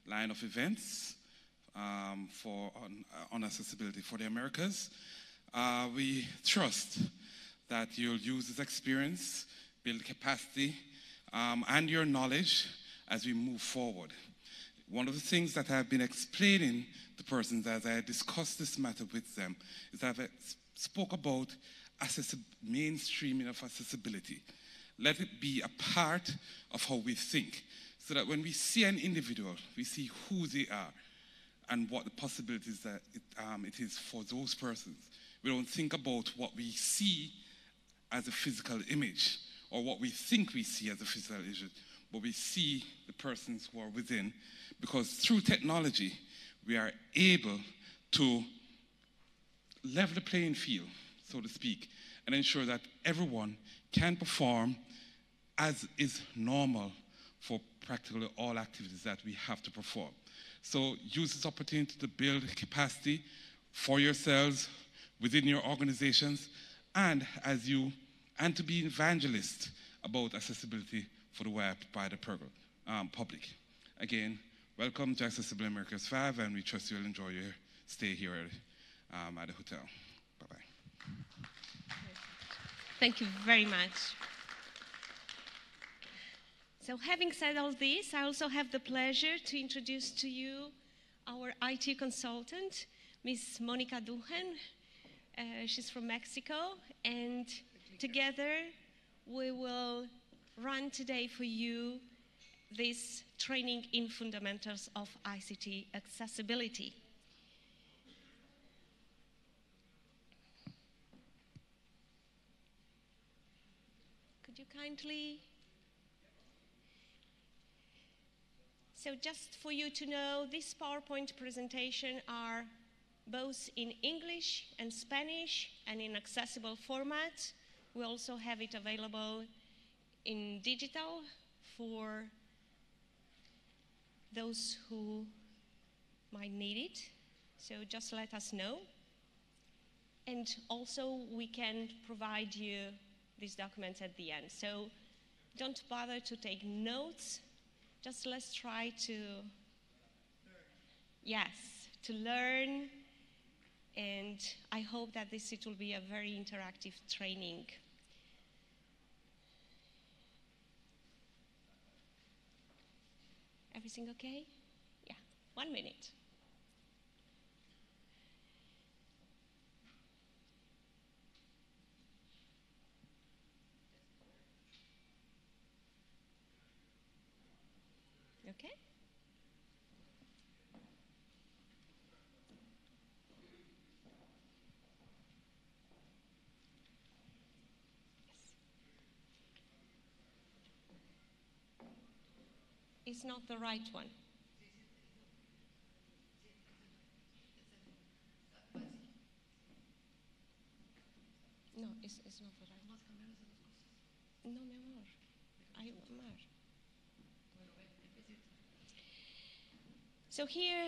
line of events on accessibility for the Americas. We trust that you'll use this experience, build capacity, and your knowledge as we move forward. One of the things that I've been explaining to persons as I discuss this matter with them is I've spoke about mainstreaming of accessibility. Let it be a part of how we think, so that when we see an individual, we see who they are and what the possibilities that it is for those persons. We don't think about what we see as a physical image or what we think we see as a physical image, but we see the persons who are within, because through technology, we are able to level the playing field, so to speak, and ensure that everyone can perform as is normal for practically all activities that we have to perform. So use this opportunity to build capacity for yourselves within your organizations and to be evangelists about accessibility for the wider public. Again, welcome to Accessible Americas 5, and we trust you'll enjoy your stay here at the hotel. Bye-bye. Thank you very much. So having said all this, I also have the pleasure to introduce to you our IT consultant, Ms. Monica Duchen. She's from Mexico, and together we will run today for you this training in fundamentals of ICT accessibility. Could you kindly... So just for you to know, this PowerPoint presentation are both in English and Spanish and in accessible format. We also have it available in digital for those who might need it. So just let us know. And also we can provide you these documents at the end. So don't bother to take notes. Just let's try to, to learn, and I hope that it will be a very interactive training. Everything okay? Yeah, 1 minute. Okay? Yes. It's not the right one. No, it's not the right one. No, mi amor. Amar. So here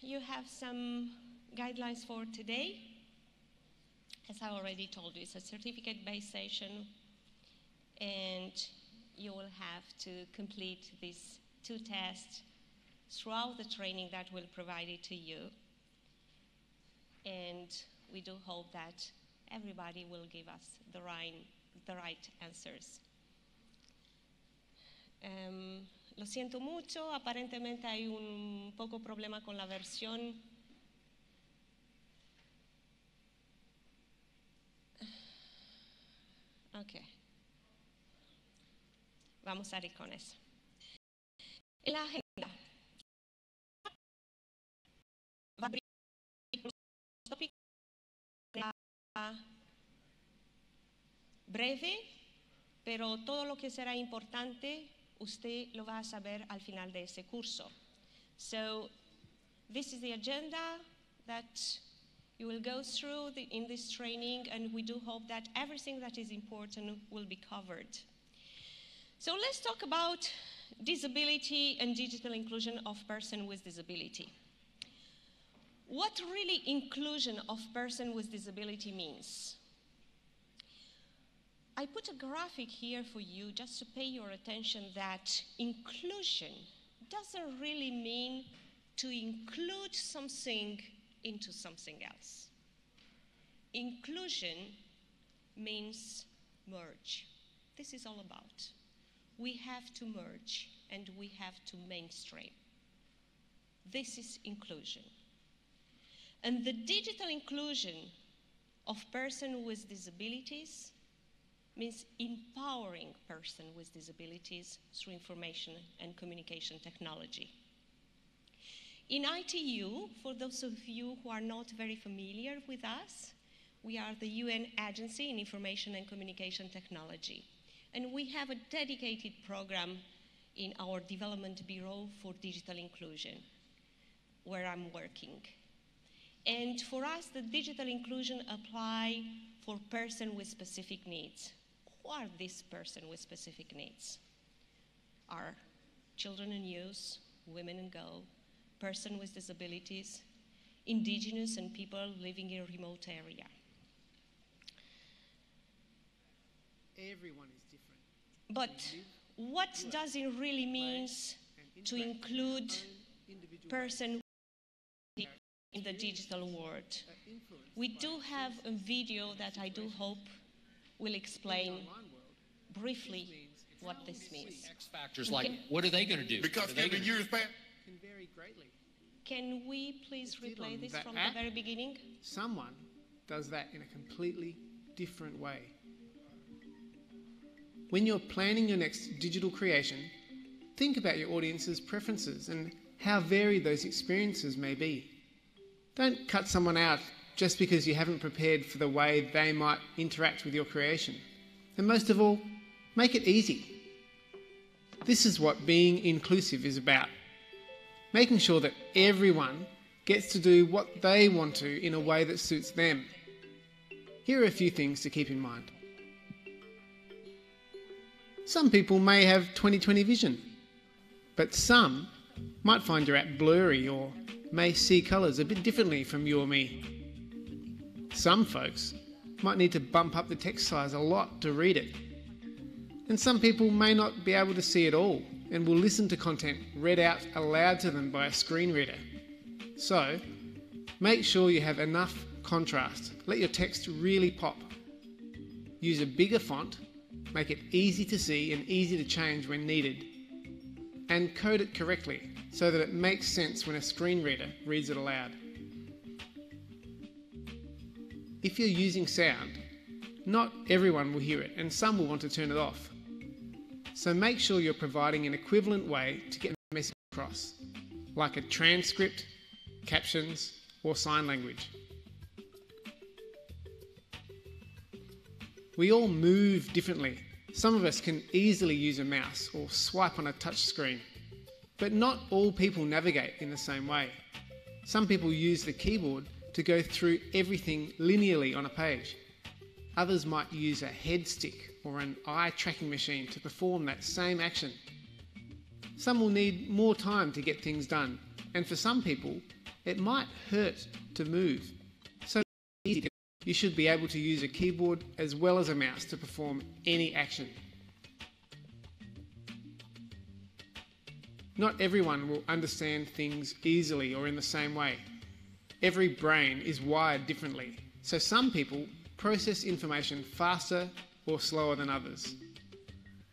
you have some guidelines for today. As I already told you, it's a certificate-based session, and you will have to complete these 2 tests throughout the training that will provide it to you. And we do hope that everybody will give us the right answers. Lo siento mucho, aparentemente hay un poco problema con la versión. Ok. Vamos a ir con eso. En la agenda va a abrir los tópicos breve, pero todo lo que será importante usted lo va a saber al final de ese curso. So this is the agenda that you will go through in this training, and we do hope that everything that is important will be covered. So let's talk about disability and digital inclusion of persons with disability. What really inclusion of person with disability means? I put a graphic here for you just to pay your attention that inclusion doesn't really mean to include something into something else. Inclusion means merge. This is all about. We have to merge and we have to mainstream. This is inclusion. And the digital inclusion of persons with disabilities means empowering persons with disabilities through information and communication technology. In ITU, for those of you who are not very familiar with us, we are the UN agency in information and communication technology. And we have a dedicated program in our development bureau for digital inclusion, where I'm working. And for us, the digital inclusion apply for persons with specific needs. Who are these persons with specific needs? Are children and youth, women and girls, persons with disabilities, Indigenous and people living in a remote area. Everyone is different. But what does it really mean to include persons in the digital world? We do have a video that I do hope will explain briefly what this means. X factors like, what are they going to do? Because every year's past Can vary greatly. Can we please replay this from the very beginning? Someone does that in a completely different way. When you're planning your next digital creation, think about your audience's preferences and how varied those experiences may be. Don't cut someone out just because you haven't prepared for the way they might interact with your creation. And most of all, make it easy. This is what being inclusive is about. Making sure that everyone gets to do what they want to in a way that suits them. Here are a few things to keep in mind. Some people may have 20/20 vision, but some might find your app blurry or may see colours a bit differently from you or me. Some folks might need to bump up the text size a lot to read it. And some people may not be able to see it all and will listen to content read out aloud to them by a screen reader. So, make sure you have enough contrast. Let your text really pop. Use a bigger font, make it easy to see and easy to change when needed. And code it correctly so that it makes sense when a screen reader reads it aloud. If you're using sound, not everyone will hear it and some will want to turn it off. So make sure you're providing an equivalent way to get the message across, like a transcript, captions, or sign language. We all move differently. Some of us can easily use a mouse or swipe on a touch screen, but not all people navigate in the same way. Some people use the keyboard to go through everything linearly on a page. Others might use a head stick or an eye tracking machine to perform that same action. Some will need more time to get things done, and for some people, it might hurt to move. So you should be able to use a keyboard as well as a mouse to perform any action. Not everyone will understand things easily or in the same way. Every brain is wired differently, so some people process information faster or slower than others.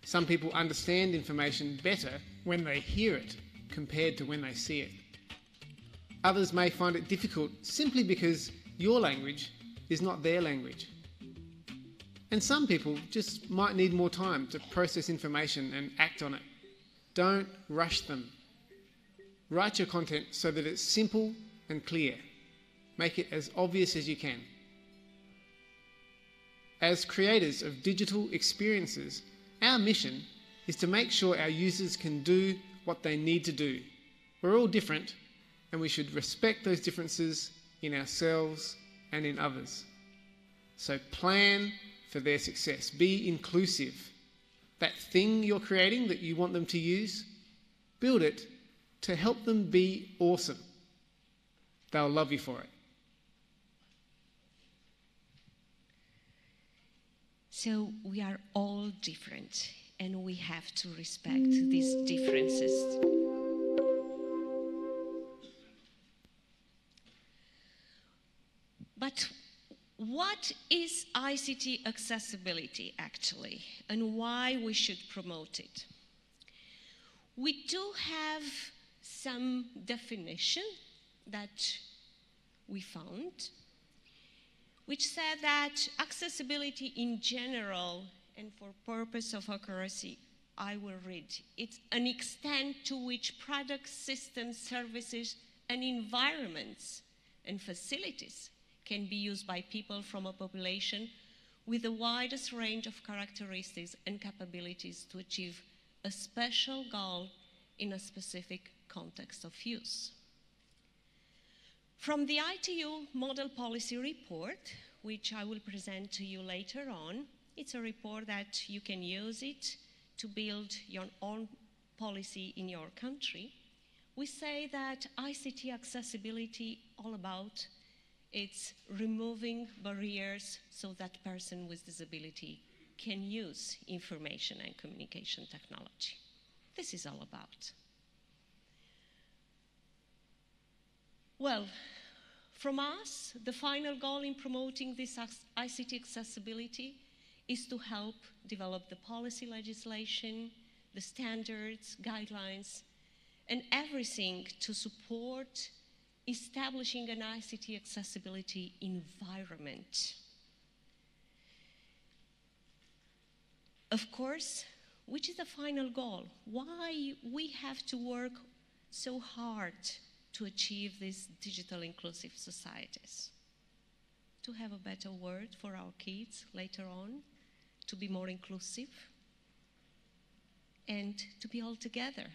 Some people understand information better when they hear it compared to when they see it. Others may find it difficult simply because your language is not their language. And some people just might need more time to process information and act on it. Don't rush them. Write your content so that it's simple and clear. Make it as obvious as you can. As creators of digital experiences, our mission is to make sure our users can do what they need to do. We're all different, and we should respect those differences in ourselves and in others. So plan for their success. Be inclusive. That thing you're creating that you want them to use, build it to help them be awesome. They'll love you for it. So we are all different, and we have to respect these differences. what is ICT accessibility actually, and why we should promote it? We do have some definition that we found, which said that accessibility in general, and for purpose of accuracy, I will read. It's an extent to which products, systems, services, and environments and facilities can be used by people from a population with the widest range of characteristics and capabilities to achieve a special goal in a specific context of use. From the ITU Model Policy Report, which I will present to you later on, it's a report that you can use it to build your own policy in your country. We say that ICT accessibility all about it's removing barriers so that person with disability can use information and communication technology. This is all about. Well, from us, the final goal in promoting this ICT accessibility is to help develop the policy legislation, the standards, guidelines, and everything to support establishing an ICT accessibility environment. Of course, which is the final goal? Why we have to work so hard to achieve these digital inclusive societies? To have a better world for our kids later on, to be more inclusive, and to be all together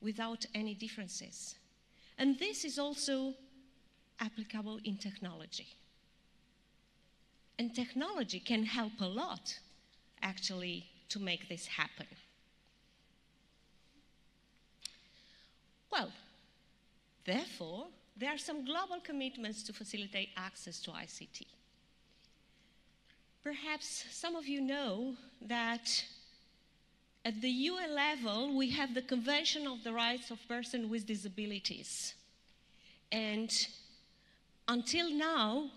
without any differences. And this is also applicable in technology. And technology can help a lot, actually, to make this happen. Well, therefore, there are some global commitments to facilitate access to ICT. Perhaps some of you know that at the UN level, we have the Convention of the Rights of Persons with Disabilities. And until now,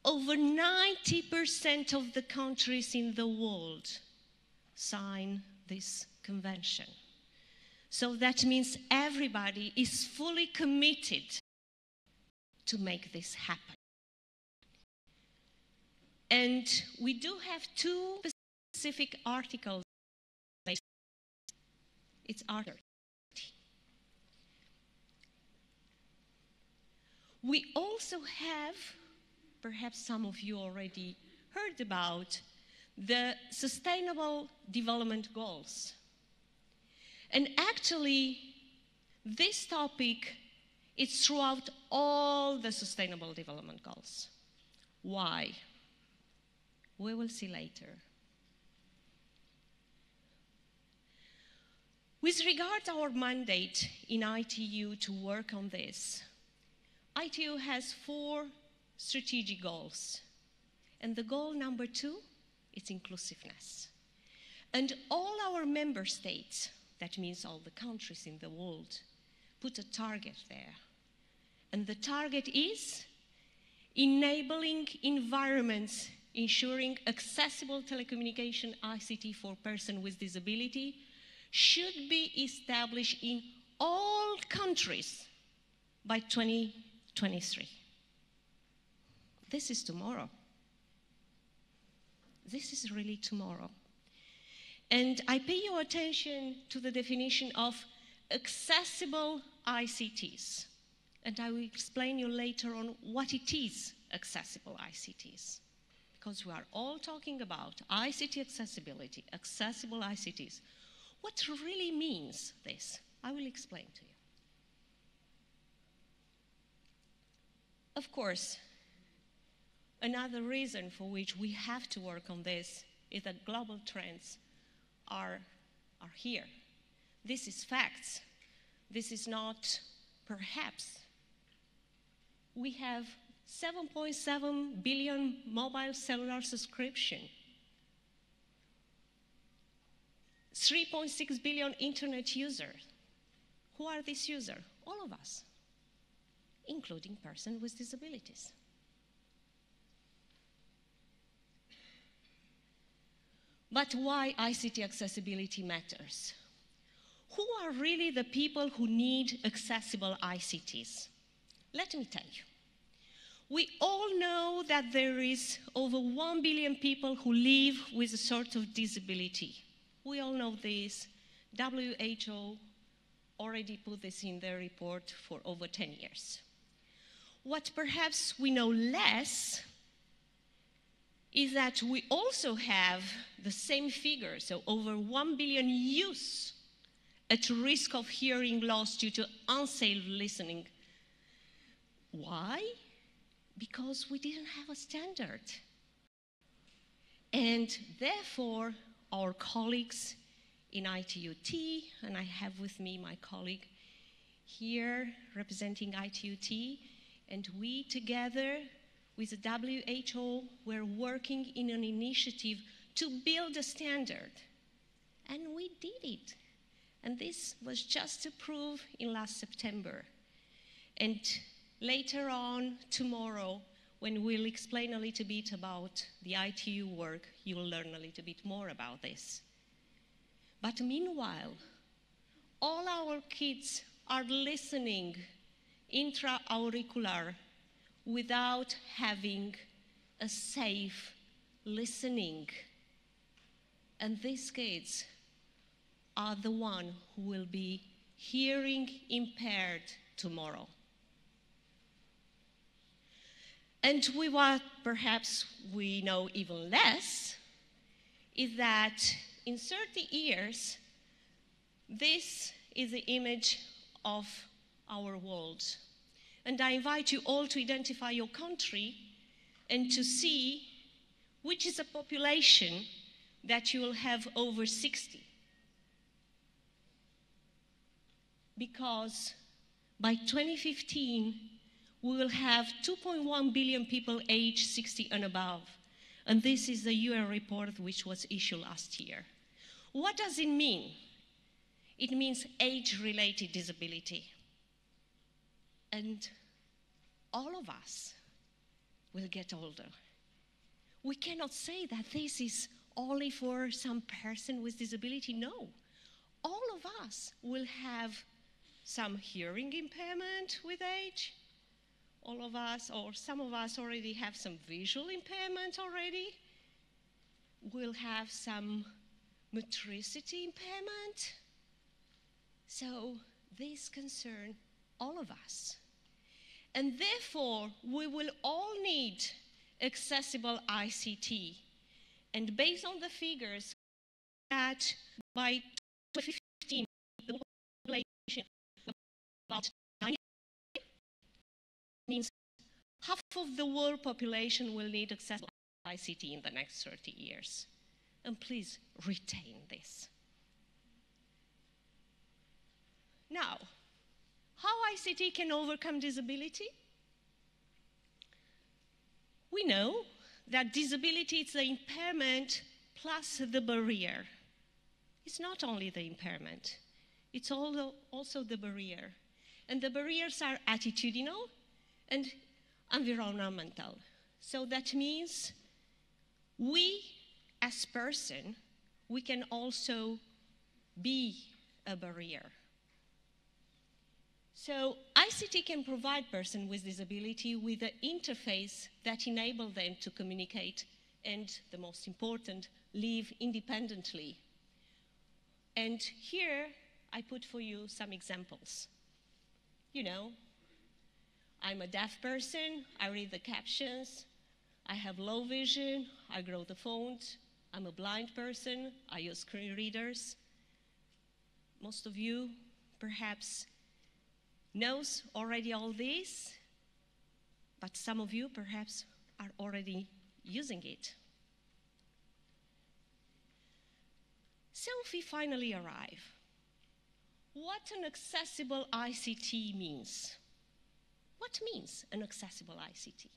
over 90% of the countries in the world sign this convention. So that means everybody is fully committed to make this happen. And we do have two specific articles. It's Article 30. We also have, perhaps some of you already heard about, the Sustainable Development Goals. And actually, this topic is throughout all the Sustainable Development Goals. Why? We will see later. With regard to our mandate in ITU to work on this, ITU has 4 strategic goals. And the goal number 2 is inclusiveness. And all our member states, that means all the countries in the world, put a target there. And the target is enabling environments ensuring accessible telecommunication ICT for persons with disability should be established in all countries by 2023. This is tomorrow. This is really tomorrow. And I pay your attention to the definition of accessible ICTs. And I will explain you later on what it is, accessible ICTs. Because we are all talking about ICT accessibility, accessible ICTs. What really means this? I will explain to you. Of course, another reason for which we have to work on this is that global trends are here. This is facts. This is not perhaps. We have 7.7 billion mobile cellular subscription, 3.6 billion internet users. Who are these users? All of us, including persons with disabilities. But why ICT accessibility matters? Who are really the people who need accessible ICTs? Let me tell you. We all know that there is over 1 billion people who live with a sort of disability. We all know this. WHO already put this in their report for over 10 years. What perhaps we know less is that we also have the same figure, so over 1 billion youths at risk of hearing loss due to unsafe listening. Why? Because we didn't have a standard. And therefore, our colleagues in ITUT, and I have with me my colleague here representing ITUT, and we together with the WHO were working in an initiative to build a standard. And we did it. And this was just approved in last September. And later on, tomorrow, when we'll explain a little bit about the ITU work, you will learn a little bit more about this. But meanwhile, all our kids are listening intra-auricular without having a safe listening. And these kids are the ones who will be hearing impaired tomorrow. And what perhaps we know even less is that in 30 years, this is the image of our world. And I invite you all to identify your country and to see which is a population that you will have over 60. Because by 2015, we will have 2.1 billion people aged 60 and above. And this is the UN report which was issued last year. What does it mean? It means age-related disability. And all of us will get older. We cannot say that this is only for some person with disability. No. All of us will have some hearing impairment with age. All of us, or some of us already have some visual impairment already. We'll have some motricity impairment. So this concerns all of us. And therefore, we will all need accessible ICT. And based on the figures, that by 2015, the population about 90 means half of the world population will need accessible ICT in the next 30 years. And please retain this. Now, how ICT can overcome disability? We know that disability is the impairment plus the barrier. It's not only the impairment, it's also the barrier. And the barriers are attitudinal and environmental. So that means we, as person, we can also be a barrier. So ICT can provide persons with disability with an interface that enables them to communicate and, the most important, live independently. And here I put for you some examples. You know, I'm a deaf person, I read the captions, I have low vision, I grow the font, I'm a blind person, I use screen readers. Most of you perhaps knows already all this, but some of you perhaps are already using it. So we finally arrive. What an accessible ICT means. What means an accessible ICT?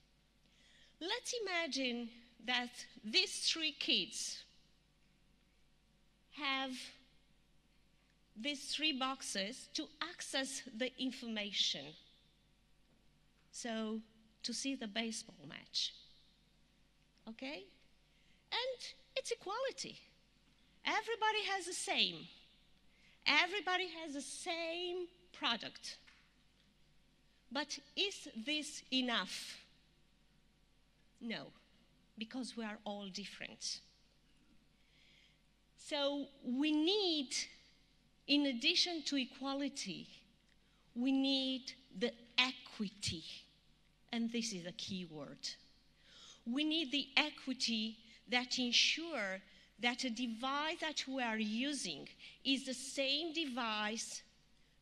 Let's imagine that these three kids have these three boxes to access the information. So, to see the baseball match. Okay? And it's equality. Everybody has the same. Everybody has the same product. But is this enough? No, because we are all different. So we need, in addition to equality, we need the equity. And this is a key word. We need the equity that ensures that a device that we are using is the same device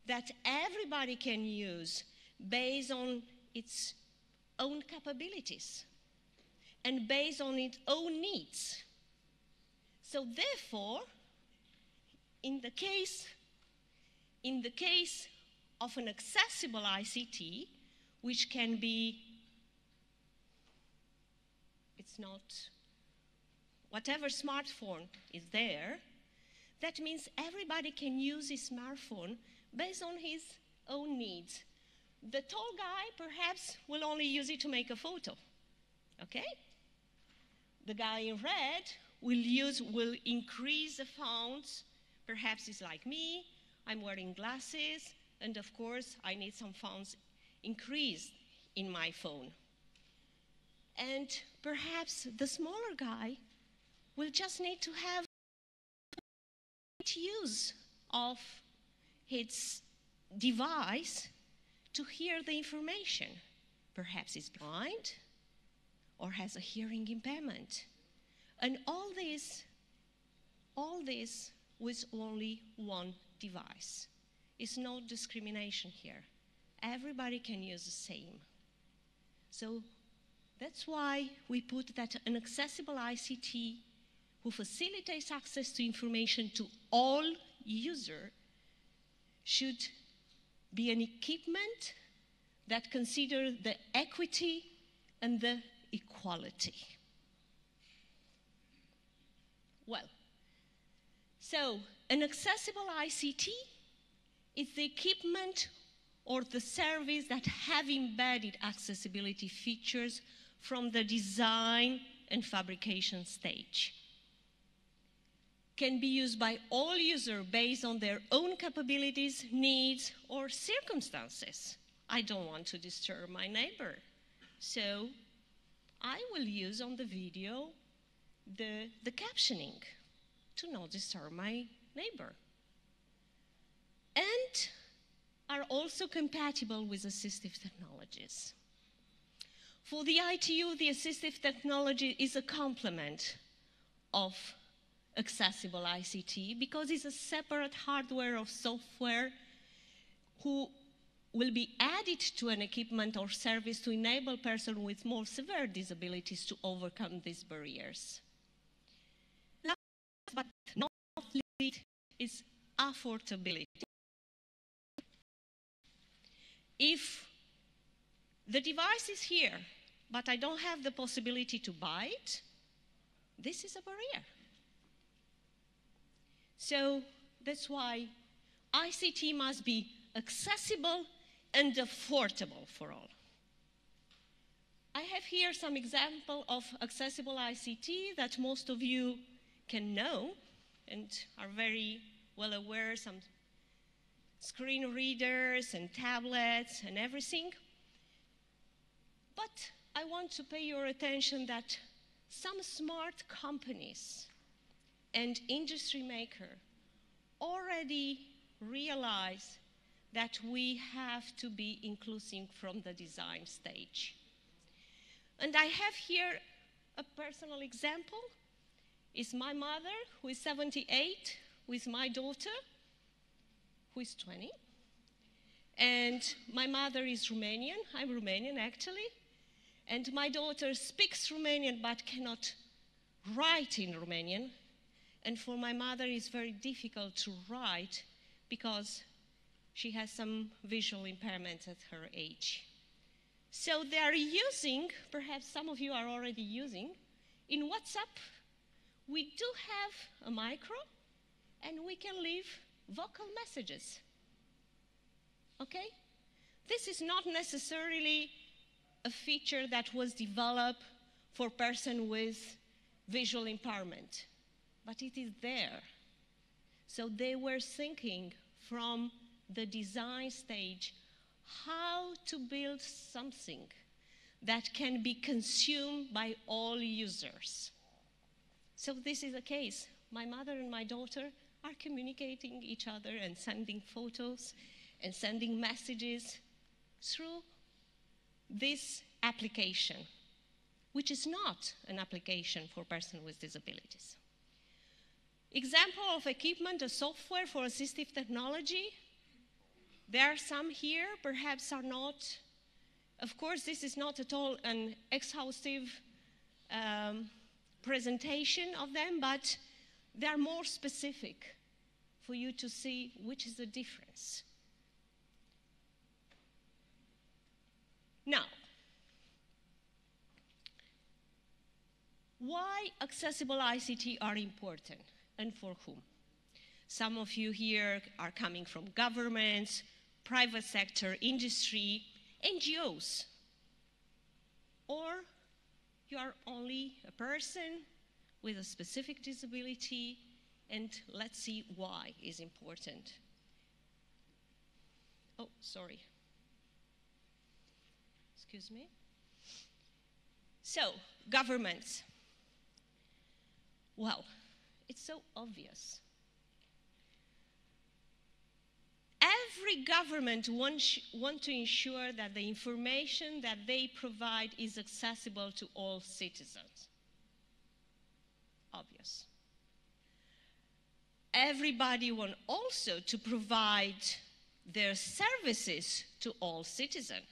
that everybody can use based on its own capabilities and based on its own needs. So therefore, in the case of an accessible ICT, which can be, it's not, whatever smartphone is there, that means everybody can use his smartphone based on his own needs. The tall guy perhaps will only use it to make a photo, okay? The guy in red will increase the fonts. Perhaps he's like me, I'm wearing glasses, and of course I need some fonts increased in my phone. And perhaps the smaller guy will just need to have use of his device to hear the information. Perhaps he's blind or has a hearing impairment. And all this with only one device. It's no discrimination here. Everybody can use the same. So that's why we put that an accessible ICT who facilitates access to information to all users should be an equipment that considers the equity and the equality. Well, so an accessible ICT is the equipment or the service that have embedded accessibility features from the design and fabrication stage. Can be used by all users based on their own capabilities, needs, or circumstances. I don't want to disturb my neighbor, so I will use on the video the captioning to not disturb my neighbor. And are also compatible with assistive technologies. For the ITU, the assistive technology is a complement of accessible ICT because it's a separate hardware or software who will be added to an equipment or service to enable persons with more severe disabilities to overcome these barriers. Last but not least is affordability. If the device is here, but I don't have the possibility to buy it, this is a barrier. So that's why ICT must be accessible and affordable for all. I have here some example of accessible ICT that most of you can know and are very well aware, some screen readers and tablets and everything. But I want to pay your attention that some smart companies and industry makers already realize that we have to be inclusive from the design stage. And I have here a personal example. It's my mother, who is 78, with my daughter, who is 20. And my mother is Romanian. I'm Romanian, actually. And my daughter speaks Romanian but cannot write in Romanian. And for my mother, it's very difficult to write because she has some visual impairment at her age. So they are using, perhaps some of you are already using, in WhatsApp, we do have a micro and we can leave vocal messages. Okay? This is not necessarily a feature that was developed for person with visual impairment, but it is there. So they were thinking from the design stage how to build something that can be consumed by all users. So this is the case. My mother and my daughter are communicating each other and sending photos and sending messages through this application, which is not an application for persons with disabilities. Example of equipment, a software for assistive technology. There are some here, perhaps are not. Of course, this is not at all an exhaustive presentation of them, but they are more specific for you to see which is the difference. Now, why accessible ICT are important and for whom? Some of you here are coming from governments, private sector, industry, NGOs, or you are only a person with a specific disability, and let's see why is important. Oh, sorry. Excuse me. So, governments. Well, it's so obvious. Every government wants to ensure that the information that they provide is accessible to all citizens. Obvious. Everybody wants also to provide their services to all citizens.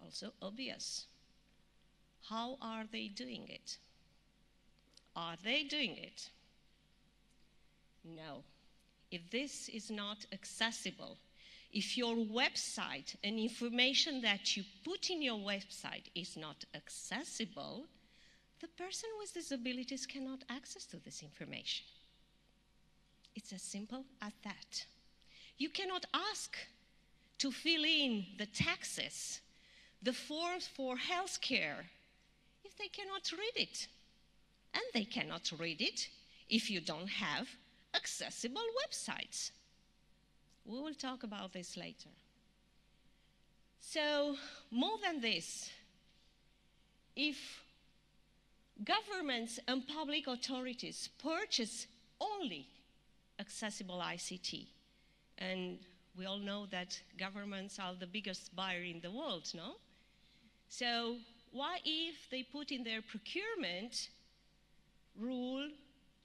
Also obvious. How are they doing it? Are they doing it? No. If this is not accessible, if your website and information that you put in your website is not accessible, the person with disabilities cannot access to this information. It's as simple as that. You cannot ask to fill in the taxes, the forms for healthcare, if they cannot read it. And they cannot read it if you don't have accessible websites. We will talk about this later. So, more than this, if governments and public authorities purchase only accessible ICT, and we all know that governments are the biggest buyer in the world, no? So, why if they put in their procurement rule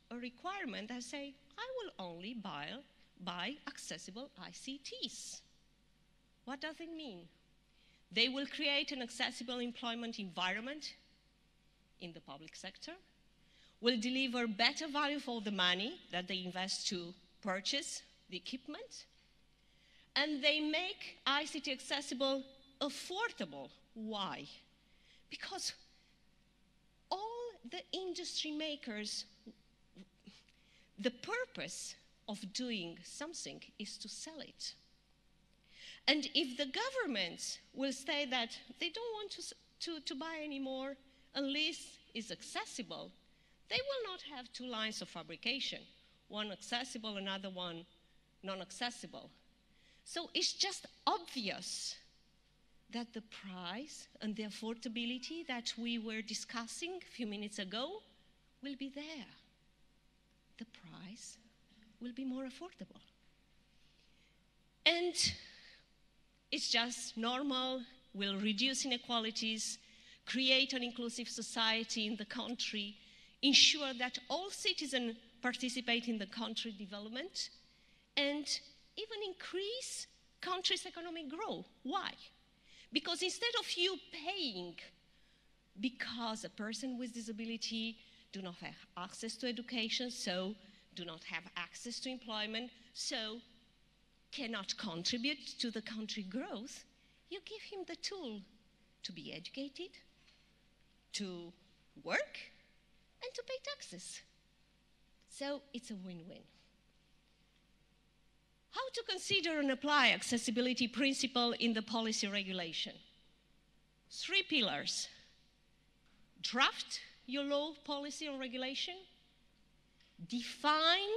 or requirement that say, I will only buy accessible ICTs? What does it mean? They will create an accessible employment environment in the public sector, will deliver better value for the money that they invest to purchase the equipment, and they make ICT accessible affordable. Why? Because all the industry makers, the purpose of doing something is to sell it. And if the governments will say that they don't want to buy anymore unless it's accessible, they will not have two lines of fabrication, one accessible, another one non-accessible. So it's just obvious that the price and the affordability that we were discussing a few minutes ago will be there. The price will be more affordable. And it's just normal, will reduce inequalities, create an inclusive society in the country, ensure that all citizens participate in the country development, and even increase country's economic growth. Why? Because instead of you paying because a person with disability do not have access to education, so do not have access to employment, so cannot contribute to the country growth, you give him the tool to be educated, to work, and to pay taxes. So it's a win-win. How to consider and apply accessibility principle in the policy regulation? 3 pillars. Draft your law, policy, or regulation. Define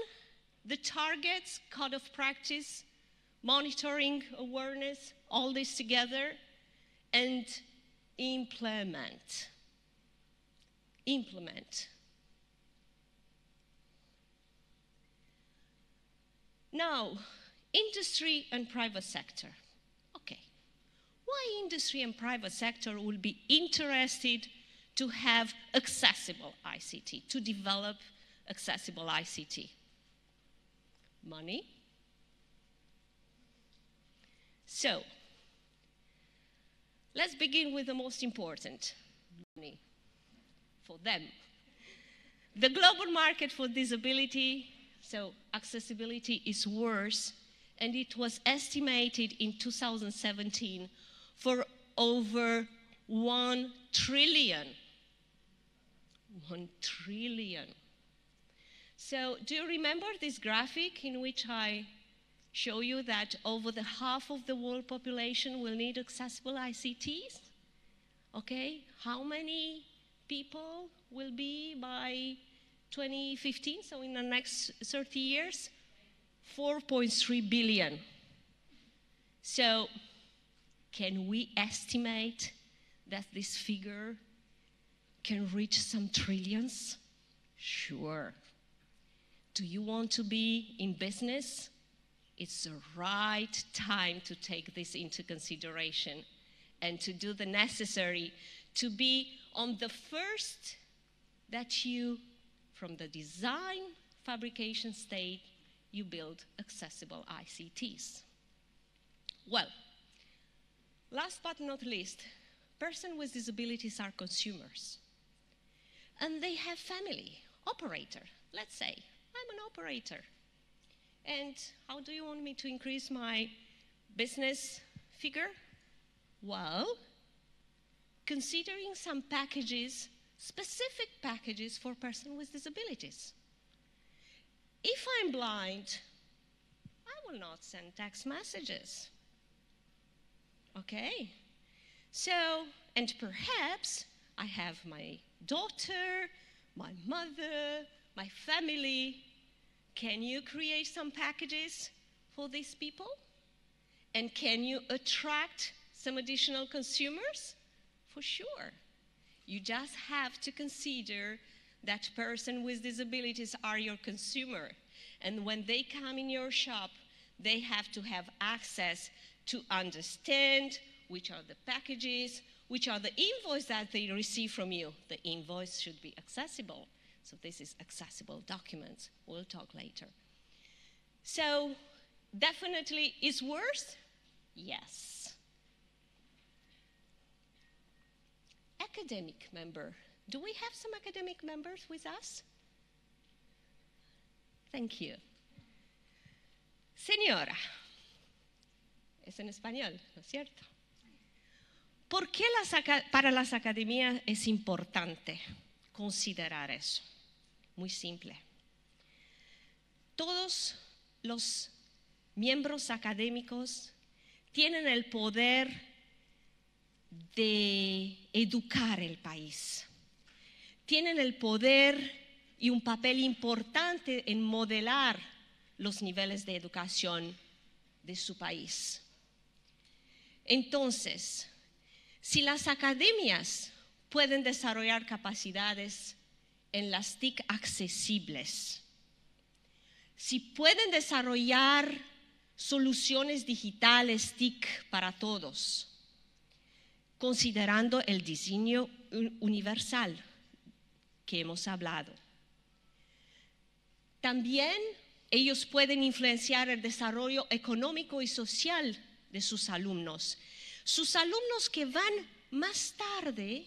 the targets, code of practice, monitoring, awareness, all this together, and implement. Implement. Now, industry and private sector. Okay. Why industry and private sector will be interested to have accessible ICT, to develop accessible ICT? Money. So, let's begin with the most important, money, for them. The global market for disability, so accessibility, is worse, and it was estimated in 2017 for over 1 trillion. 1 trillion. So do you remember this graphic in which I show you that over the half of the world population will need accessible ICTs? Okay, how many people will be by 2015, so in the next 30 years? 4.3 billion. So can we estimate that this figure can reach some trillions? Sure. Do you want to be in business? It's the right time to take this into consideration and to do the necessary to be on the first that you, from the design fabrication state, you build accessible ICTs. Well, last but not least, persons with disabilities are consumers. And they have family, operator. Let's say, I'm an operator. And how do you want me to increase my business figure? Well, considering some packages, specific packages for persons with disabilities. If I'm blind, I will not send text messages. Okay? So, and perhaps I have my daughter, my mother, my family. Can you create some packages for these people? And can you attract some additional consumers? For sure. You just have to consider that persons with disabilities are your consumer. And when they come in your shop, they have to have access to understand which are the packages, which are the invoice that they receive from you. The invoice should be accessible. So this is accessible documents. We'll talk later. So definitely is worse? Yes. Academic member. Do we have some academic members with us? Thank you. Señora, es en español, ¿no es cierto? ¿Por qué para las academias es importante considerar eso? Muy simple. Todos los miembros académicos tienen el poder de educar el país. Tienen el poder y un papel importante en modelar los niveles de educación de su país. Entonces, si las academias pueden desarrollar capacidades en las TIC accesibles, si pueden desarrollar soluciones digitales TIC para todos, considerando el diseño universal que hemos hablado. También ellos pueden influenciar el desarrollo económico y social de sus alumnos que van más tarde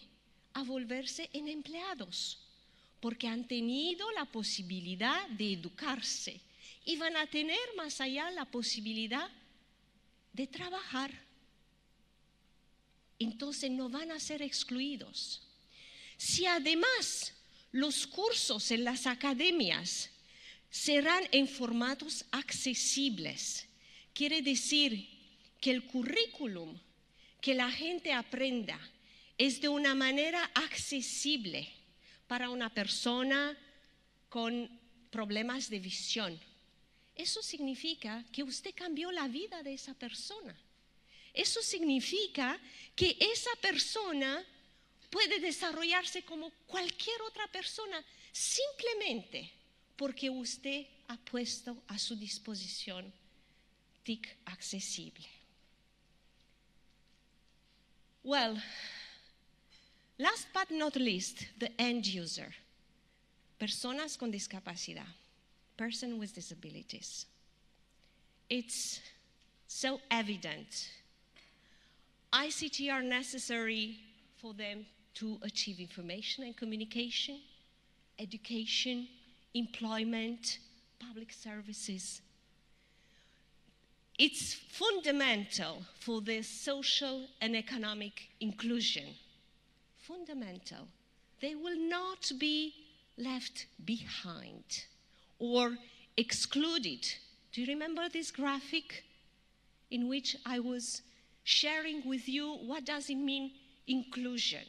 a volverse en empleados, porque han tenido la posibilidad de educarse y van a tener más allá la posibilidad de trabajar. Entonces no van a ser excluidos. Si además los cursos en las academias serán en formatos accesibles, quiere decir que el currículum que la gente aprenda es de una manera accesible para una persona con problemas de visión, eso significa que usted cambió la vida de esa persona. Eso significa que esa persona puede desarrollarse como cualquier otra persona simplemente porque usted ha puesto a su disposición TIC accesible. Well, last but not least, the end user. Personas con discapacidad, person with disabilities. It's so evident. ICT are necessary for them to achieve information and communication, education, employment, public services. It's fundamental for their social and economic inclusion. Fundamental. They will not be left behind or excluded. Do you remember this graphic in which I was sharing with you what does it mean inclusion?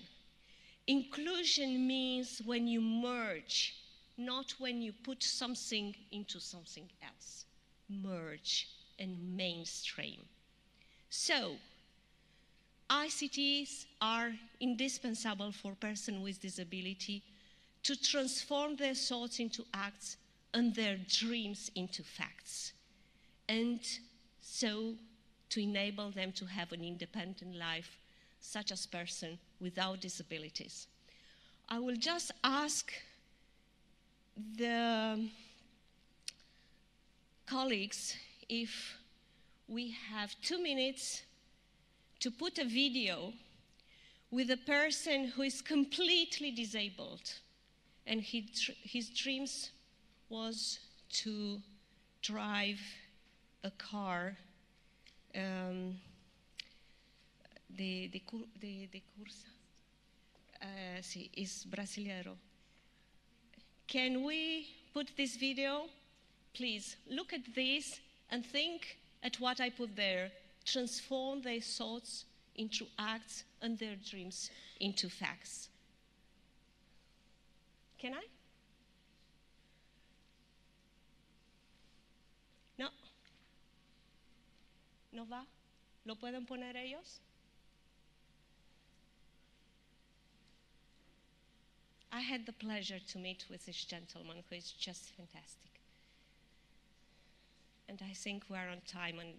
Inclusion means when you merge, not when you put something into something else. Merge and mainstream. So, ICTs are indispensable for persons with disability to transform their thoughts into acts and their dreams into facts, and so to enable them to have an independent life, such as persons without disabilities. I will just ask the colleagues if we have 2 minutes to put a video with a person who is completely disabled, and his dreams was to drive a car, de cursa. Sí, es brasileiro. Can we put this video? Please look at this and think at what I put there. Transform their thoughts into acts and their dreams into facts. Can I? No. ¿No va? ¿Lo pueden poner ellos? I had the pleasure to meet with this gentleman who is just fantastic. And I think we're on time, and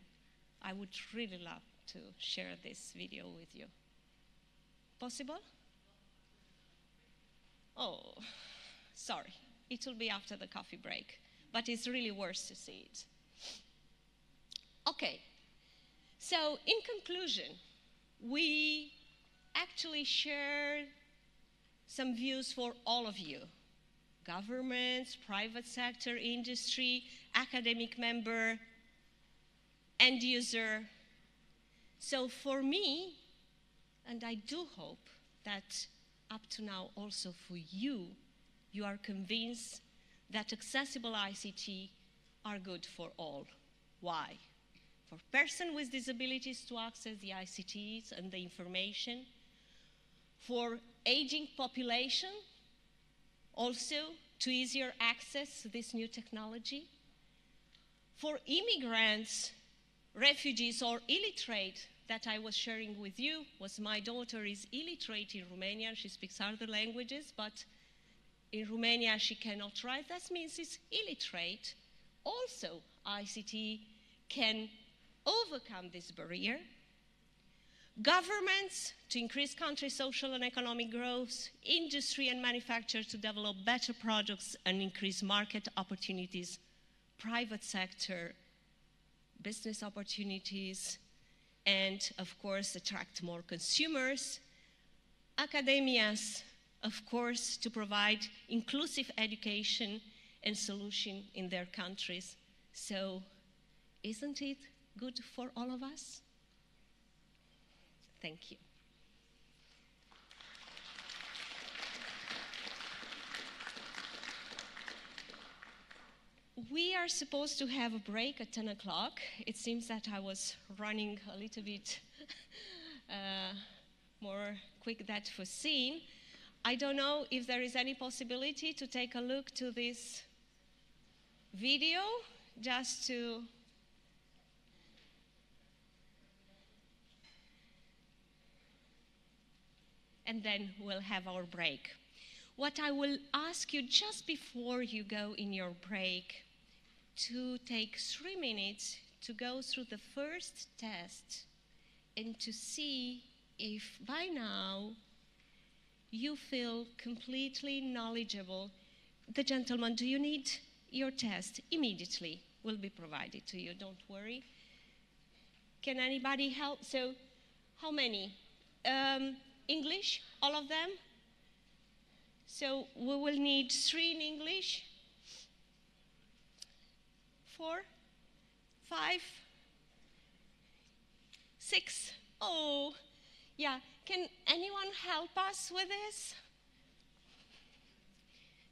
I would really love to share this video with you. Possible? Oh, sorry. It will be after the coffee break, but it's really worth to see it. Okay, so in conclusion, we actually shared some views for all of you. Governments, private sector, industry, academic member, end user. So for me, and I do hope that up to now also for you, you are convinced that accessible ICT are good for all. Why? For persons with disabilities to access the ICTs and the information, for aging population also to easier access to this new technology, for immigrants, refugees, or illiterate that I was sharing with you. Was my daughter is illiterate in Romania. She speaks other languages, but in Romania she cannot write. That means it's illiterate. Also, ICT can overcome this barrier. Governments to increase country social and economic growth, industry and manufacture to develop better products and increase market opportunities, private sector, business opportunities, and of course attract more consumers. Academias, of course, to provide inclusive education and solution in their countries. So isn't it good for all of us? Thank you. We are supposed to have a break at 10 o'clock. It seems that I was running a little bit more quick than foreseen. I don't know if there is any possibility to take a look to this video just to and then we'll have our break. What I will ask you just before you go in your break, to take 3 minutes to go through the first test and to see if by now you feel completely knowledgeable. The gentleman, do you need your test? Immediately will be provided to you, don't worry. Can anybody help? So, how many? English, all of them? So we will need 3 in English, 4, 5, 6. Oh, yeah. Can anyone help us with this?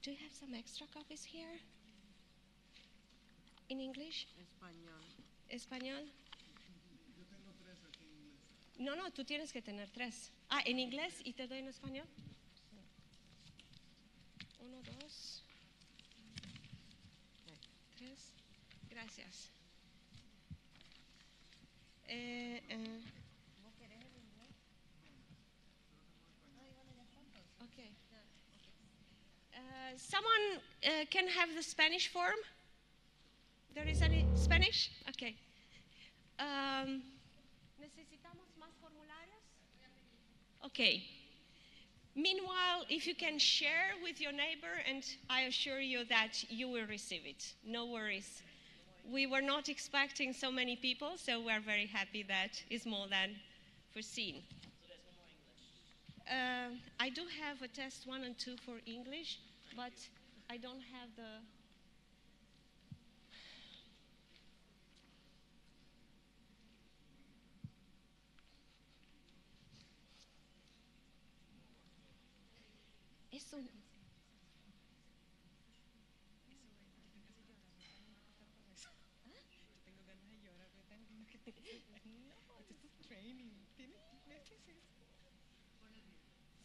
Do you have some extra copies here? In English? Español. Yo tengo 3 aquí en inglés. No, tú tienes que tener 3. Ah, en inglés y te doy en español. 1, 2, 3. Gracias. Okay. Someone can have the Spanish form? There is any Spanish? Okay. ¿Necesitamos más formularios? Okay. Meanwhile, if you can share with your neighbor, and I assure you that you will receive it. No worries. We were not expecting so many people, so we're very happy that it's more than foreseen. So there's no more English? I do have a test 1 and 2 for English, but I don't have the... Eso...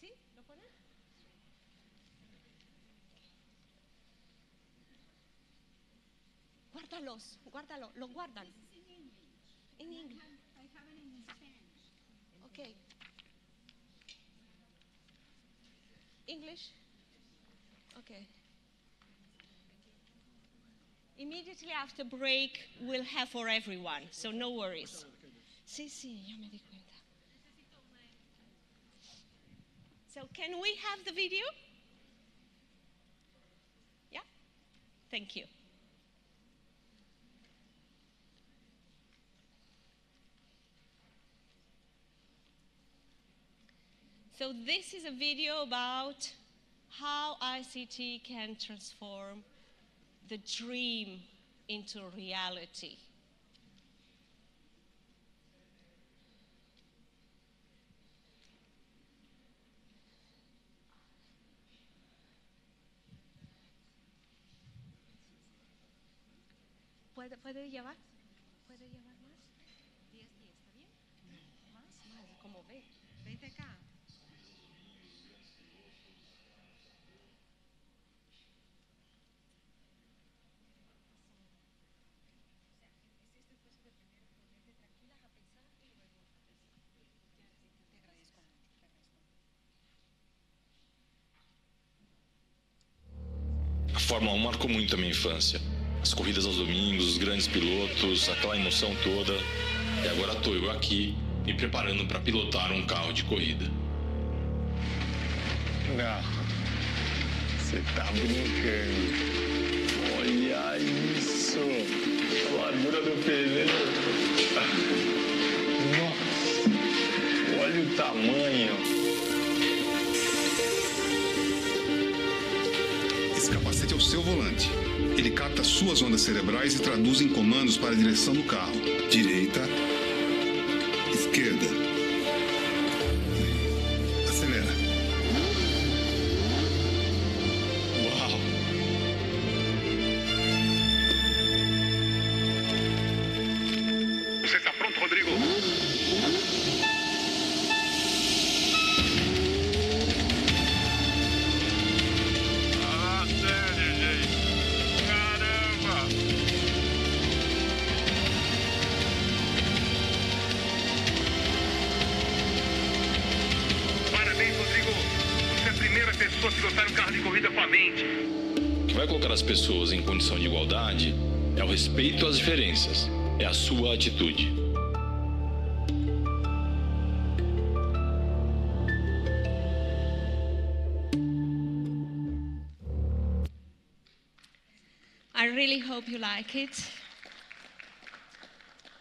¿Sí? ¿Lo pone? Guárdalo, lo guardan. In English. I have it in Spanish. Okay. English? Okay. Immediately after break, we'll have for everyone, so no worries. Sí, ya me di cuenta. So can we have the video? Yeah? Thank you. So this is a video about how ICT can transform the dream into reality. ¿Puede llevar? ¿Puede llevar más? 10, ¿está bien? Más, como ve. Vete acá. A Fórmula 1 marcou muito a minha infância. As corridas aos domingos, os grandes pilotos, aquela emoção toda. E agora estou eu aqui, me preparando para pilotar um carro de corrida. Não, você tá brincando. Olha isso! A largura do pneu. Nossa! Olha o tamanho. Esse capacete é o seu volante. Ele capta suas ondas cerebrais e traduz em comandos para a direção do carro. Direita, esquerda. Acelera. Uau! Você está pronto, Rodrigo? fosse pilotar um carro de corrida com a mente. O que vai colocar as pessoas em condição de igualdade é o respeito às diferenças, é a sua atitude. I really hope you like it.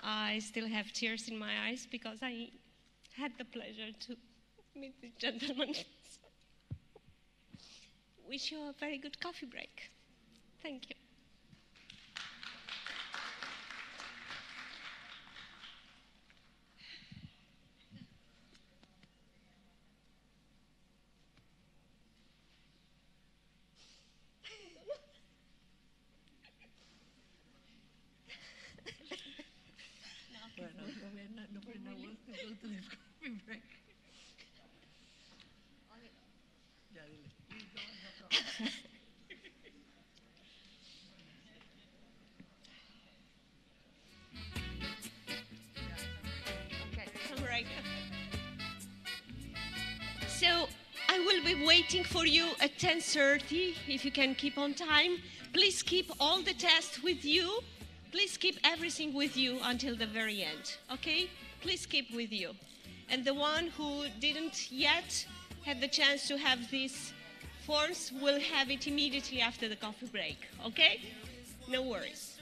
I still have tears in my eyes because I had the pleasure to meet this gentleman. Wish you a very good coffee break. Thank you. So I will be waiting for you at 10:30 if you can keep on time. Please keep all the tests with you. Please keep everything with you until the very end, okay? Please keep with you. And the one who didn't yet have the chance to have these forms will have it immediately after the coffee break, okay? No worries.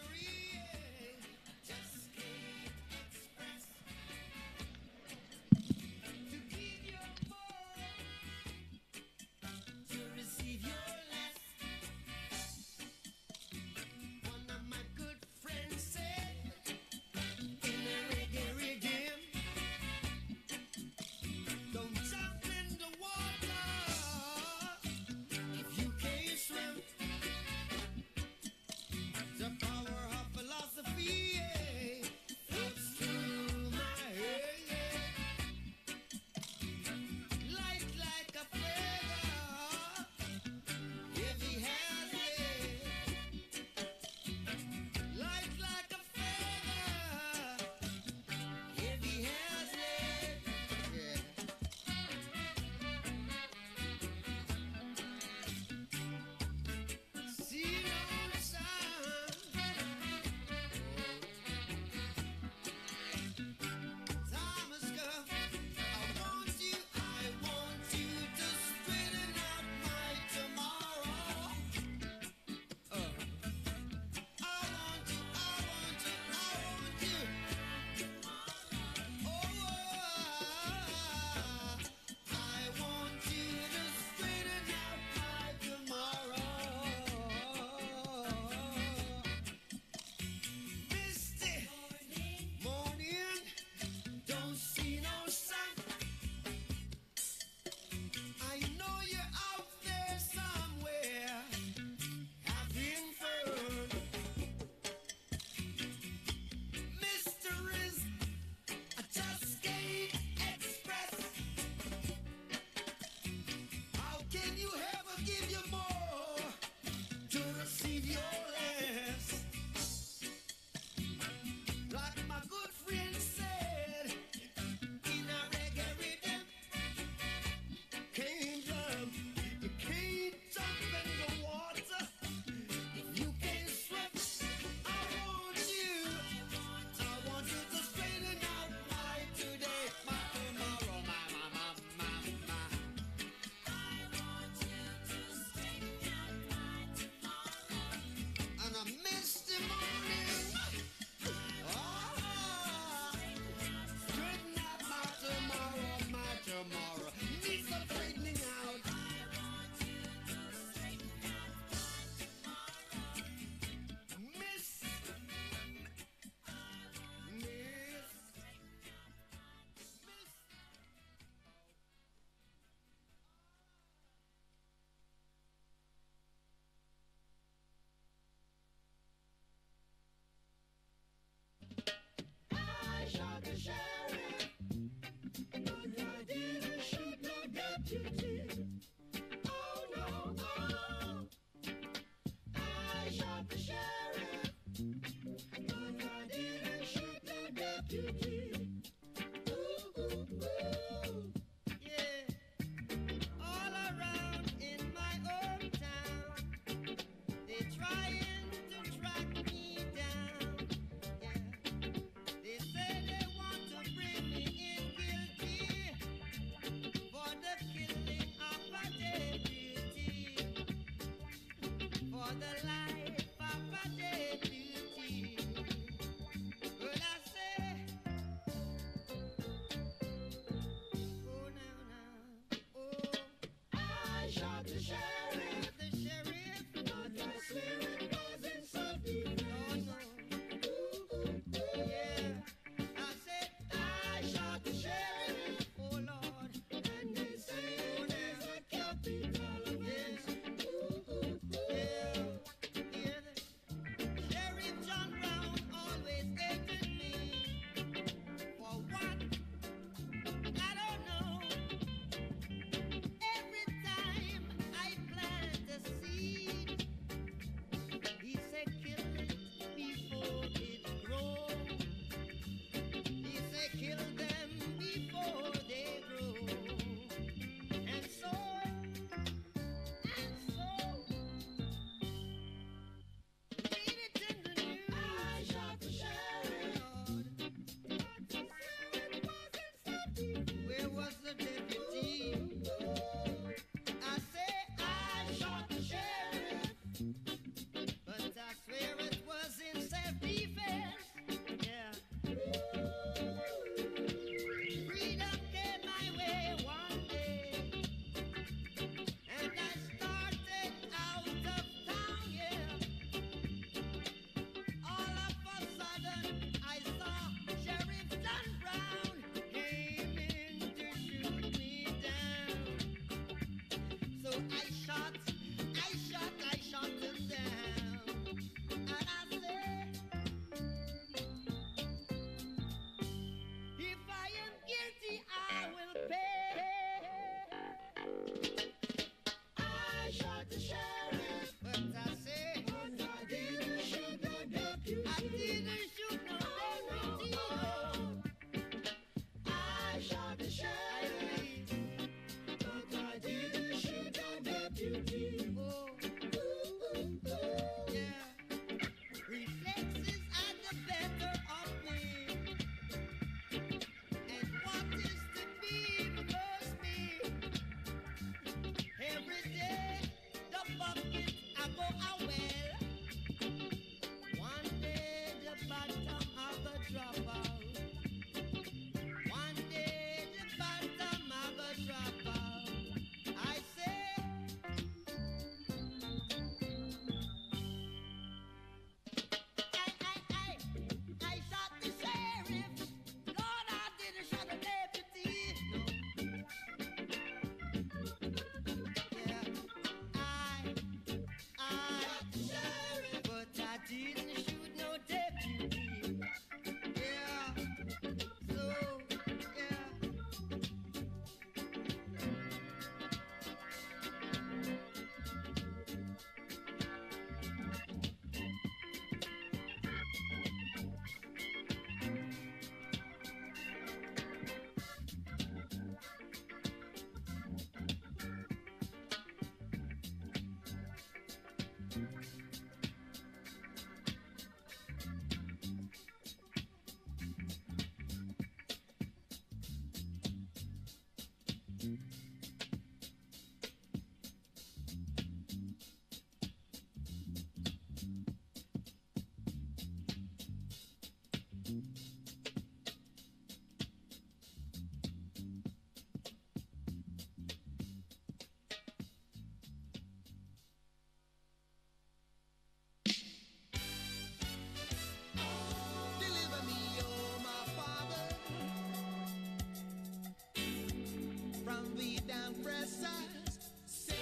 the down pressers set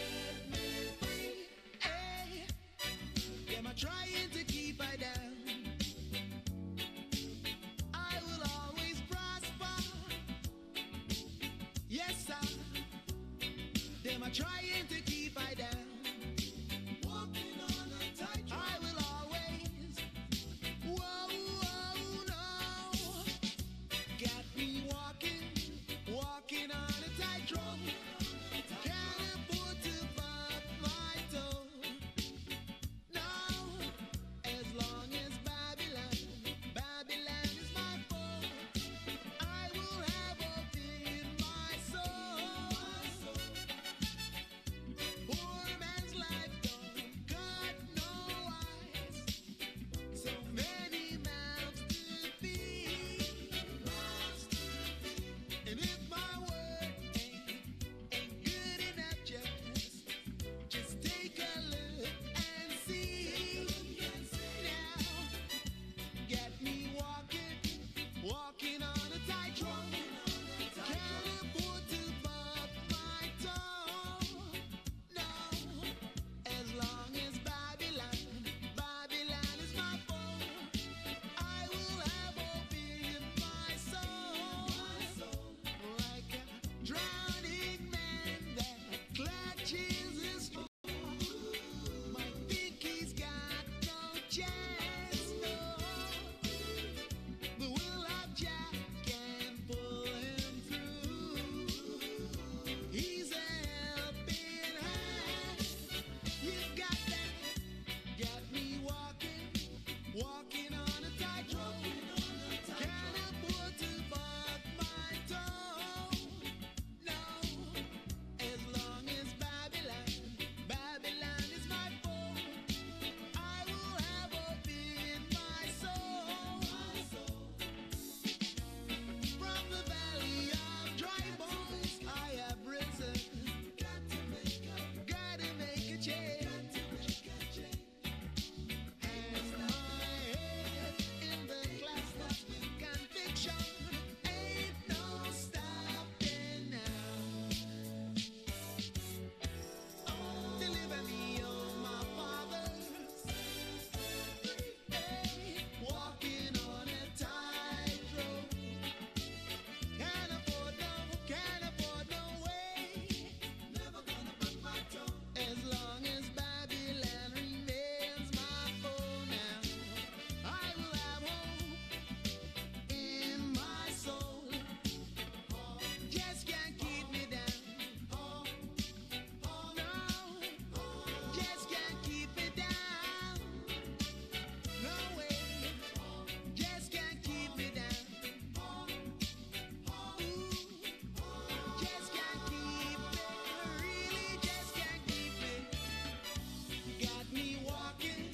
me free. Hey, them are trying to keep I down. I will always prosper. Yes, sir. Them are trying to keep I down. Walking on a tight rope. I will always. Whoa, whoa, no. Got me walking on a tightrope. Can't afford to bump my toe. No, as long as Babylon is my foe, I will have hope in my soul. Poor man's life don't got no eyes. So many mouths to feed. And if my word ain't good enough, just take a look and see. Now, get me walking on a tightrope. Can't afford to bump my toe. No, as long as Babylon is my foe, I will have hope in my soul. Like a drowning man that clutches his straw. Might think he's got no chance, no. The will of Jack can pull him through. He's a helping hand. You've got that. Got me walking on a tightrope. Can't afford to bump my toe. No, as long as Babylon is my foe, I will have hope in my soul. From the valley of dry bones, I have risen. Gotta make a change. And my head in the glass with conviction. Ain't no stopping now. Deliver me, oh my fathers. Hey, walking on a tightrope. Can't afford no way. Never gonna bump my toe. As long as Babylon remains my foe now, I will have hope in my soul. Just can't keep me down. No, just can't keep me down. No way, just can't keep me down. Just can't keep me, really just can't keep me. Got me walking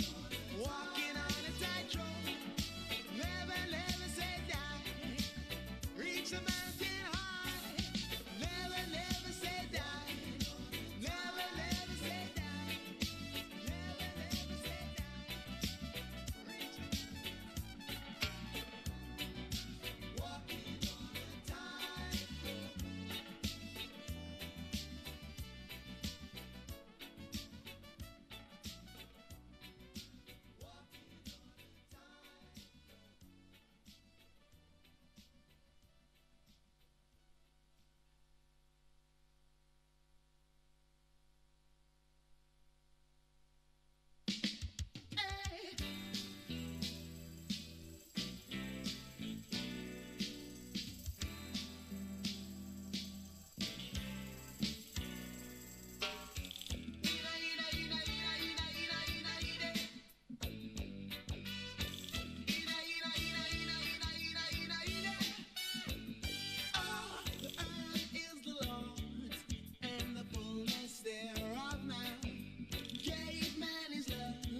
on a tightrope. Never say die. Reach the mountain high. Never say die. Never say die. Never say die. Reach the walking on a tightrope. Thereof now, gave man his love.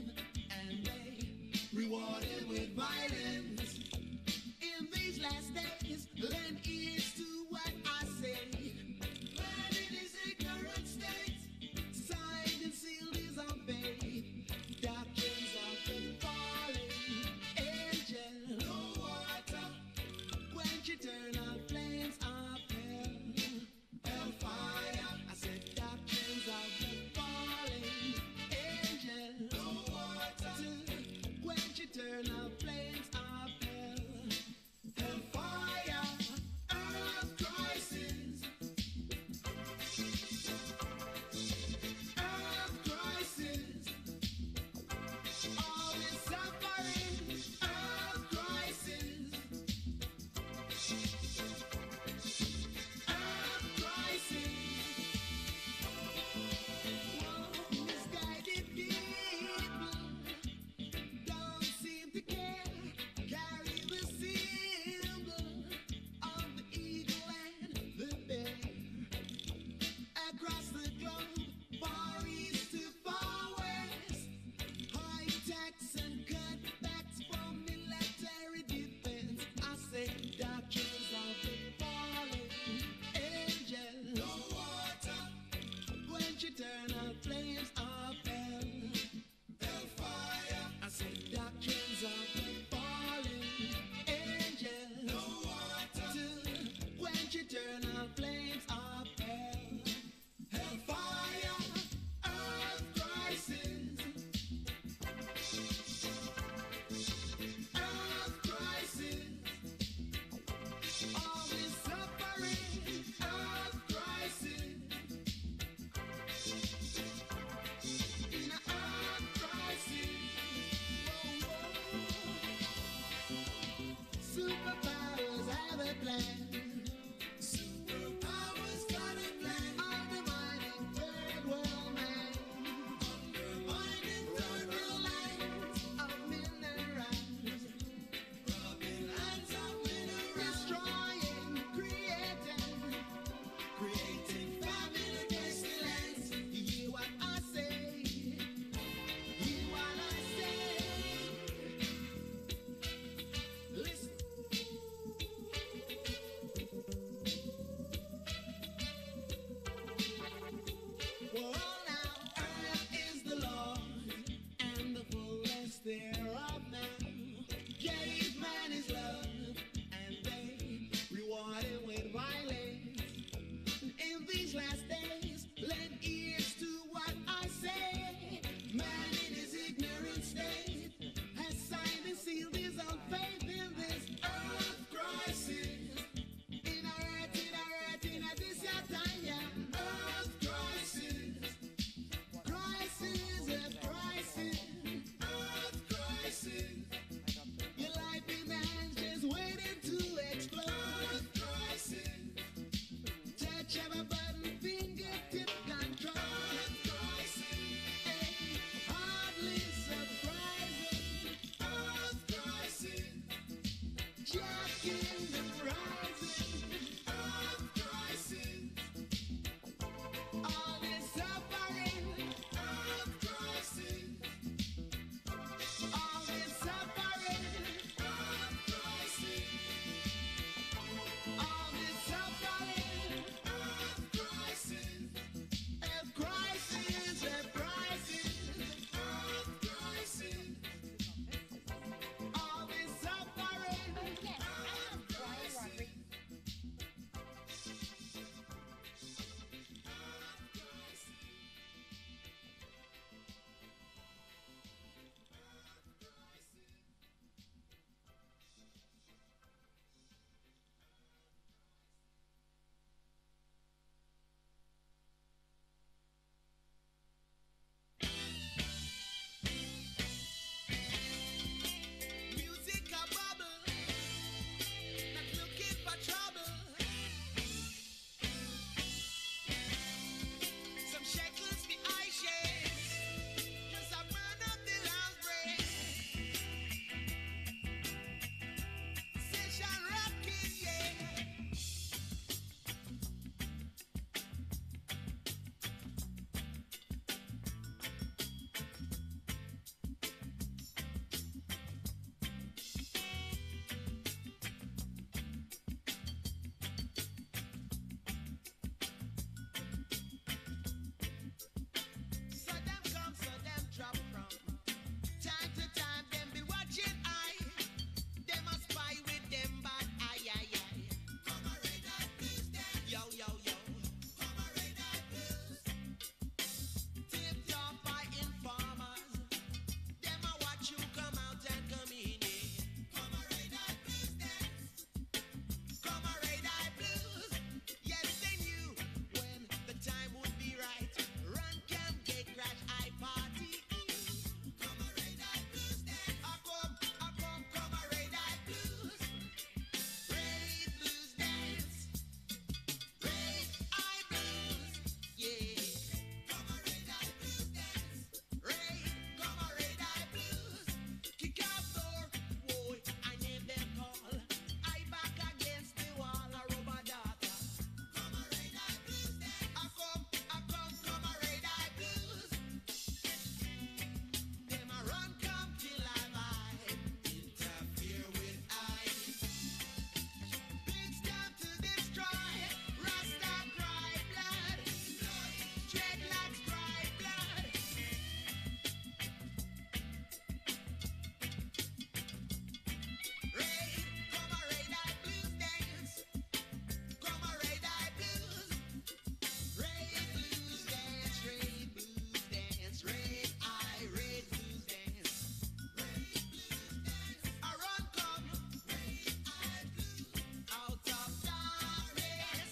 each have a button fingertip control. Hardly surprising. Earth rising. Jack in the rising. Earth rising. All is suffering. Earth rising. All is suffering. Earth rising. All is suffering. Earth rising. Earth crisis. Earth crisis. Earth rising. All is suffering. Earth rising. Music a bubble, not looking for trouble. Some shekels be eye shades, just a burn up the last break. Session rocking, yeah. So them come, so them drop from time to time. Them be watching eye. Them a spy with them bad eye, eye, eye. Come a red eye blues, then. Yo, yo, yo. Come a red eye blues. Tip top by informers. Them a watch you come out and come in. Come a red eye blues, then. Come a red eye blues. Yes, they knew when the time would be right. Run camp, get crash, I party. Come a red eye blues, then. Come a red eye blues. Red blues dance. Red eye blues, yeah. Come a red eye blues dance. Come a red eye blues. Kick out door, boy, I name them call. I back against the wall, a rubber data. Come a red eye blues dance. Come a red eye blues. Them a run come till I buy. Interfere with I. Big step to destroy. Rasta cry blood. Dreadlocks cry blood. Red, come a red eye blues dance. Come a red eye blues. Red blues dance. Red blues dance. Red eye, red blues dance. Red blues dance. A run come. Red eye blues. Out of darkness.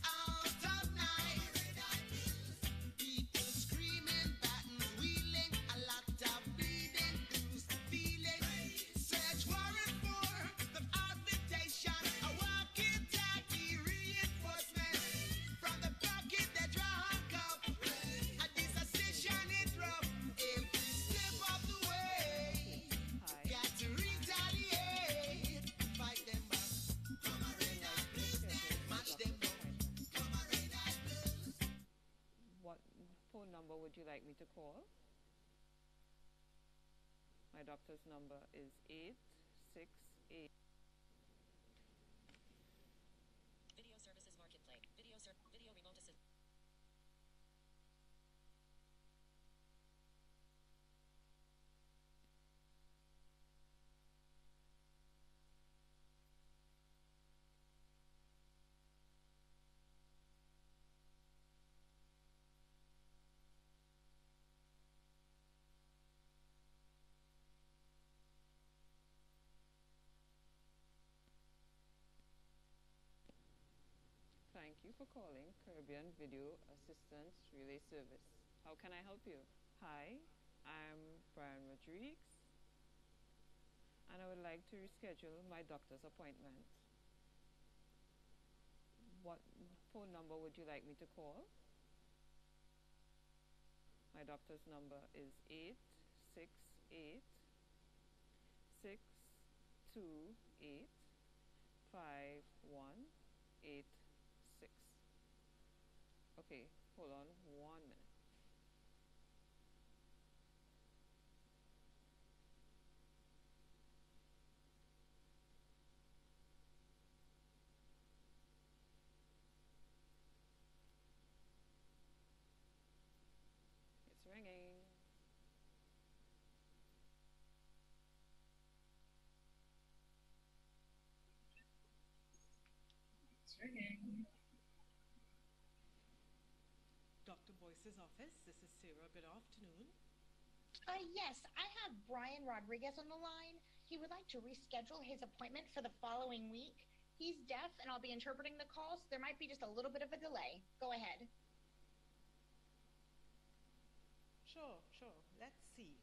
Out of night. Red eye blues. People screaming, battens wheeling, a lot of bleeding, bruised feeling. Search warrant for the invitation. A walkie-talkie reinforcement. From the pocket they draw a cup. A decision is rough. If we slip off the way, got to retaliate. Fight them back. Come a red eye blues, match them down. Come a red eye blues. What phone number would you like me to call? My doctor's number is 868. Video services marketplace. Video remote assist. Thank you for calling Caribbean Video Assistance Relay Service. How can I help you? Hi, I'm Brian Rodriguez, and I would like to reschedule my doctor's appointment. What phone number would you like me to call? My doctor's number is 868 628 5186. Okay, hold on 1 minute. It's ringing. It's ringing. Dr. Boyce's office. This is Sarah. Good afternoon. Yes, I have Brian Rodriguez on the line. He would like to reschedule his appointment for the following week. He's deaf, and I'll be interpreting the call, so there might be just a little bit of a delay. Go ahead. Sure. Let's see.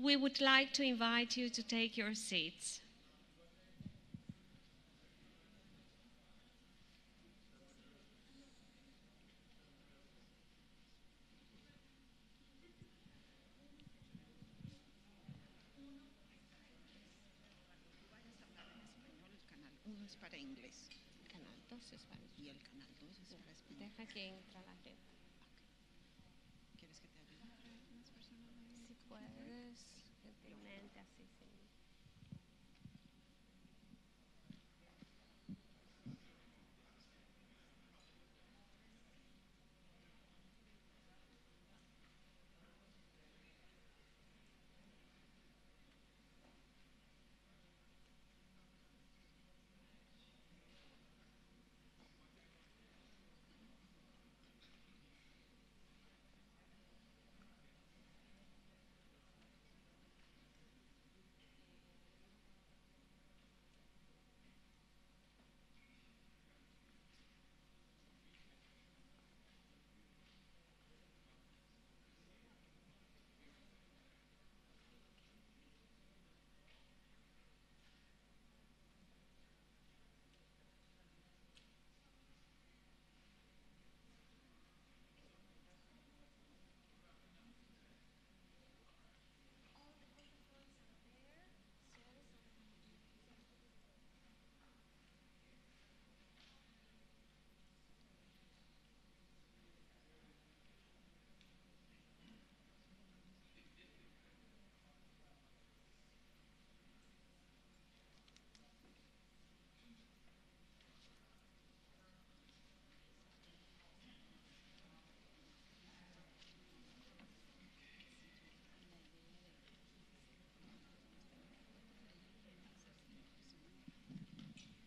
we would like to invite you to take your seats. Canal 1 es para inglés. Canal 2 es para Y el canal 2 es para español. Deja que entre la gente. ¿Quieres que te ayude a traer unas personas? Si puedes, gentilmente, así sí.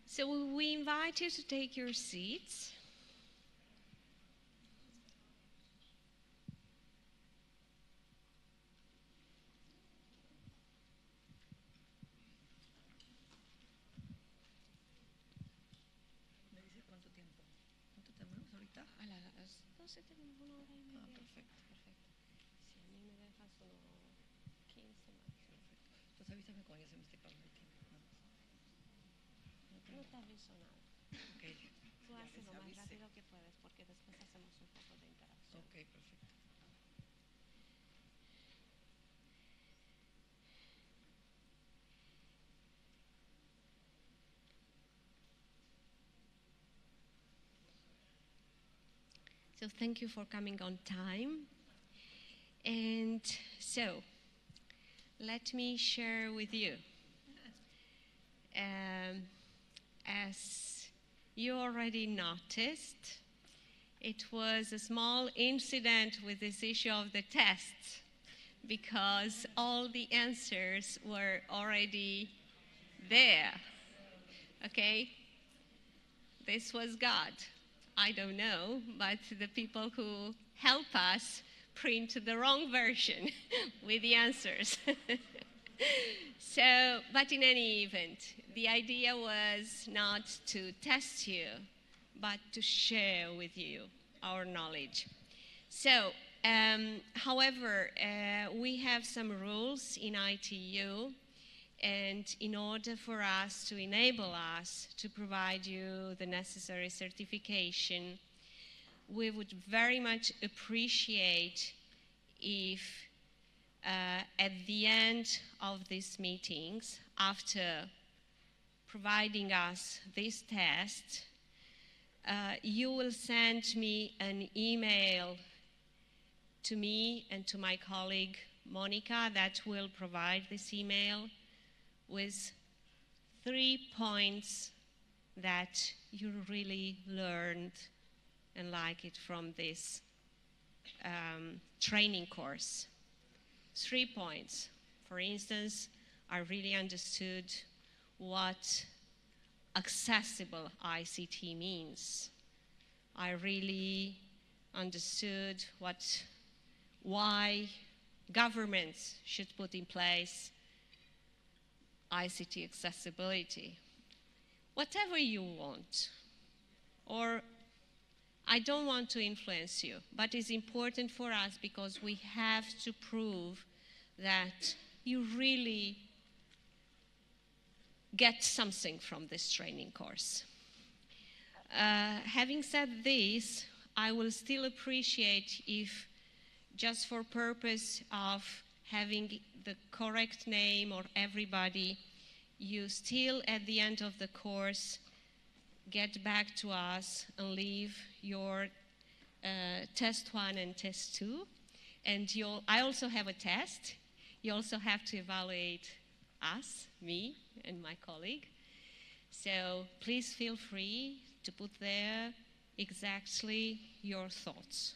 So we invite you to take your seats. ¿Me dices cuánto tiempo? ¿Cuánto tenemos ahorita? A las 12 tenemos una hora y media. Ah, perfecto. Perfecto. Si a mí me dejas unos 15 máximo. Entonces avísame cuando ya se me esté acabando el tiempo. No te aviso nada. Ok. Tú haces lo más rápido que puedes porque después hacemos un poco de interacción. Ok, perfecto. So thank you for coming on time. And so, let me share with you. As you already noticed, it was a small incident with this issue of the tests because all the answers were already there. Okay? This was God. I don't know, but the people who help us print the wrong version with the answers. So, but in any event, the idea was not to test you, but to share with you our knowledge. So, however, we have some rules in ITU, and in order for us to enable us to provide you the necessary certification, we would very much appreciate if at the end of these meetings, after providing us this test, you will send me an email to me and to my colleague Monica that will provide this email with 3 points that you really learned and like it from this training course. 3 points. For instance, I really understood what accessible ICT means. I really understood why governments should put in place ICT accessibility. Whatever you want, or I don't want to influence you, but it's important for us because we have to prove that you really get something from this training course. Having said this, I will still appreciate if, just for purpose of having the correct name or everybody, you still at the end of the course get back to us and leave your test 1 and test 2. And I also have a test. You also have to evaluate us, me and my colleague. So please feel free to put there exactly your thoughts.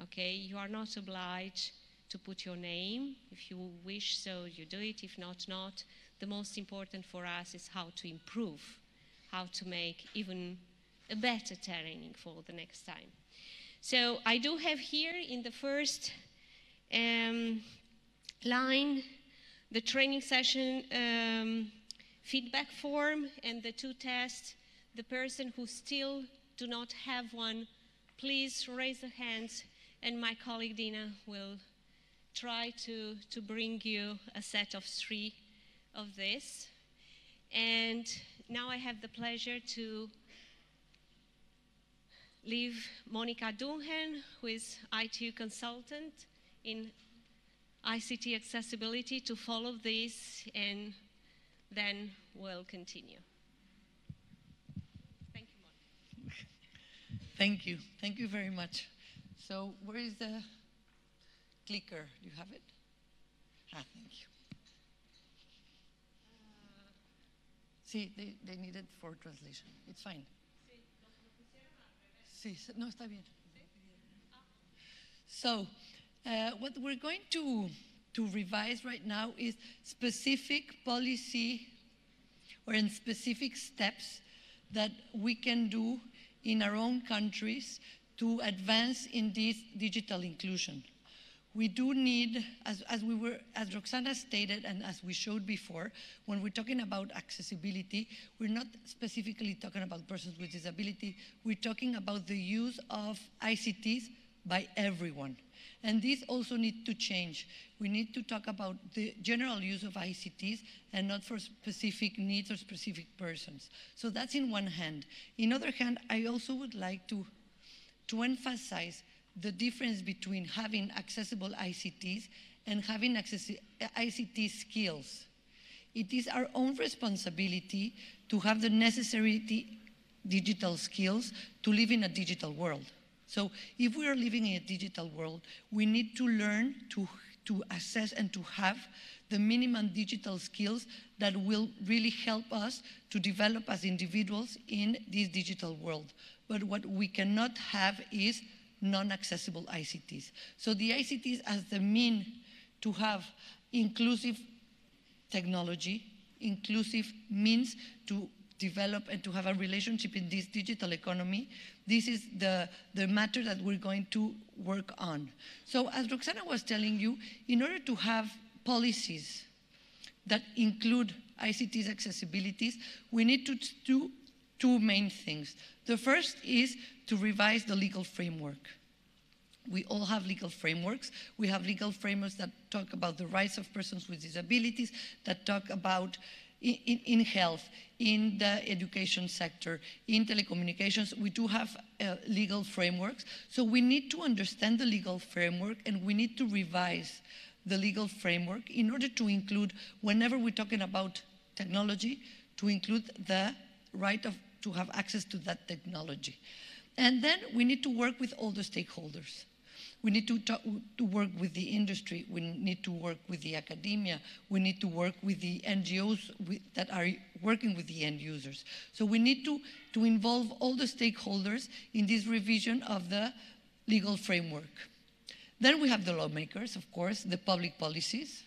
Okay, you are not obliged to put your name. If you wish so, you do it. If not, not. The most important for us is how to improve, how to make even a better training for the next time. So I do have here in the first line the training session feedback form and the 2 tests. The person who still do not have one, please raise their hands, and my colleague Dina will try to bring you a set of 3 of this. And now I have the pleasure to leave Monica Dunhan, who is ITU consultant in ICT accessibility, to follow this, and then we'll continue. Thank you, Monica. Thank you. Thank you very much. So where is the clicker? Do you have it? Thank you. Sí, they need it for translation. It's fine. Sí, no, está bien. So, what we're going to revise right now is specific policy or in specific steps that we can do in our own countries to advance in this digital inclusion. We do need, as Roxana stated and as we showed before, when we're talking about accessibility, we're not specifically talking about persons with disability, we're talking about the use of ICTs by everyone. And this also needs to change. We need to talk about the general use of ICTs and not for specific needs or specific persons. So that's in one hand. In other hand, I also would like to emphasize the difference between having accessible ICTs and having ICT skills. It is our own responsibility to have the necessary digital skills to live in a digital world. So if we are living in a digital world, we need to learn to assess and to have the minimum digital skills that will really help us to develop as individuals in this digital world. But what we cannot have is non-accessible ICTs. So the ICTs as the mean to have inclusive technology, inclusive means to develop and to have a relationship in this digital economy, this is the matter that we're going to work on. So as Roxana was telling you, in order to have policies that include ICT's accessibilities, we need to do 2 main things. The first is to revise the legal framework. We all have legal frameworks. We have legal frameworks that talk about the rights of persons with disabilities, that talk about in health, in the education sector, in telecommunications. We do have legal frameworks. So we need to understand the legal framework and we need to revise the legal framework in order to include, whenever we're talking about technology, to include the right to have access to that technology. And then we need to work with all the stakeholders. We need to work with the industry. We need to work with the academia. We need to work with the NGOs that are working with the end users. So we need to involve all the stakeholders in this revision of the legal framework. Then we have the lawmakers, of course, the public policies,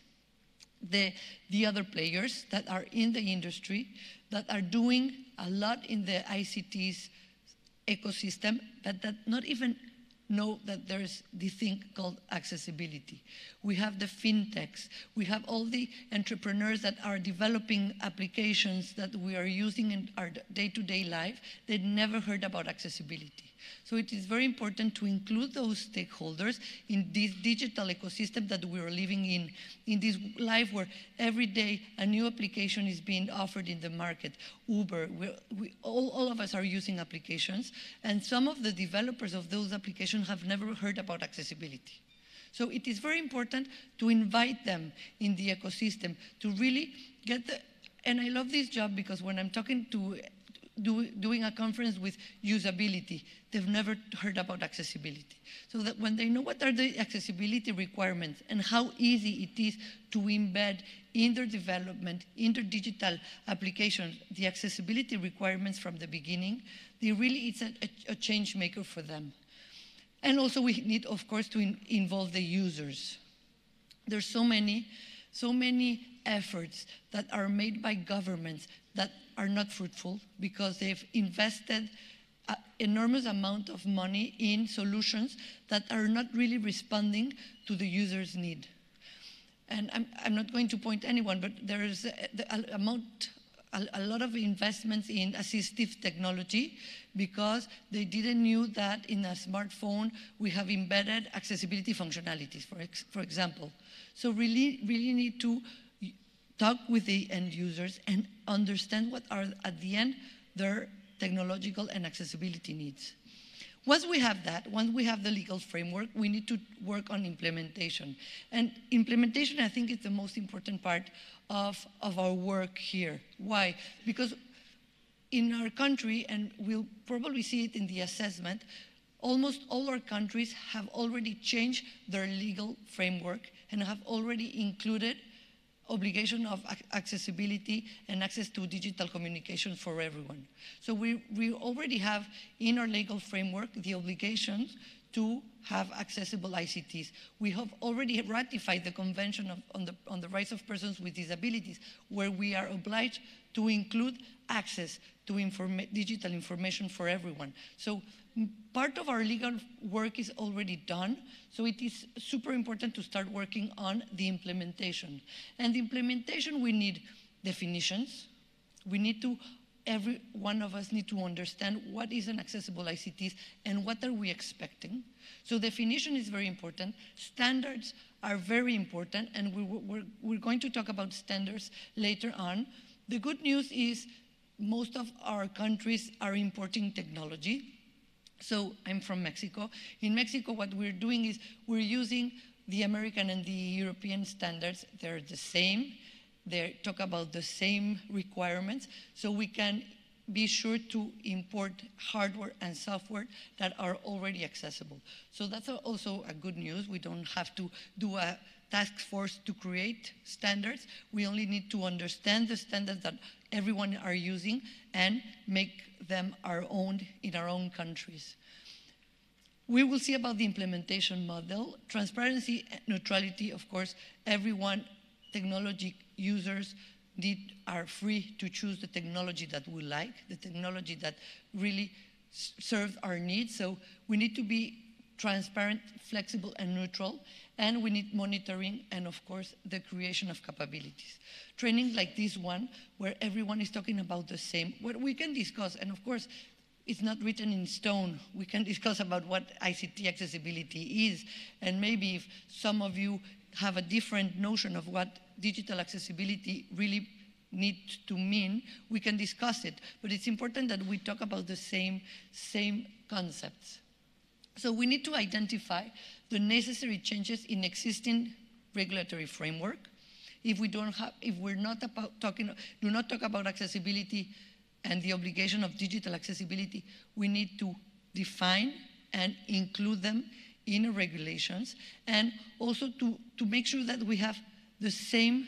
the other players that are in the industry, that are doing a lot in the ICT's ecosystem, but that not even know that there's this thing called accessibility. We have the fintechs. We have all the entrepreneurs that are developing applications that we are using in our day-to-day life. They'd never heard about accessibility. So it is very important to include those stakeholders in this digital ecosystem that we are living in this life where every day a new application is being offered in the market. Uber, all of us are using applications, and some of the developers of those applications have never heard about accessibility. So it is very important to invite them in the ecosystem to really get the, and I love this job because when I'm talking to doing a conference with usability, they've never heard about accessibility. So that when they know what are the accessibility requirements and how easy it is to embed in their development, in their digital applications, the accessibility requirements from the beginning, it's a change maker for them. And also we need, of course, to involve the users. There's so many efforts that are made by governments that are not fruitful because they've invested an enormous amount of money in solutions that are not really responding to the user's need. And I'm not going to point anyone, but there is a lot of investments in assistive technology because they didn't know that in a smartphone we have embedded accessibility functionalities, for example. So really need to talk with the end users and understand what are, at the end, their technological and accessibility needs. Once we have that, once we have the legal framework, we need to work on implementation. And implementation, I think, is the most important part of our work here. Why? Because in our country, and we'll probably see it in the assessment, almost all our countries have already changed their legal framework and have already included obligation of accessibility and access to digital communication for everyone. So we already have in our legal framework the obligation to have accessible ICTs. We have already ratified the Convention on the Rights of Persons with Disabilities, where we are obliged to include access to digital information for everyone. So part of our legal work is already done, so it is super important to start working on the implementation. And the implementation, we need definitions. We need to, every one of us need to understand what is an accessible ICT and what are we expecting. So definition is very important. Standards are very important, and we're going to talk about standards later on. The good news is most of our countries are importing technology. So I'm from Mexico. In Mexico, what we're doing is we're using the American and the European standards. They're the same. They talk about the same requirements. So we can be sure to import hardware and software that are already accessible. So that's also a good news. We don't have to do a task force to create standards. We only need to understand the standards that everyone are using and make them our own in our own countries. We will see about the implementation model. Transparency, neutrality, of course, everyone, technology users are free to choose the technology that we like, the technology that really serves our needs. So we need to be transparent, flexible, and neutral, and we need monitoring and, of course, the creation of capabilities. Training like this one, where everyone is talking about the same, what we can discuss, and of course, it's not written in stone. We can discuss about what ICT accessibility is, and maybe if some of you have a different notion of what digital accessibility really needs to mean, we can discuss it. But it's important that we talk about the same concepts. So we need to identify the necessary changes in existing regulatory framework. If we do not talk about accessibility and the obligation of digital accessibility, we need to define and include them in regulations, and also to make sure that we have the same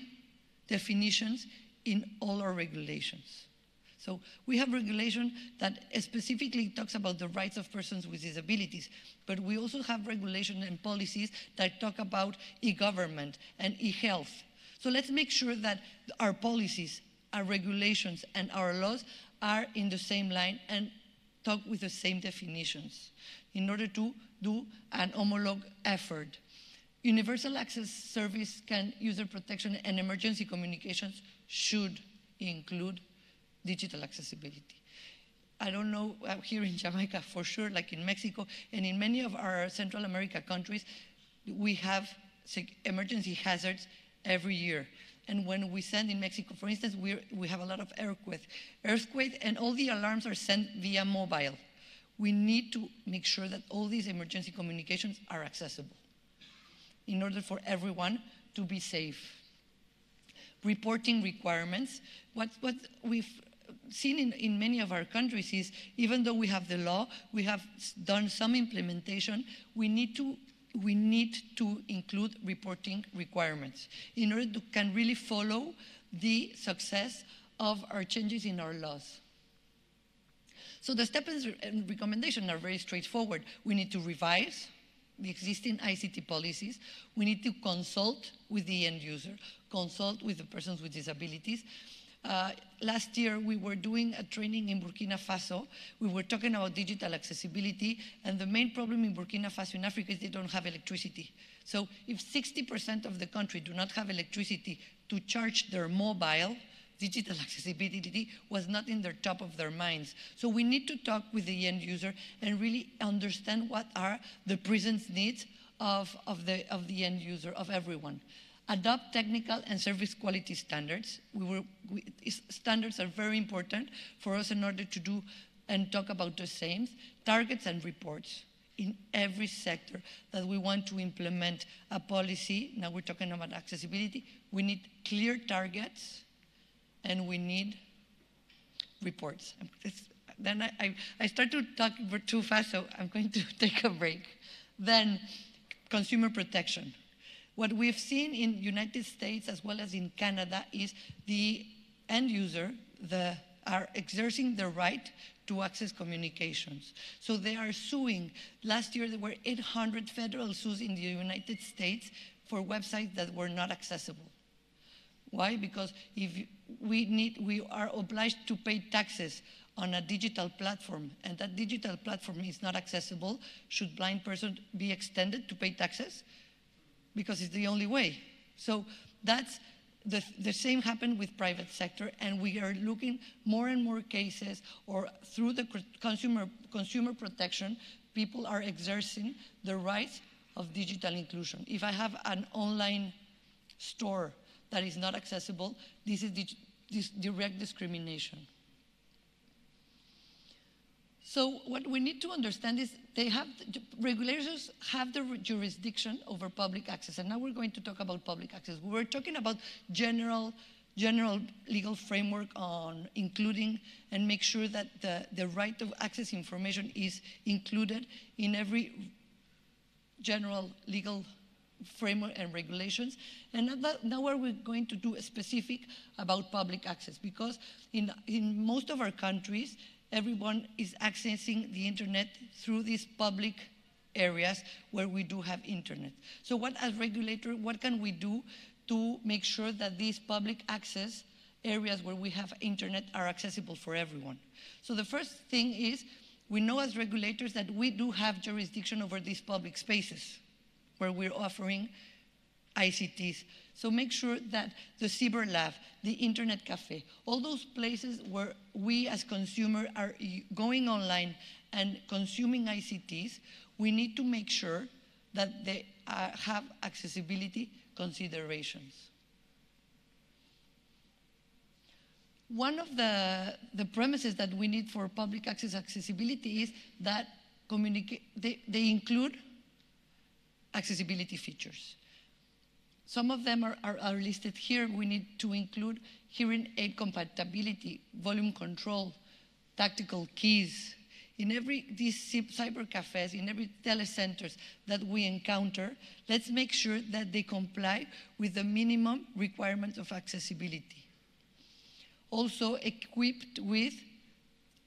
definitions in all our regulations. So we have regulation that specifically talks about the rights of persons with disabilities, but we also have regulation and policies that talk about e-government and e-health. So let's make sure that our policies, our regulations, and our laws are in the same line and talk with the same definitions in order to do an homologue effort. Universal access service can user protection and emergency communications should include digital accessibility. I don't know, here in Jamaica for sure, like in Mexico, and in many of our Central America countries, we have emergency hazards every year. And when we send in Mexico, for instance, we have a lot of earthquake, and all the alarms are sent via mobile. We need to make sure that all these emergency communications are accessible in order for everyone to be safe. Reporting requirements. What we've seen in many of our countries is, even though we have the law, we have done some implementation, we need to include reporting requirements in order to can really follow the success of our changes in our laws. So the steps and recommendations are very straightforward. We need to revise the existing ICT policies. We need to consult with the end user, consult with the persons with disabilities. Last year, we were doing a training in Burkina Faso. We were talking about digital accessibility, and the main problem in Burkina Faso in Africa is they don't have electricity. So if 60% of the country do not have electricity to charge their mobile, digital accessibility was not in the top of their minds. So we need to talk with the end user and really understand what are the present needs of the end user, of everyone. Adopt technical and service quality standards. Standards are very important for us in order to do and talk about the same. Targets and reports in every sector that we want to implement a policy. Now we're talking about accessibility. We need clear targets and we need reports. Then I start to talk too fast, so I'm going to take a break. Then consumer protection. What we've seen in the United States as well as in Canada is the end user are exerting the right to access communications. So they are suing. Last year, there were 800 federal suits in the United States for websites that were not accessible. Why? Because if we are obliged to pay taxes on a digital platform, and that digital platform is not accessible, should blind person be extended to pay taxes? Because it's the only way. So that's the same happened with private sector, and we are looking more and more cases, or through the consumer protection, people are exerting the rights of digital inclusion. If I have an online store that is not accessible, this is direct discrimination. So what we need to understand is regulators have the jurisdiction over public access. And now we're going to talk about public access. We were talking about general legal framework on including and make sure that the right to access information is included in every general legal framework and regulations. And now we're going to do a specific about public access, because in most of our countries, everyone is accessing the internet through these public areas where we do have internet. So as regulator, what can we do to make sure that these public access areas where we have internet are accessible for everyone? So the first thing is, we know as regulators that we do have jurisdiction over these public spaces where we're offering ICTs. So make sure that the cyber lab, the internet cafe, all those places where we as consumers are going online and consuming ICTs, we need to make sure that they have accessibility considerations. One of the premises that we need for public access accessibility is that they include accessibility features. Some of them are listed here. We need to include hearing aid compatibility, volume control, tactical keys. In these cyber cafes, in every telecenters that we encounter, let's make sure that they comply with the minimum requirements of accessibility. Also equipped with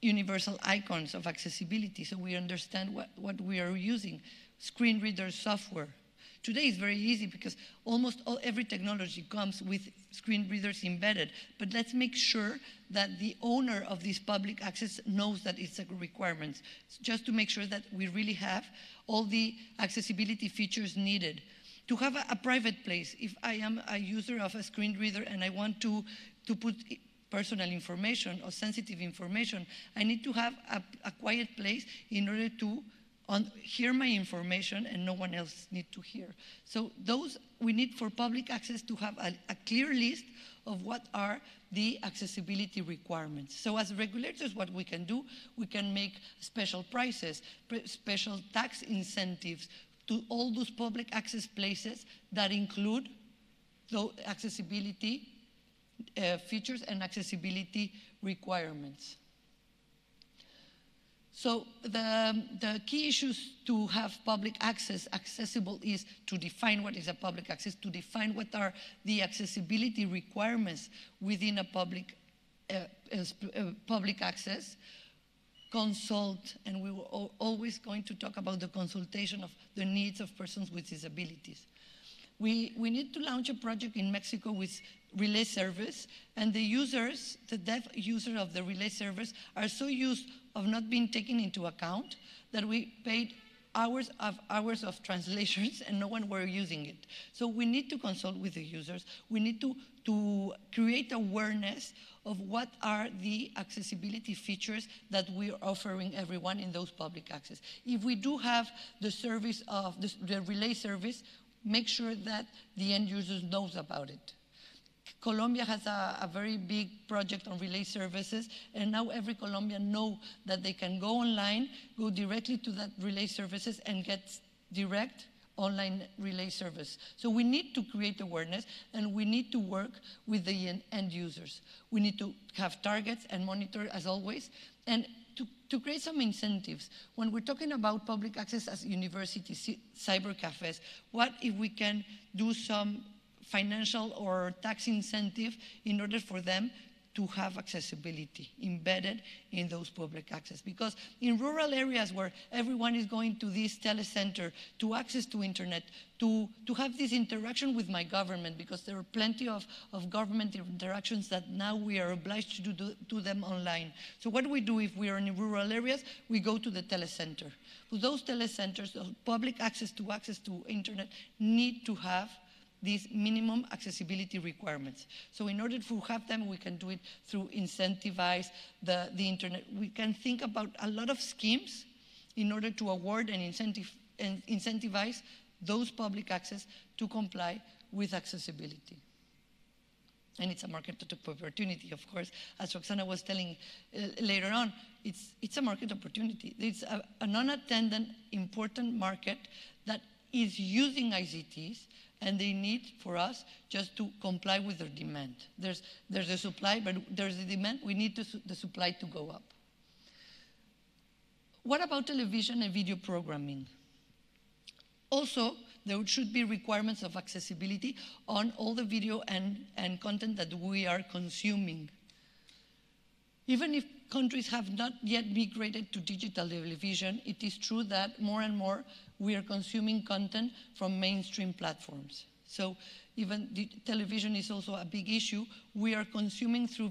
universal icons of accessibility, so we understand what we are using. Screen reader software. Today is very easy because almost every technology comes with screen readers embedded, but let's make sure that the owner of this public access knows that it's a requirement, just to make sure that we really have all the accessibility features needed. To have a private place, if I am a user of a screen reader and I want to put personal information or sensitive information, I need to have a quiet place in order to hear my information and no one else need to hear. So we need for public access to have a clear list of what are the accessibility requirements. So as regulators, what we can do, we can make special prices, special tax incentives to all those public access places that include the accessibility features and accessibility requirements. So the key issues to have public access accessible is to define what is a public access, to define what are the accessibility requirements within a public access, consult, and we were always going to talk about the consultation of the needs of persons with disabilities. We need to launch a project in Mexico with relay service, and the users, the deaf user of the relay service, are so used of not being taken into account that we paid hours of translations and no one were using it. So we need to consult with the users. We need to create awareness of what are the accessibility features that we're offering everyone in those public access. If we do have the service of the relay service, make sure that the end users knows about it. Colombia has a very big project on relay services, and now every Colombian knows that they can go online, go directly to that relay services and get direct online relay service. So we need to create awareness, and we need to work with the end users. We need to have targets and monitor as always, and to create some incentives. When we're talking about public access as universities, cyber cafes, what if we can do some financial or tax incentive in order for them to have accessibility embedded in those public access? Because in rural areas where everyone is going to this telecenter to access to internet, to have this interaction with my government, because there are plenty of government interactions that now we are obliged to do them online. So what do we do if we are in rural areas? We go to the telecenter. So those telecenters, those public access to internet, need to have these minimum accessibility requirements. So in order to have them, we can do it through incentivize the internet. We can think about a lot of schemes in order to award and incentivize those public access to comply with accessibility. And it's a market opportunity, of course. As Roxana was telling later on, it's a market opportunity. It's a non-attendant important market that is using ICTs, and they need for us just to comply with their demand. There's a supply, but there's a demand. We need the supply to go up. What about television and video programming? Also, there should be requirements of accessibility on all the video and content that we are consuming. Even if countries have not yet migrated to digital television, it is true that more and more we are consuming content from mainstream platforms. So even the television is also a big issue. We are consuming through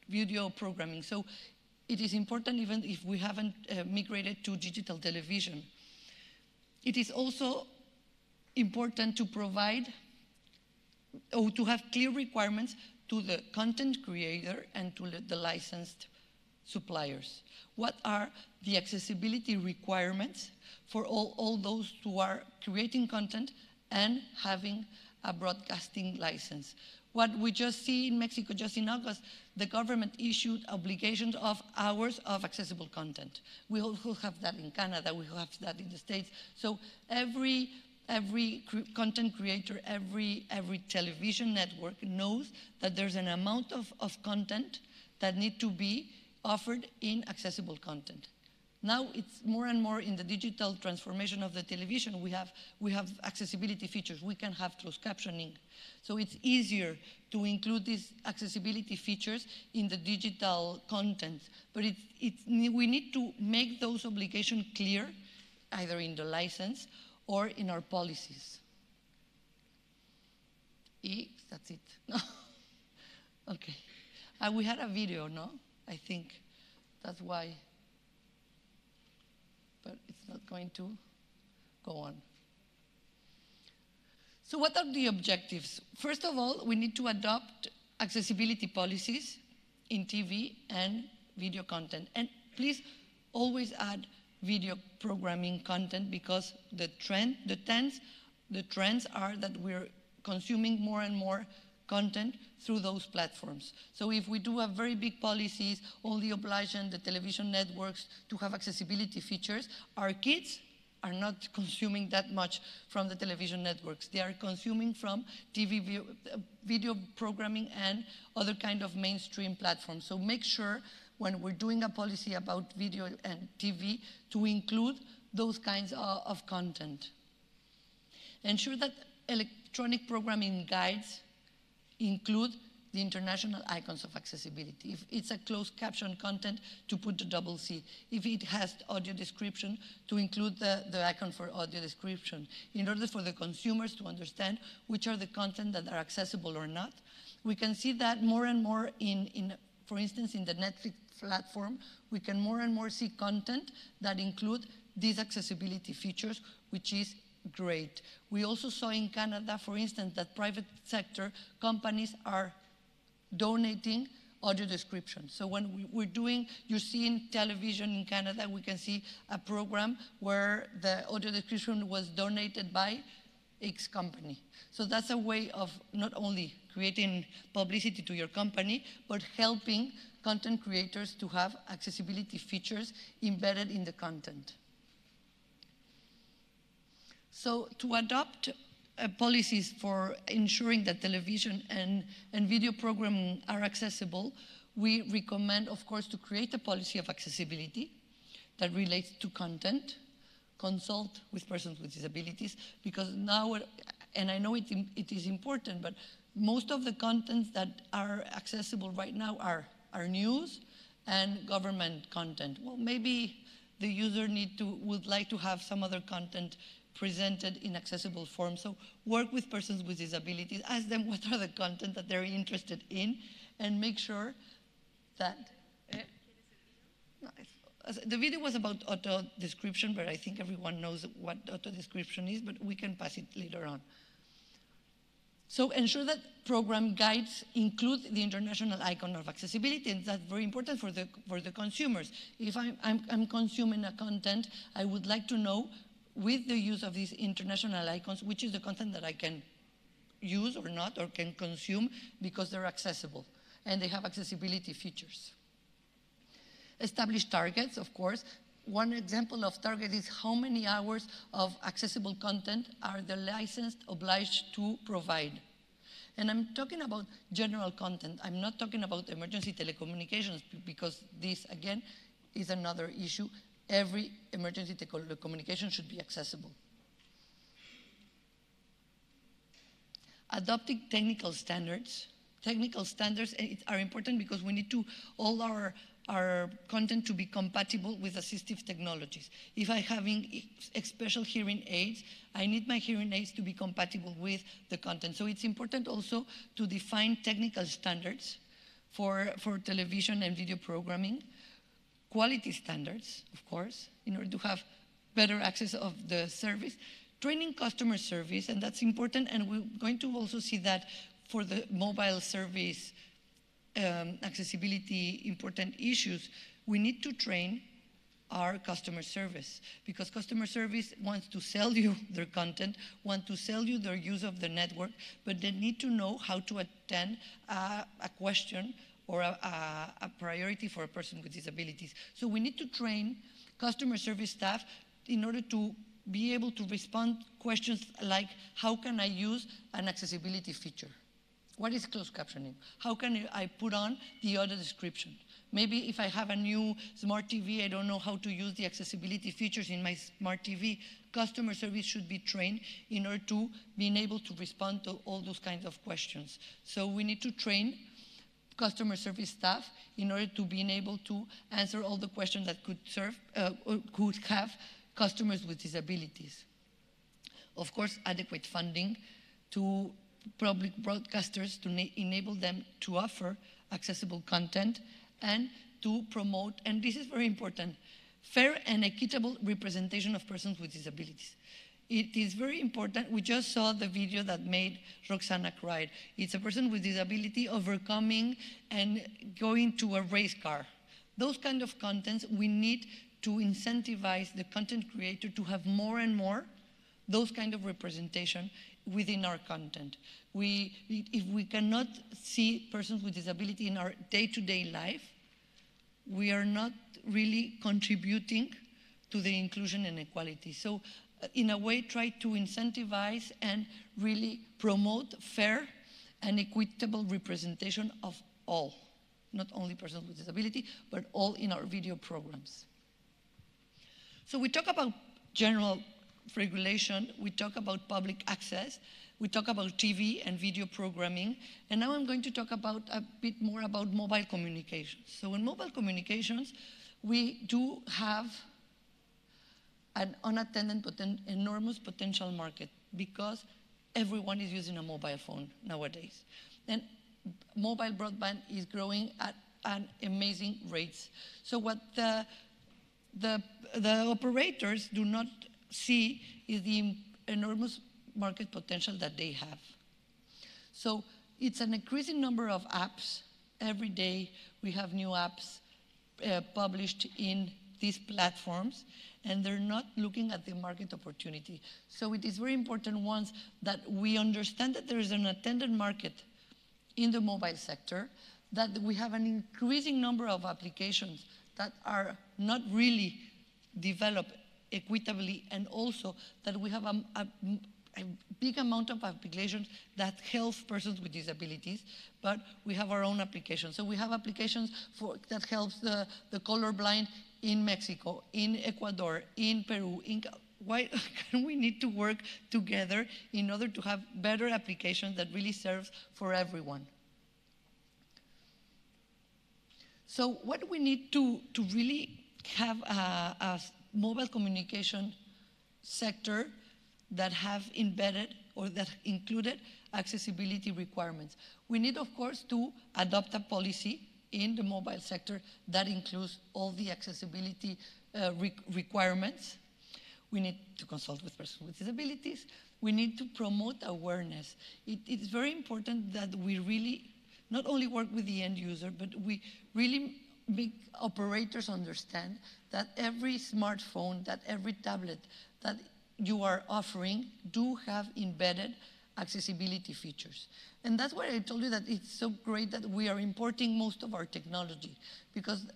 video programming. So it is important even if we haven't migrated to digital television. It is also important to provide or to have clear requirements to the content creator and to the licensed suppliers. What are the accessibility requirements for all those who are creating content and having a broadcasting license? What we just see in Mexico, just in August, the government issued obligations of hours of accessible content. We also have that in Canada, we have that in the States. So every content creator, every television network knows that there's an amount of content that need to be offered in accessible content. Now it's more and more in the digital transformation of the television, we have accessibility features. We can have closed captioning. So it's easier to include these accessibility features in the digital content. But we need to make those obligations clear, either in the license or in our policies. That's it. No. Okay. We had a video, no? I think that's why. But it's not going to go on. So what are the objectives? First of all, we need to adopt accessibility policies in TV and video content. And please always add video programming content, because the trends are that we're consuming more and more content through those platforms. So if we do have very big policies, only obliging the television networks to have accessibility features, our kids are not consuming that much from the television networks. They are consuming from TV video programming and other kind of mainstream platforms. So make sure when we're doing a policy about video and TV to include those kinds of content. Ensure that electronic programming guides include the international icons of accessibility. If it's a closed caption content, to put the double C. If it has audio description, to include the icon for audio description, in order for the consumers to understand which are the content that are accessible or not. We can see that more and more for instance, in the Netflix platform, we can more and more see content that include these accessibility features, which is great. We also saw in Canada, for instance, that private sector companies are donating audio description. So when you see in television in Canada, we can see a program where the audio description was donated by X company. So that's a way of not only creating publicity to your company, but helping content creators to have accessibility features embedded in the content. So to adopt policies for ensuring that television and video programming are accessible, we recommend, of course, to create a policy of accessibility that relates to content, consult with persons with disabilities, because now, and I know it is important, but most of the contents that are accessible right now are news and government content. Well, maybe the user would like to have some other content presented in accessible form. So work with persons with disabilities, ask them what are the content that they're interested in, and make sure that the video was about auto description, but I think everyone knows what auto description is, but we can pass it later on. So ensure that program guides include the international icon of accessibility, and that's very important for the consumers. If I'm consuming a content, I would like to know, with the use of these international icons, which is the content that I can use or not, or can consume because they're accessible and they have accessibility features. Establish targets, of course. One example of target is how many hours of accessible content are the licensed obliged to provide. And I'm talking about general content. I'm not talking about emergency telecommunications, because this, again, is another issue. Every emergency telecommunication should be accessible. Adopting technical standards. Technical standards are important because we need all our content to be compatible with assistive technologies. If I'm having special hearing aids, I need my hearing aids to be compatible with the content. So it's important also to define technical standards for television and video programming. Quality standards, of course, in order to have better access of the service. Training customer service, and that's important, and we're going to also see that for the mobile service accessibility important issues, we need to train our customer service, because customer service wants to sell you their content, want to sell you their use of the network, but they need to know how to attend a question or a priority for a person with disabilities. So we need to train customer service staff in order to be able to respond questions like, how can I use an accessibility feature? What is closed captioning? How can I put on the audio description? Maybe if I have a new smart TV, I don't know how to use the accessibility features in my smart TV. Customer service should be trained in order to being able to respond to all those kinds of questions. So we need to train customer service staff in order to being able to answer all the questions that could have customers with disabilities. Of course, adequate funding to public broadcasters to enable them to offer accessible content and to promote, and this is very important, fair and equitable representation of persons with disabilities. it is very important. We just saw the video that made Roxana cry. It's a person with disability overcoming and going to a race car. Those kind of contents, we need to incentivize the content creator to have more and more those kind of representation within our content. If we cannot see persons with disability in our day-to-day life, we are not really contributing to the inclusion and equality. So in a way, try to incentivize and really promote fair and equitable representation of all, not only persons with disability, but all in our video programs. So we talk about general regulation, we talk about public access, we talk about TV and video programming, and now I'm going to talk about a bit more about mobile communications. So in mobile communications, we do have an unattended enormous potential market because everyone is using a mobile phone nowadays. And mobile broadband is growing at an amazing rates. So what the operators do not see is the enormous market potential that they have. So it's an increasing number of apps. Every day we have new apps published in these platforms, and they're not looking at the market opportunity. So it is very important once that we understand that there is an attended market in the mobile sector, that we have an increasing number of applications that are not really developed equitably, and also that we have a big amount of applications that help persons with disabilities, but we have our own applications. So we have applications that helps the colorblind in Mexico, in Ecuador, in Peru. Why can we need to work together in order to have better applications that really serves for everyone? So what we need to really have a mobile communication sector that have embedded or that included accessibility requirements. We need, of course, to adopt a policy in the mobile sector that includes all the accessibility requirements. We need to consult with persons with disabilities. We need to promote awareness. It's very important that we really not only work with the end user, but we really make operators understand that every smartphone, that every tablet that you are offering do have embedded accessibility features. And that's why I told you that it's so great that we are importing most of our technology, because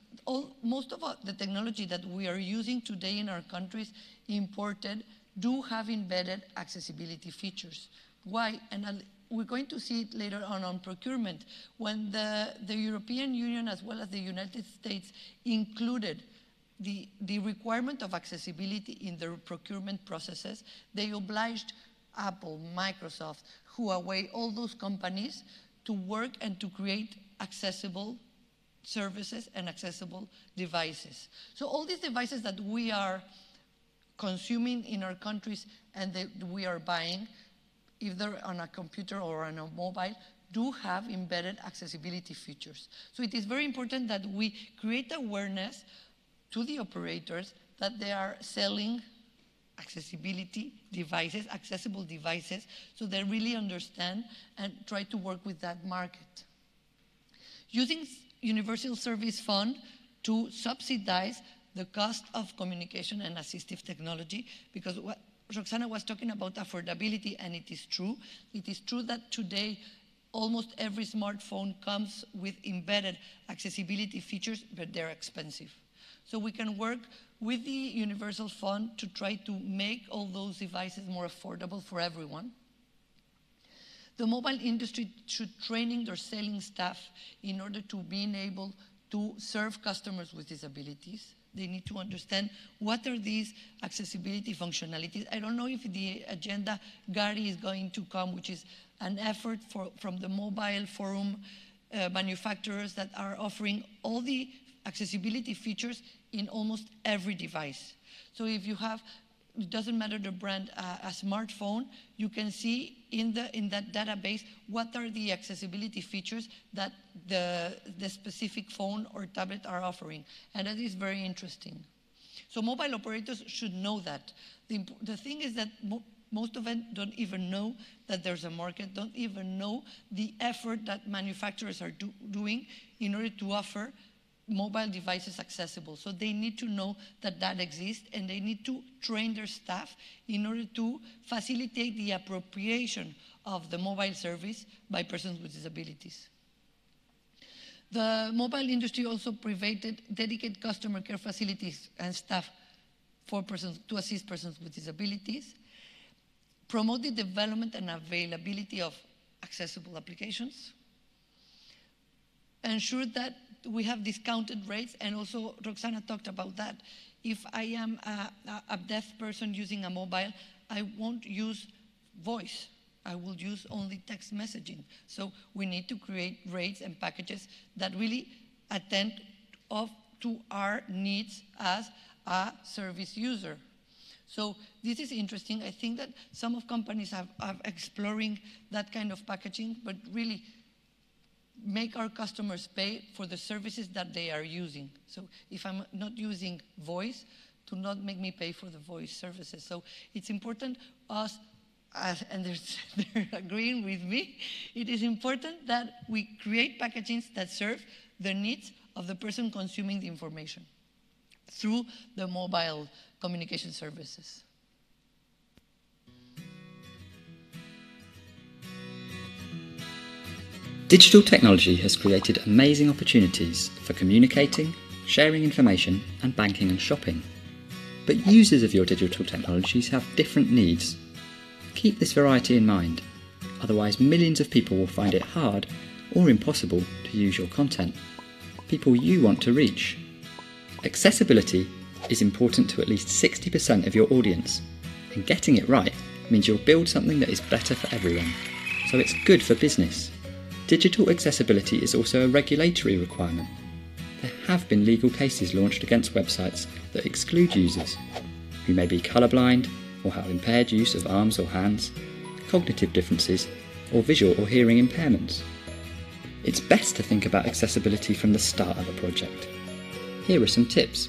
most of the technology that we are using today in our countries imported do have embedded accessibility features. Why? And we're going to see it later on procurement. When the European Union as well as the United States included the requirement of accessibility in their procurement processes, they obliged Apple, Microsoft, Huawei, all those companies to work and to create accessible services and accessible devices. So all these devices that we are consuming in our countries and that we are buying, either on a computer or on a mobile, do have embedded accessibility features. So it is very important that we create awareness to the operators that they are selling accessibility devices, accessible devices, so they really understand and try to work with that market. Using Universal Service Fund to subsidize the cost of communication and assistive technology, because what Roxana was talking about affordability, and it is true. It is true that today almost every smartphone comes with embedded accessibility features, but they're expensive. So we can work with the Universal Fund to try to make all those devices more affordable for everyone. The mobile industry should train their selling staff in order to be able to serve customers with disabilities. They need to understand what are these accessibility functionalities. I don't know if the agenda Gary is going to come, which is an effort from the mobile forum manufacturers that are offering all the accessibility features in almost every device. So if you have, it doesn't matter the brand, a smartphone, you can see in that database what are the accessibility features that the specific phone or tablet are offering. And that is very interesting. So mobile operators should know that. The thing is that most of them don't even know that there's a market, don't even know the effort that manufacturers are doing in order to offer mobile devices accessible. So they need to know that that exists, and they need to train their staff in order to facilitate the appropriation of the mobile service by persons with disabilities. The mobile industry also provided dedicated customer care facilities and staff for persons to assist persons with disabilities, promote the development and availability of accessible applications, ensure that we have discounted rates, and also Roxana talked about that. If I am a deaf person using a mobile, I won't use voice. I will use only text messaging. So we need to create rates and packages that really attend to our needs as a service user. So this is interesting. I think that some of companies are exploring that kind of packaging, but really make our customers pay for the services that they are using. So if I'm not using voice, do not make me pay for the voice services. So it's important us, and they're agreeing with me, it is important that we create packagings that serve the needs of the person consuming the information through the mobile communication services. Digital technology has created amazing opportunities for communicating, sharing information, and banking and shopping. But users of your digital technologies have different needs. Keep this variety in mind, otherwise millions of people will find it hard or impossible to use your content, people you want to reach. Accessibility is important to at least 60% of your audience, and getting it right means you'll build something that is better for everyone, so it's good for business. Digital accessibility is also a regulatory requirement. There have been legal cases launched against websites that exclude users who may be colourblind or have impaired use of arms or hands, cognitive differences, or visual or hearing impairments. It's best to think about accessibility from the start of a project. Here are some tips.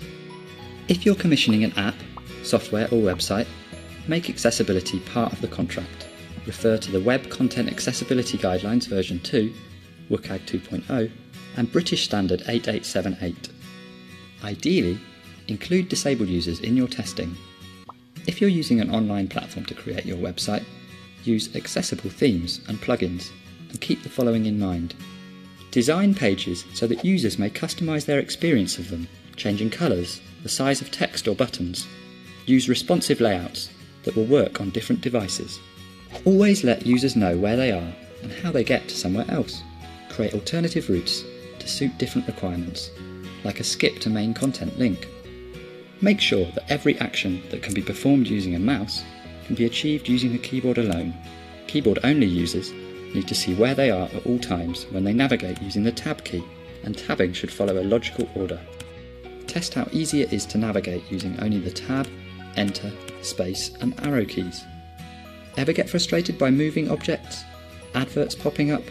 If you're commissioning an app, software or website, make accessibility part of the contract. Refer to the Web Content Accessibility Guidelines version 2, WCAG 2.0, and British Standard 8878. Ideally, include disabled users in your testing. If you're using an online platform to create your website, use accessible themes and plugins, and keep the following in mind. Design pages so that users may customise their experience of them, changing colours, the size of text or buttons. Use responsive layouts that will work on different devices. Always let users know where they are and how they get to somewhere else. Create alternative routes to suit different requirements, like a skip to main content link. Make sure that every action that can be performed using a mouse can be achieved using the keyboard alone. Keyboard-only users need to see where they are at all times when they navigate using the tab key, and tabbing should follow a logical order. Test how easy it is to navigate using only the tab, enter, space, and arrow keys. Ever get frustrated by moving objects? Adverts popping up?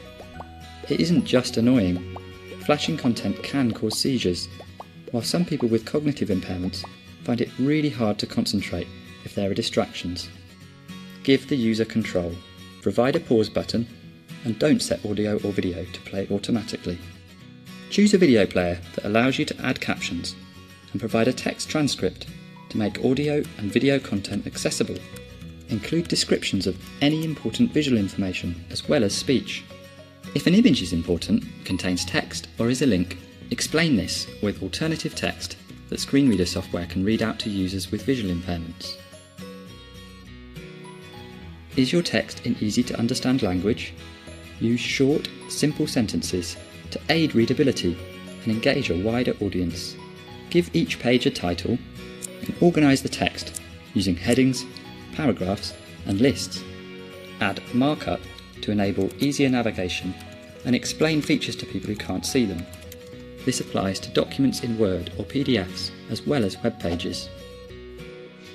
It isn't just annoying. Flashing content can cause seizures, while some people with cognitive impairments find it really hard to concentrate if there are distractions. Give the user control. Provide a pause button, and don't set audio or video to play automatically. Choose a video player that allows you to add captions, and provide a text transcript to make audio and video content accessible. Include descriptions of any important visual information as well as speech. If an image is important, contains text, or is a link, explain this with alternative text that screen reader software can read out to users with visual impairments. Is your text in easy to understand language? Use short, simple sentences to aid readability and engage a wider audience. Give each page a title and organise the text using headings, paragraphs and lists. Add markup to enable easier navigation and explain features to people who can't see them. This applies to documents in Word or PDFs as well as web pages.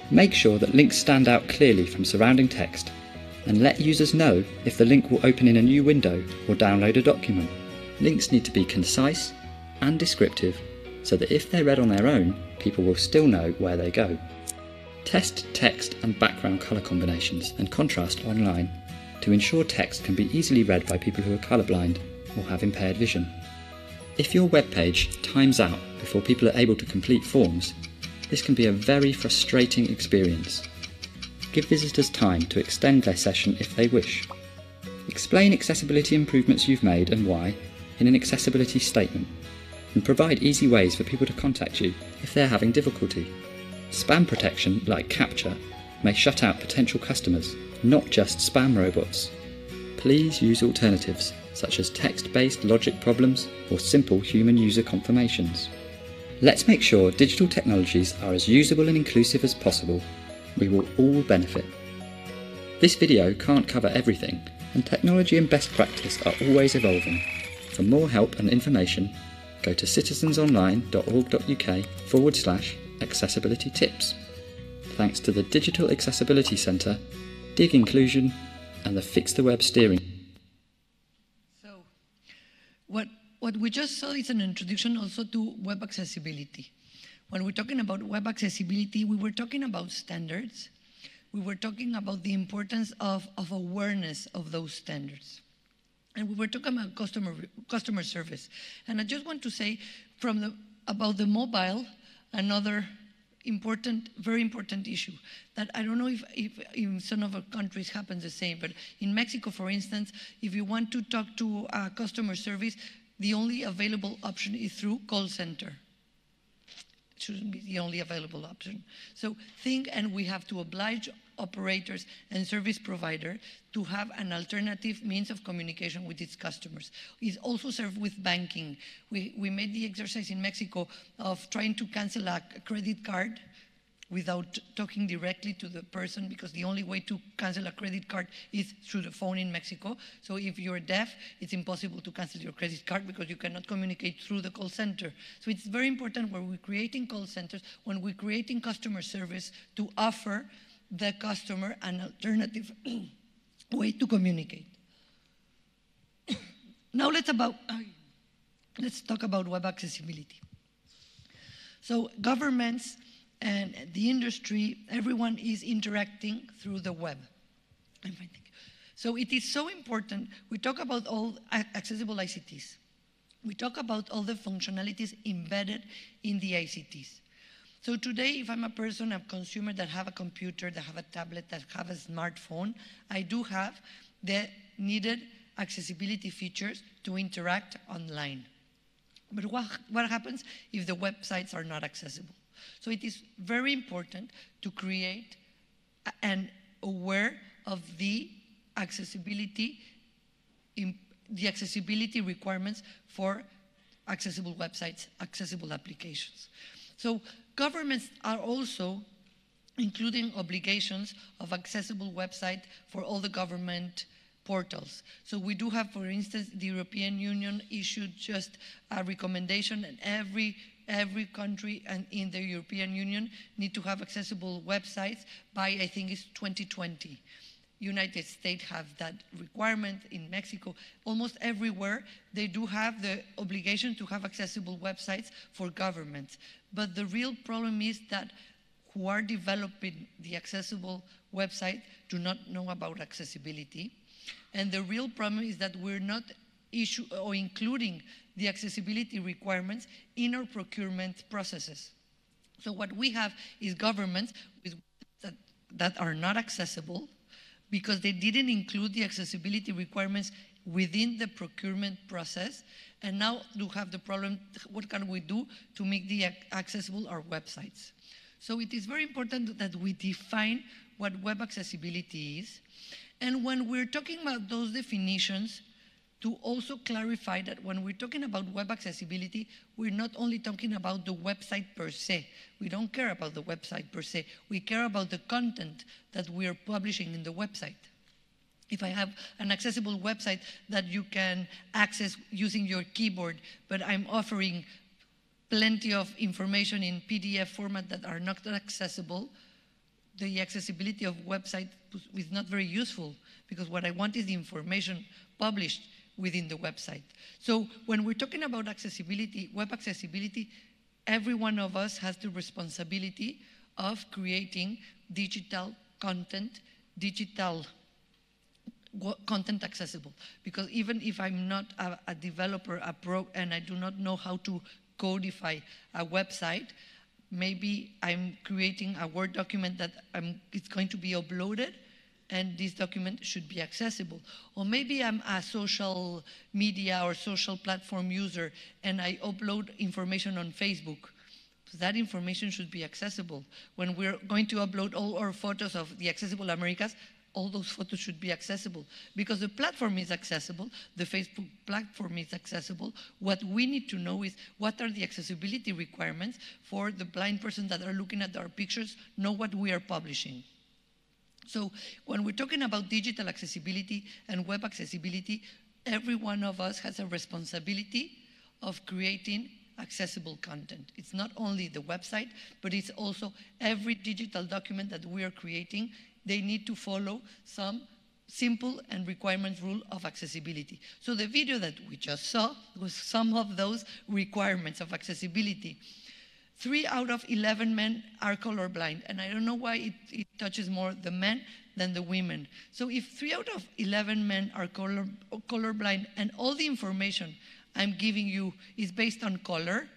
Make sure that links stand out clearly from surrounding text and let users know if the link will open in a new window or download a document. Links need to be concise and descriptive so that if they're read on their own, people will still know where they go. Test text and background colour combinations and contrast online to ensure text can be easily read by people who are colourblind or have impaired vision. If your web page times out before people are able to complete forms, this can be a very frustrating experience. Give visitors time to extend their session if they wish. Explain accessibility improvements you've made and why in an accessibility statement, and provide easy ways for people to contact you if they're having difficulty. Spam protection, like CAPTCHA, may shut out potential customers, not just spam robots. Please use alternatives, such as text-based logic problems or simple human user confirmations. Let's make sure digital technologies are as usable and inclusive as possible. We will all benefit. This video can't cover everything, and technology and best practice are always evolving. For more help and information, go to citizensonline.org.uk/accessibility tips. Thanks to the Digital Accessibility Centre, Dig Inclusion, and the Fix the Web steering. So, what we just saw is an introduction also to web accessibility. When we're talking about web accessibility, we were talking about standards. We were talking about the importance of awareness of those standards. And we were talking about customer service. And I just want to say about the mobile, another very important issue that I don't know if in some other countries happens the same, but in Mexico, for instance, if you want to talk to customer service, the only available option is through call center. It shouldn't be the only available option. So and we have to oblige operators and service provider to have an alternative means of communication with its customers. It's also served with banking. We made the exercise in Mexico of trying to cancel a credit card without talking directly to the person, because the only way to cancel a credit card is through the phone in Mexico. So if you're deaf, it's impossible to cancel your credit card because you cannot communicate through the call center. So it's very important when we're creating call centers, when we're creating customer service, to offer the customer an alternative way to communicate. Now let's talk about web accessibility. So governments and the industry, everyone is interacting through the web. So it is so important. We talk about all accessible ICTs. We talk about all the functionalities embedded in the ICTs. So today, if I'm a person, a consumer that have a computer, that have a tablet, that have a smartphone, I do have the needed accessibility features to interact online. But what happens if the websites are not accessible? So it is very important to create and aware of the accessibility requirements for accessible websites, accessible applications. So governments are also including obligations of accessible website for all the government portals. So we do have, for instance, the European Union issued just a recommendation, and every country and in the European Union need to have accessible websites by, I think it's 2020. United States have that requirement. In Mexico, almost everywhere, they do have the obligation to have accessible websites for governments. But the real problem is that who are developing the accessible website do not know about accessibility. And the real problem is that we're not including the accessibility requirements in our procurement processes. So what we have is governments that are not accessible because they didn't include the accessibility requirements within the procurement process, and now do have the problem, what can we do to make the accessible our websites? So it is very important that we define what web accessibility is, and when we're talking about those definitions, to also clarify that when we're talking about web accessibility, we're not only talking about the website per se. We don't care about the website per se. We care about the content that we are publishing in the website. If I have an accessible website that you can access using your keyboard, but I'm offering plenty of information in PDF format that are not accessible, the accessibility of website is not very useful, because what I want is the information published within the website. So when we're talking about accessibility, web accessibility, every one of us has the responsibility of creating digital content, digital content accessible. Because even if I'm not a developer, and I do not know how to codify a website, maybe I'm creating a Word document that it's going to be uploaded, and this document should be accessible. Or maybe I'm a social media or social platform user, and I upload information on Facebook. So that information should be accessible. When we're going to upload all our photos of the Accessible Americas, all those photos should be accessible, because the platform is accessible, the Facebook platform is accessible. What we need to know is what are the accessibility requirements for the blind persons that are looking at our pictures, know what we are publishing. So when we're talking about digital accessibility and web accessibility, every one of us has a responsibility of creating accessible content. It's not only the website, but it's also every digital document that we are creating. They need to follow some simple and requirements rule of accessibility. So the video that we just saw was some of those requirements of accessibility. 3 out of 11 men are colorblind, and I don't know why it touches more the men than the women. So if 3 out of 11 men are colorblind, and all the information I'm giving you is based on color,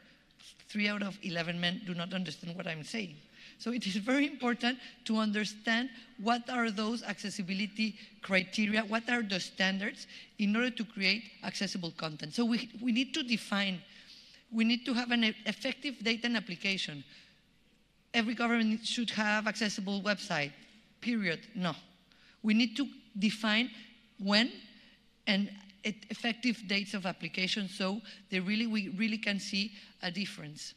3 out of 11 men do not understand what I'm saying. So it is very important to understand what are those accessibility criteria, what are the standards in order to create accessible content. So we need to define, we need to have an effective data and application. Every government should have accessible website, period. No. We need to define when and effective dates of application, so we really can see a difference.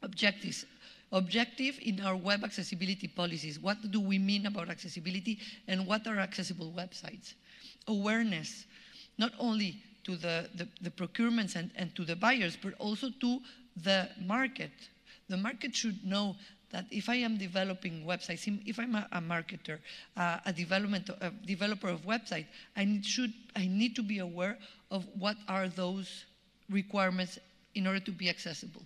Objectives. Objective in our web accessibility policies. What do we mean about accessibility, and what are accessible websites? Awareness, not only to the procurements and to the buyers, but also to the market. The market should know that if I am developing websites, if I'm a marketer, a developer of websites, I need to be aware of what are those requirements in order to be accessible.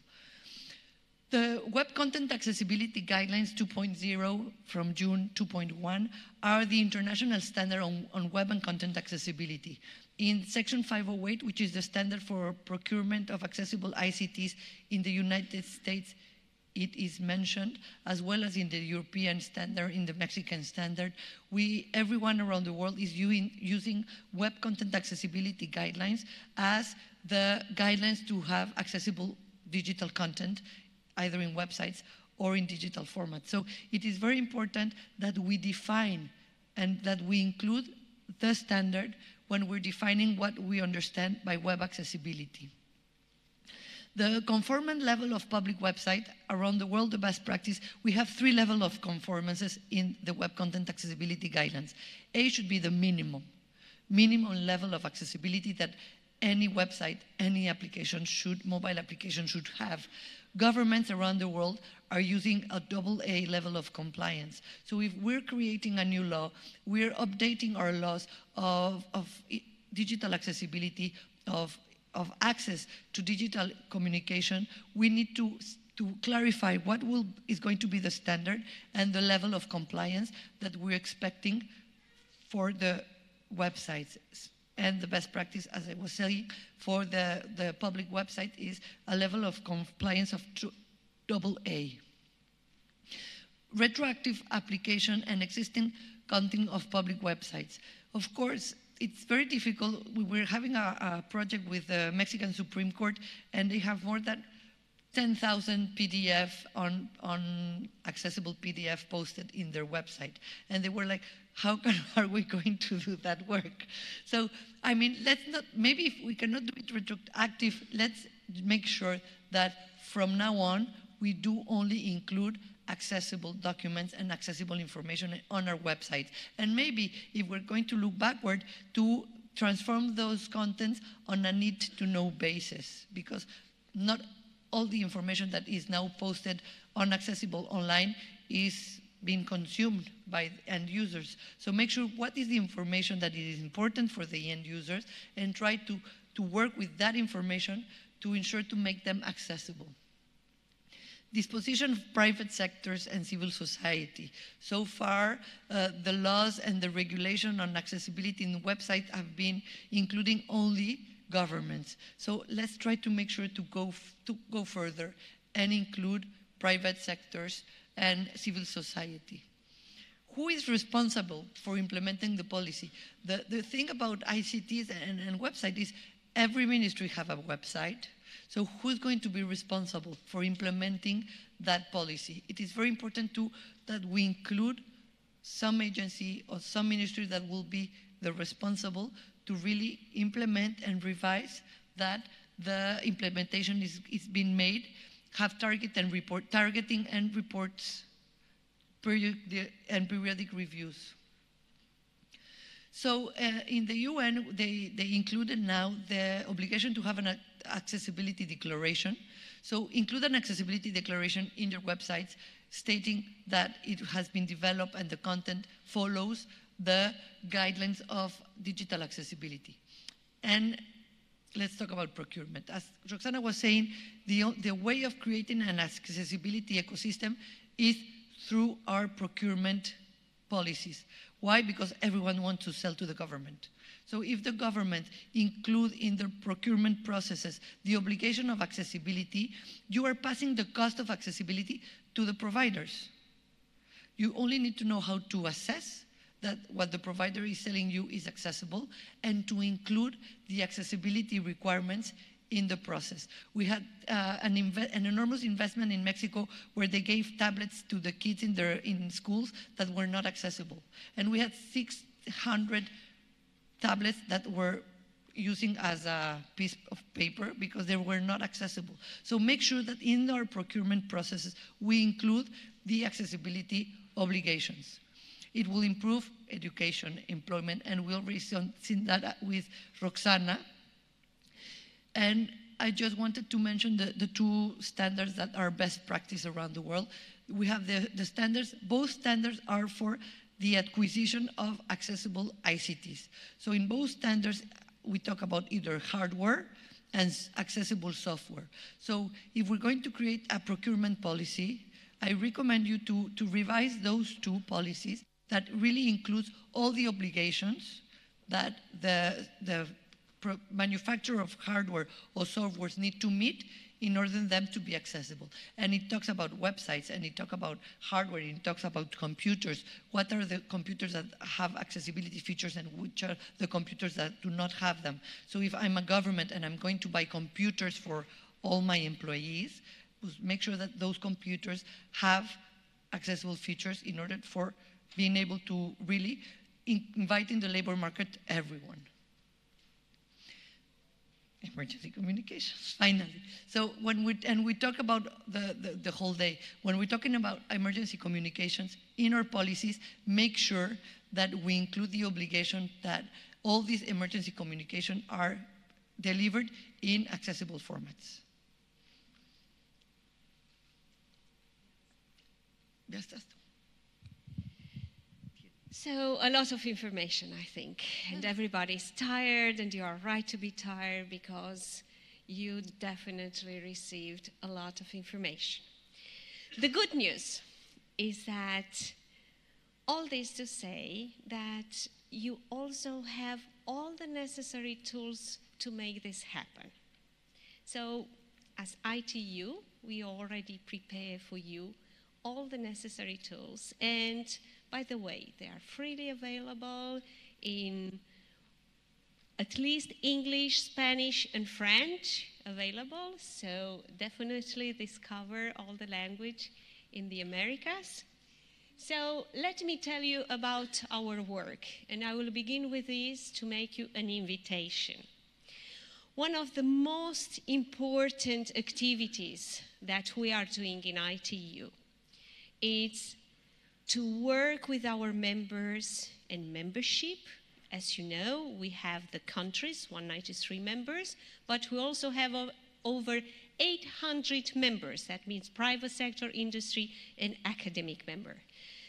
The Web Content Accessibility Guidelines 2.0 from June 2.1 are the international standard on web and content accessibility. In Section 508, which is the standard for procurement of accessible ICTs in the United States, it is mentioned, as well as in the European standard, in the Mexican standard. Everyone around the world is using Web Content Accessibility Guidelines as the guidelines to have accessible digital content, either in websites or in digital format. So it is very important that we define and that we include the standard when we're defining what we understand by web accessibility. The conformance level of public website around the world, the best practice, we have 3 levels of conformances in the Web Content Accessibility Guidelines. A should be the minimum level of accessibility that any website, any application mobile application should have. Governments around the world are using a AA level of compliance. So if we're creating a new law, we're updating our laws of digital accessibility, of access to digital communication, we need to clarify what is going to be the standard and the level of compliance that we're expecting for the websites. And the best practice, as I was saying, for the public website is a level of compliance of AA. Retroactive application and existing content of public websites. Of course, it's very difficult. We're having a project with the Mexican Supreme Court, and they have more than 10,000 PDF on accessible PDF posted in their website. And they were like, how are we going to do that work? So, I mean, maybe if we cannot do it retroactive, let's make sure that from now on, we do only include accessible documents and accessible information on our website. And maybe if we're going to look backward, to transform those contents on a need-to-know basis, because not all the information that is now posted on accessible online is being consumed by end users. So make sure what is the information that is important for the end users, and try to work with that information to ensure to make them accessible. Disposition of private sectors and civil society. So far, the laws and the regulation on accessibility in websites have been including only governments. So let's try to make sure to go further and include private sectors and civil society. Who is responsible for implementing the policy? The thing about ICTs and websites is every ministry have a website. So who's going to be responsible for implementing that policy? It is very important that we include some agency or some ministry that will be the responsible to really implement and revise that the implementation is being made, have targeting and reports and periodic reviews. So in the UN, they included now the obligation to have an accessibility declaration. So include an accessibility declaration in your websites stating that it has been developed and the content follows the guidelines of digital accessibility. And let's talk about procurement. As Roxana was saying, the way of creating an accessibility ecosystem is through our procurement policies. Why? Because everyone wants to sell to the government. So if the government include in their procurement processes the obligation of accessibility, you are passing the cost of accessibility to the providers. You only need to know how to assess that what the provider is selling you is accessible and to include the accessibility requirements in the process. We had an enormous investment in Mexico where they gave tablets to the kids in schools that were not accessible. And we had 600 tablets that were using as a piece of paper because they were not accessible. So make sure that in our procurement processes, we include the accessibility obligations. It will improve education, employment, and we'll see that with Roxana. And I just wanted to mention the two standards that are best practice around the world. We have the standards, both standards are for the acquisition of accessible ICTs. So in both standards, we talk about either hardware and accessible software. So if we're going to create a procurement policy, I recommend you to revise those two policies that really includes all the obligations that the manufacturer of hardware or softwares need to meet in order for them to be accessible. And it talks about websites, and it talks about hardware, and it talks about computers. What are the computers that have accessibility features and which are the computers that do not have them? So if I'm a government and I'm going to buy computers for all my employees, make sure that those computers have accessible features in order for being able to really invite in the labor market everyone. Emergency communications, finally. So when we talk about the whole day, when we're talking about emergency communications in our policies, make sure that we include the obligation that all these emergency communications are delivered in accessible formats. Yes, that's So a lot of information, I think, and everybody's tired, and you are right to be tired because you definitely received a lot of information. The good news is that all this to say that you also have all the necessary tools to make this happen. So as ITU, we already prepare for you all the necessary tools, and by the way, they are freely available in at least English, Spanish, and French available, so definitely discover all the language in the Americas. So let me tell you about our work, and I will begin with this to make you an invitation. One of the most important activities that we are doing in ITU is to work with our members and membership. As you know, we have the countries, 193 members, but we also have over 800 members. That means private sector, industry, and academic member.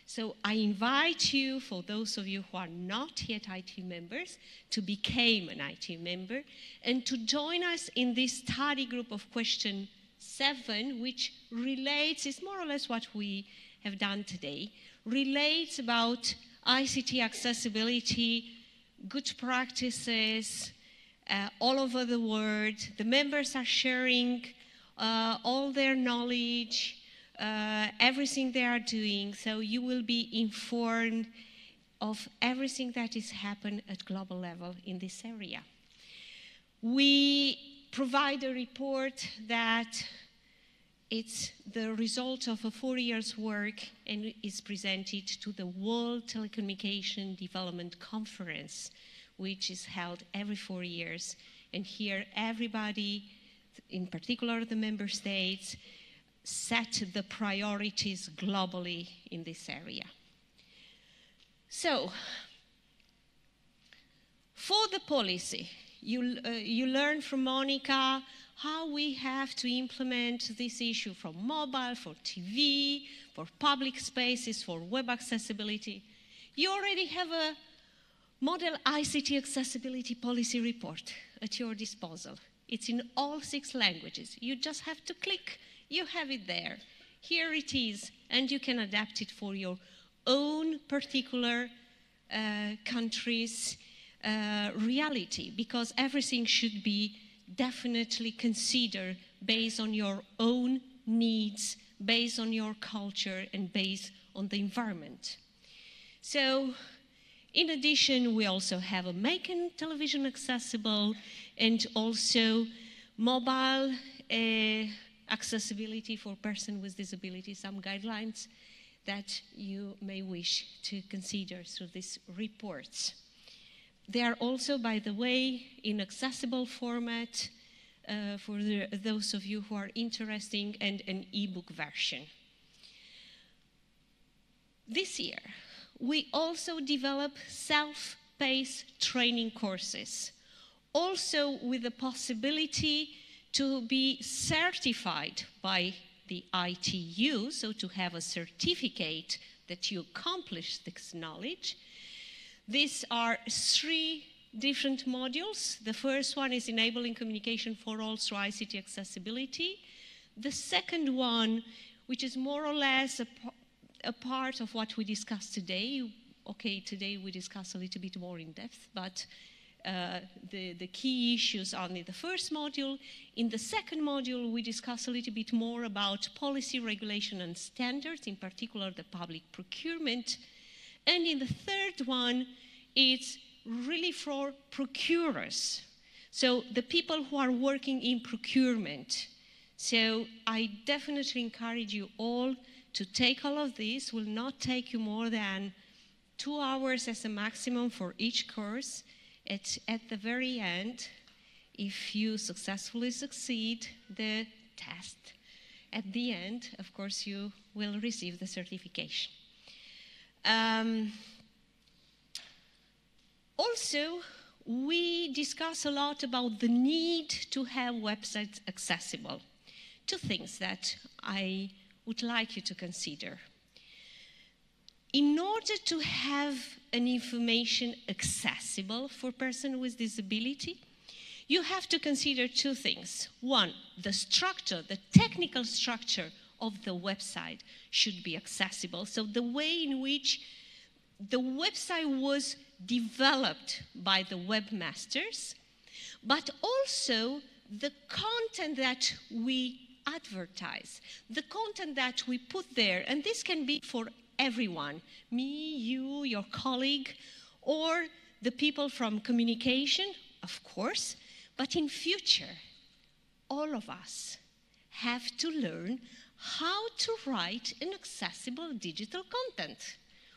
So I invite you, for those of you who are not yet ITU members, to become an ITU member and to join us in this study group of question 7, which relates, is more or less what we have done today, relates about ICT accessibility, good practices all over the world. The members are sharing all their knowledge, everything they are doing, so you will be informed of everything that is happening at global level in this area. We provide a report that it's the result of a 4 years' work and is presented to the World Telecommunication Development Conference, which is held every 4 years. And here everybody, in particular the member states, set the priorities globally in this area. So, for the policy, you learn from Monica how we have to implement this issue from mobile, for TV, for public spaces, for web accessibility. You already have a model ICT accessibility policy report at your disposal. It's in all 6 languages. You just have to click, you have it there. Here it is, and you can adapt it for your own particular country's reality, because everything should be definitely considered based on your own needs, based on your culture, and based on the environment. So, in addition, we also have a making television accessible and also mobile accessibility for persons with disabilities, some guidelines that you may wish to consider through these reports. They are also, by the way, in accessible format for those of you who are interested, and an e-book version. This year, we also develop self-paced training courses, also with the possibility to be certified by the ITU, so to have a certificate that you accomplish this knowledge. These are 3 different modules. The first one is enabling communication for all through ICT accessibility. The second one, which is more or less a part of what we discussed today. Okay, today we discuss a little bit more in depth, but the key issues are in the first module. In the second module, we discuss a little bit more about policy, regulation, and standards, in particular the public procurement. And in the third one, it's really for procurers, so the people who are working in procurement. So I definitely encourage you all to take all of this. Will not take you more than 2 hours as a maximum for each course. At the very end, if you successfully succeed the test, at the end, of course, you will receive the certification. Also, we discuss a lot about the need to have websites accessible. 2 things that I would like you to consider. In order to have an information accessible for persons with disability, you have to consider 2 things. 1, the structure, the technical structure of the website should be accessible. So the way in which the website was developed by the webmasters, but also the content that we advertise, the content that we put there, and this can be for everyone, me, you, your colleague, or the people from communication, of course, but in future, all of us have to learn how to write an accessible digital content.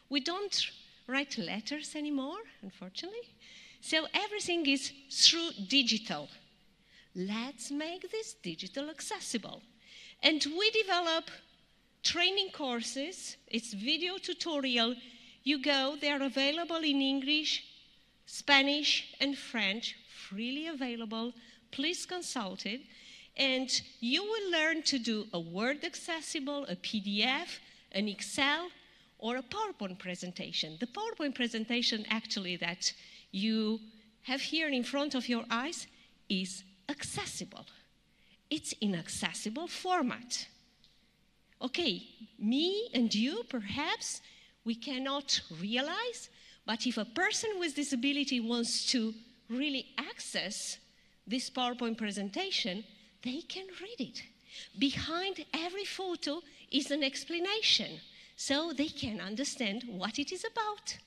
We don't write letters anymore, unfortunately, so everything is through digital. Let's make this digital accessible. And we develop training courses, it's video tutorial. You go, they are available in English, Spanish, and French, freely available. Please consult it. And you will learn to do a Word accessible, a PDF, an Excel, or a PowerPoint presentation. The PowerPoint presentation actually that you have here in front of your eyes is accessible. it's in accessible format. Okay, me and you, perhaps, we cannot realize, but if a person with disability wants to really access this PowerPoint presentation, they can read it. Behind every photo is an explanation, so they can understand what it is about.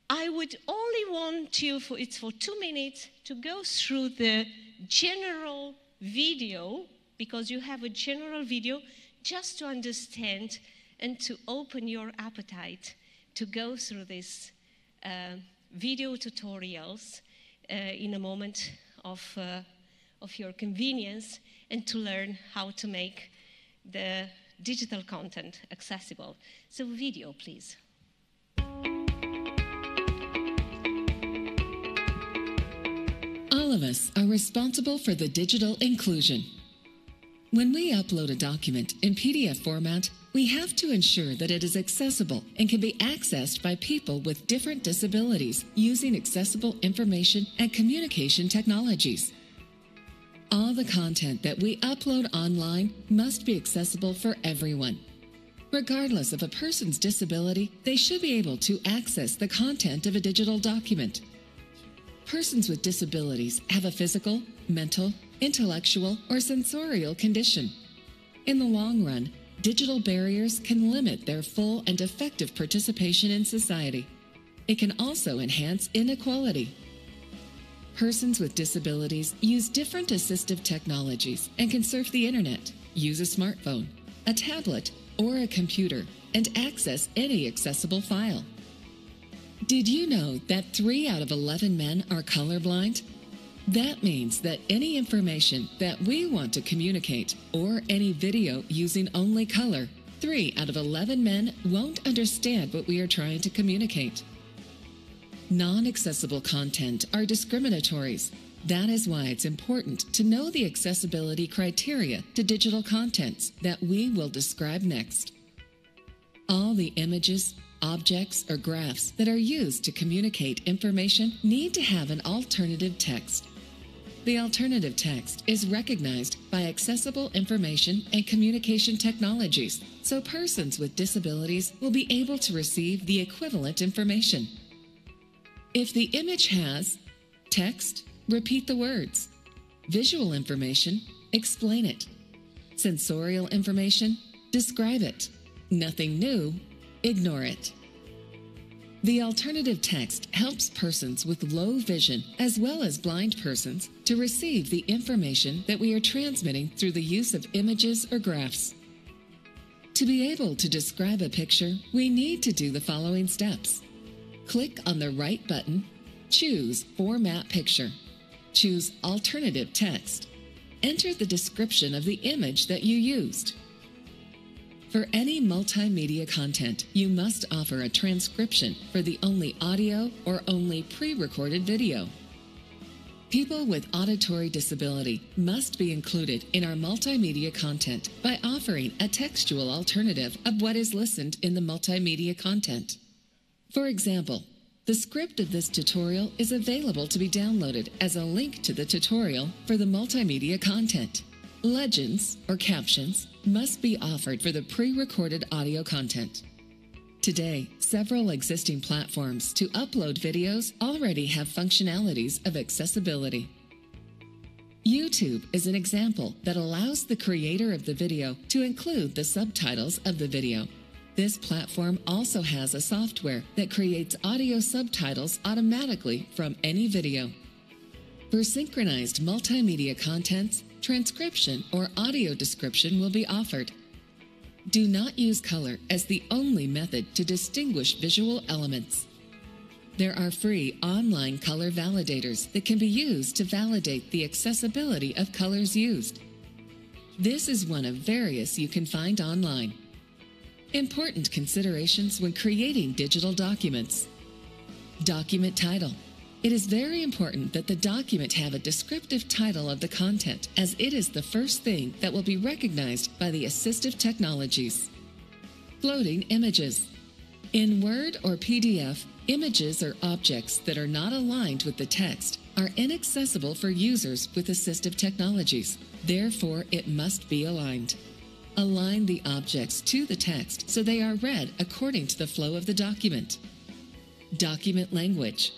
I would only want you, it's for 2 minutes, to go through the general video, because you have a general video, just to understand and to open your appetite to go through these video tutorials in a moment of your convenience, and to learn how to make the digital content accessible. So video, please. All of us are responsible for the digital inclusion. When we upload a document in PDF format, we have to ensure that it is accessible and can be accessed by people with different disabilities using accessible information and communication technologies. All the content that we upload online must be accessible for everyone. Regardless of a person's disability, they should be able to access the content of a digital document. Persons with disabilities have a physical, mental, intellectual, or sensorial condition. In the long run, digital barriers can limit their full and effective participation in society. It can also enhance inequality. Persons with disabilities use different assistive technologies and can surf the internet, use a smartphone, a tablet, or a computer, and access any accessible file. Did you know that 3 out of 11 men are colorblind? That means that any information that we want to communicate, or any video using only color, 3 out of 11 men won't understand what we are trying to communicate. Non-accessible content are discriminatories. That is why it's important to know the accessibility criteria to digital contents that we will describe next. All the images, objects, or graphs that are used to communicate information need to have an alternative text. The alternative text is recognized by accessible information and communication technologies, so persons with disabilities will be able to receive the equivalent information. If the image has text, repeat the words. Visual information, explain it. Sensorial information, describe it. Nothing new, ignore it. The alternative text helps persons with low vision as well as blind persons to receive the information that we are transmitting through the use of images or graphs. To be able to describe a picture, we need to do the following steps. Click on the right button, choose Format Picture, choose Alternative Text, enter the description of the image that you used. For any multimedia content, you must offer a transcription for the only audio or only pre-recorded video. People with auditory disability must be included in our multimedia content by offering a textual alternative of what is listened in the multimedia content. For example, the script of this tutorial is available to be downloaded as a link to the tutorial for the multimedia content. Legends, or captions, must be offered for the pre-recorded audio content. Today, several existing platforms to upload videos already have functionalities of accessibility. YouTube is an example that allows the creator of the video to include the subtitles of the video. This platform also has a software that creates audio subtitles automatically from any video. For synchronized multimedia contents, transcription or audio description will be offered. Do not use color as the only method to distinguish visual elements. There are free online color validators that can be used to validate the accessibility of colors used. This is one of various you can find online. Important considerations when creating digital documents. Document title. It is very important that the document have a descriptive title of the content, as it is the first thing that will be recognized by the assistive technologies. Floating images. In Word or PDF, images or objects that are not aligned with the text are inaccessible for users with assistive technologies. Therefore, it must be aligned. Align the objects to the text so they are read according to the flow of the document. Document language.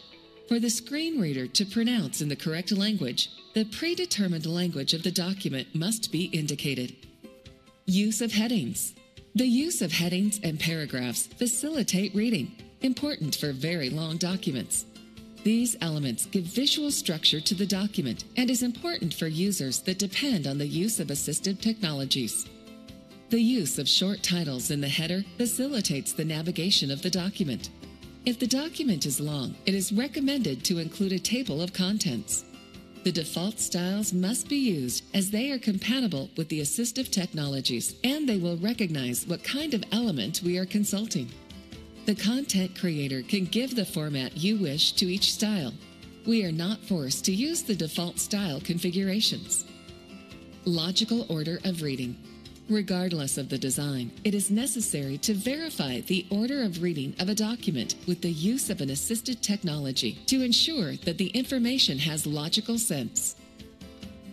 For the screen reader to pronounce in the correct language, the predetermined language of the document must be indicated. Use of headings. The use of headings and paragraphs facilitate reading, important for very long documents. These elements give visual structure to the document and is important for users that depend on the use of assistive technologies. The use of short titles in the header facilitates the navigation of the document. If the document is long, it is recommended to include a table of contents. The default styles must be used as they are compatible with the assistive technologies and they will recognize what kind of element we are consulting. The content creator can give the format you wish to each style. We are not forced to use the default style configurations. Logical order of reading. Regardless of the design, it is necessary to verify the order of reading of a document with the use of an assisted technology to ensure that the information has logical sense.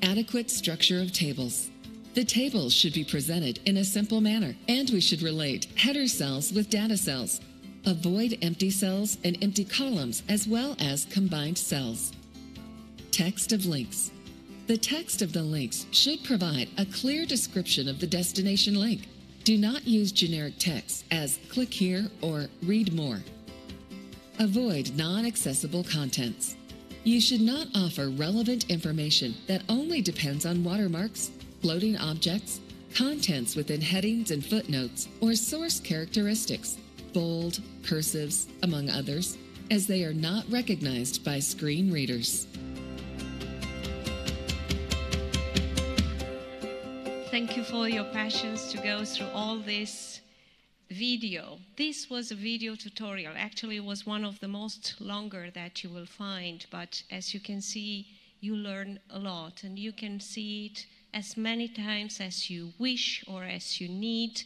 Adequate structure of tables. The tables should be presented in a simple manner, and we should relate header cells with data cells. Avoid empty cells and empty columns as well as combined cells. Text of links. The text of the links should provide a clear description of the destination link. Do not use generic text as click here or read more. Avoid non-accessible contents. You should not offer relevant information that only depends on watermarks, floating objects, contents within headings and footnotes, or source characteristics, bold, cursives, among others, as they are not recognized by screen readers. Thank you for your patience to go through all this video. This was a video tutorial. Actually, it was one of the most longer that you will find, but as you can see, you learn a lot, and you can see it as many times as you wish or as you need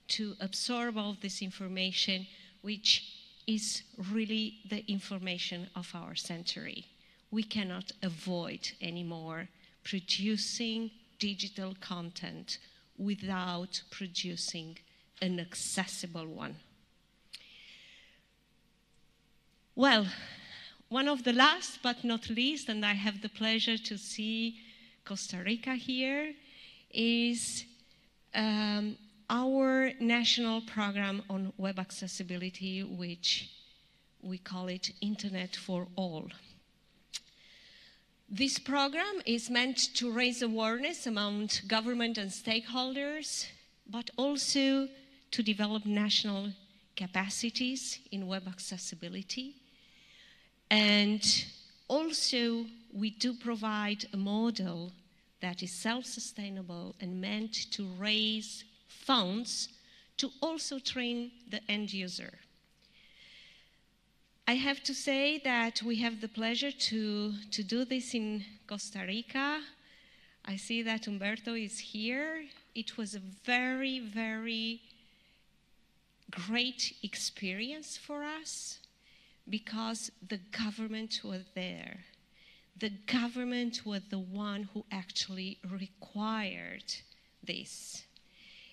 to absorb all this information, which is really the information of our century. We cannot avoid anymore producing digital content without producing an accessible one. Well, one of the last but not least, and I have the pleasure to see Costa Rica here, is our national program on web accessibility, which we call it Internet for All. This program is meant to raise awareness among government and stakeholders, but also to develop national capacities in web accessibility. And also, we do provide a model that is self-sustainable and meant to raise funds to also train the end user. I have to say that we have the pleasure to do this in Costa Rica. I see that Humberto is here. It was a very, very great experience for us because the government was there. The government was the one who actually required this.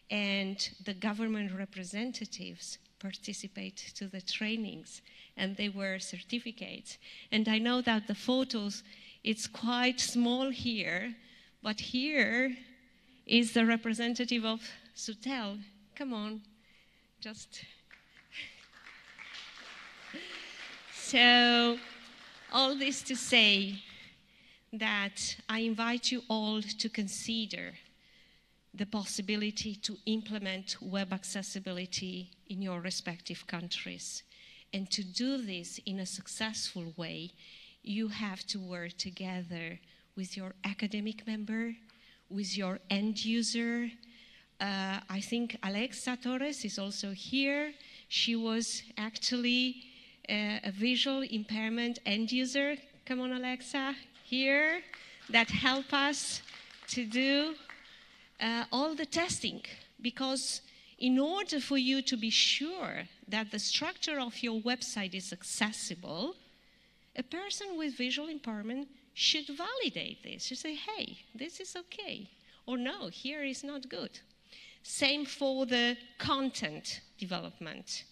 And the government representatives participate to the trainings, and they were certificates. And I know that the photos, it's quite small here, but here is the representative of Sutel. Come on, just. So, all this to say that I invite you all to consider the possibility to implement web accessibility in your respective countries. And to do this in a successful way, you have to work together with your academic member, with your end user. I think Alexa Torres is also here. She was actually a visual impairment end user. Come on, Alexa, here, that help us to do all the testing, because in order for you to be sure that the structure of your website is accessible a person with visual impairment should validate this, should say, hey, this is okay, or no, here is not good. Same for the content development.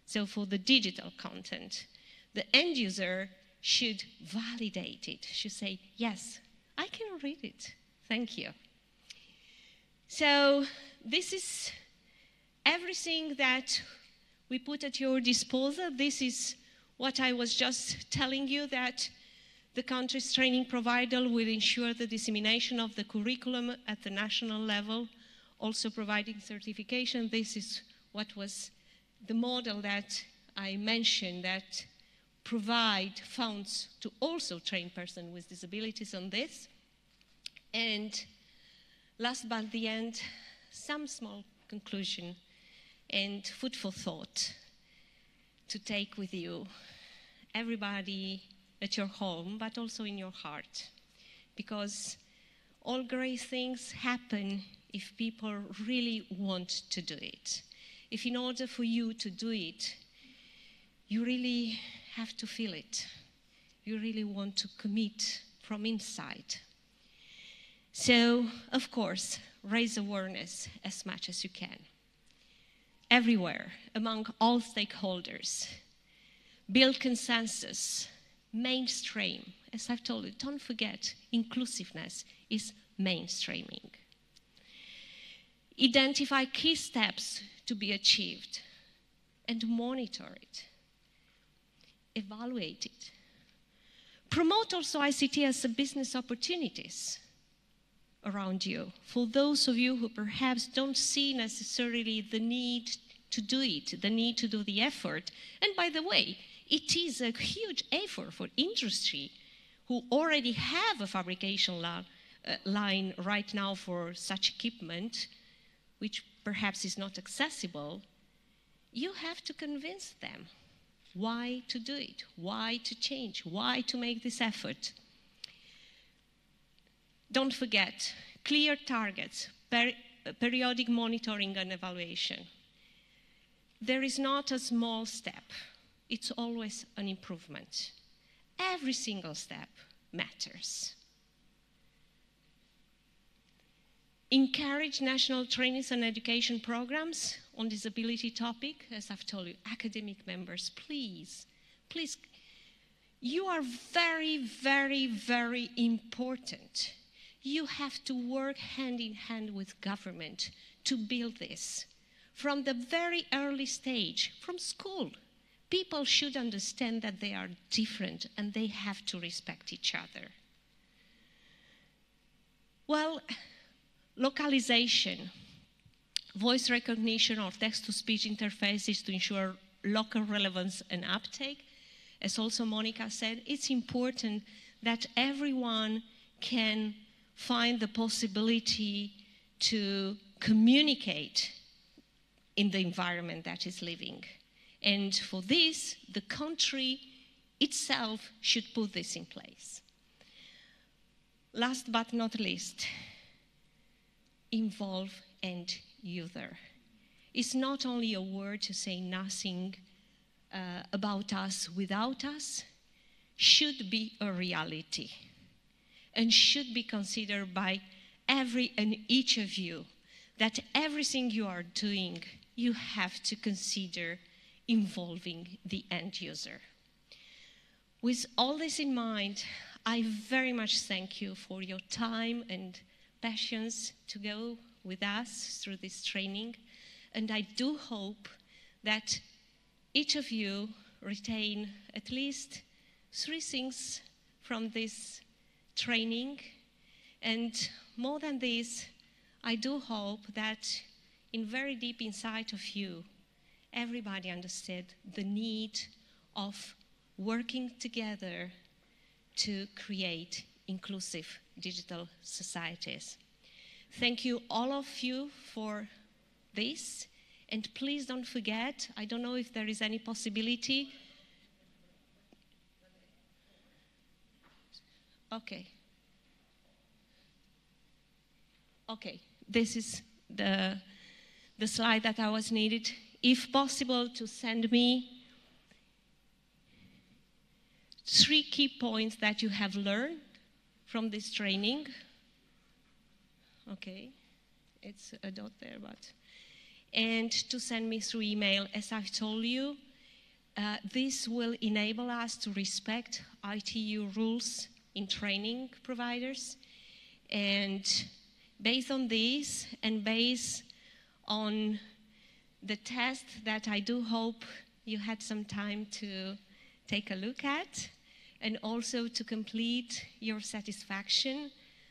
So for the digital content, the end user should validate it, should say, yes, I can read it, thank you. So this is everything that we put at your disposal. This is what I was just telling you, that the country's training provider will ensure the dissemination of the curriculum at the national level, also providing certification. This is what was the model that I mentioned, that provide funds to also train persons with disabilities on this. And last but the end, some small conclusion and food for thought to take with you, everybody at your home, but also in your heart. Because all great things happen if people really want to do it. If in order for you to do it, you really have to feel it. You really want to commit from inside. So, of course, raise awareness as much as you can. Everywhere, among all stakeholders. Build consensus, mainstream. As I've told you, don't forget, inclusiveness is mainstreaming. Identify key steps to be achieved and monitor it. Evaluate it. Promote also ICT as a business opportunities around you. For those of you who perhaps don't see necessarily the need to do it, the need to do the effort. And by the way, it is a huge effort for industry who already have a fabrication line right now for such equipment, which perhaps is not accessible. You have to convince them why to do it, why to change, why to make this effort. Don't forget, clear targets, periodic monitoring and evaluation. There is not a small step. It's always an improvement. Every single step matters. Encourage national trainings and education programs on disability topic. As I've told you, academic members, please, please, you are very, very, very important. You have to work hand in hand with government to build this. From the very early stage, from school, people should understand that they are different and they have to respect each other. Well, localization, voice recognition or text-to-speech interfaces to ensure local relevance and uptake. As also Monica said, it's important that everyone can find the possibility to communicate in the environment that is living. And for this, the country itself should put this in place. Last but not least, involve end user. It's not only a word to say nothing about us without us, should be a reality and should be considered by every and each of you, that everything you are doing, you have to consider involving the end user. With all this in mind, I very much thank you for your time and patience to go with us through this training. And I do hope that each of you retain at least 3 things from this training. And more than this, I do hope that in very deep inside of you, everybody understood the need of working together to create inclusive digital societies. Thank you, all of you, for this. And please don't forget, I don't know if there is any possibility. Okay. Okay, this is the slide that I was needed. If possible, to send me 3 key points that you have learned from this training. Okay, it's a dot there, but. And to send me through email. As I've told you, this will enable us to respect ITU rules in training providers. And based on this, and based on the test that I do hope you had some time to take a look at, and also to complete your satisfaction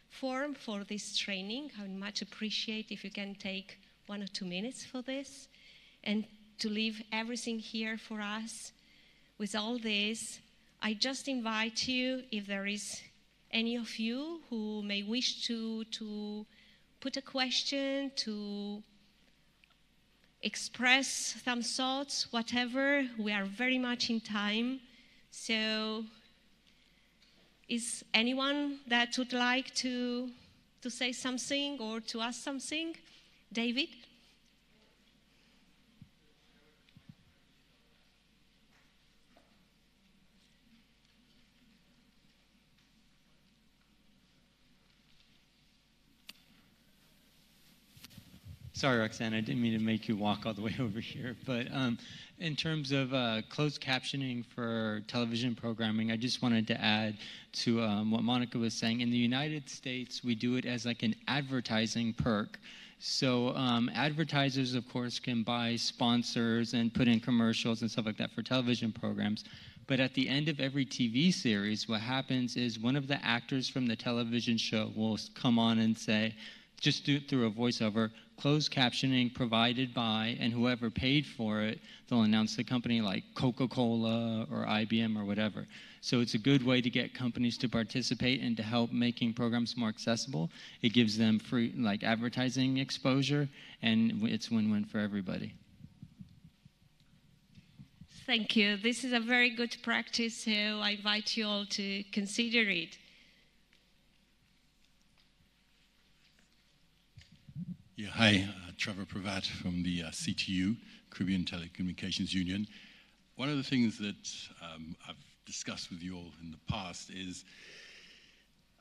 form for this training, I would much appreciate if you can take 1 or 2 minutes for this, and to leave everything here for us. With all this, I just invite you, if there is any of you who may wish to put a question, to express some thoughts, whatever, we are very much in time. So is anyone that would like to say something or to ask something? David? Sorry, Roxanne, I didn't mean to make you walk all the way over here. But in terms of closed captioning for television programming, I just wanted to add to what Monica was saying. In the United States, we do it as like an advertising perk. So advertisers, of course, can buy sponsors and put in commercials and stuff like that for television programs. But at the end of every TV series, what happens is one of the actors from the television show will come on and say, just do it through a voiceover, closed captioning provided by, and whoever paid for it, they'll announce the company like Coca-Cola or IBM or whatever. So it's a good way to get companies to participate and to help making programs more accessible. It gives them free, like, advertising exposure, and it's win-win for everybody. Thank you. This is a very good practice, so I invite you all to consider it. Yeah, hi, Trevor Pravat from the CTU, Caribbean Telecommunications Union. One of the things that I've discussed with you all in the past is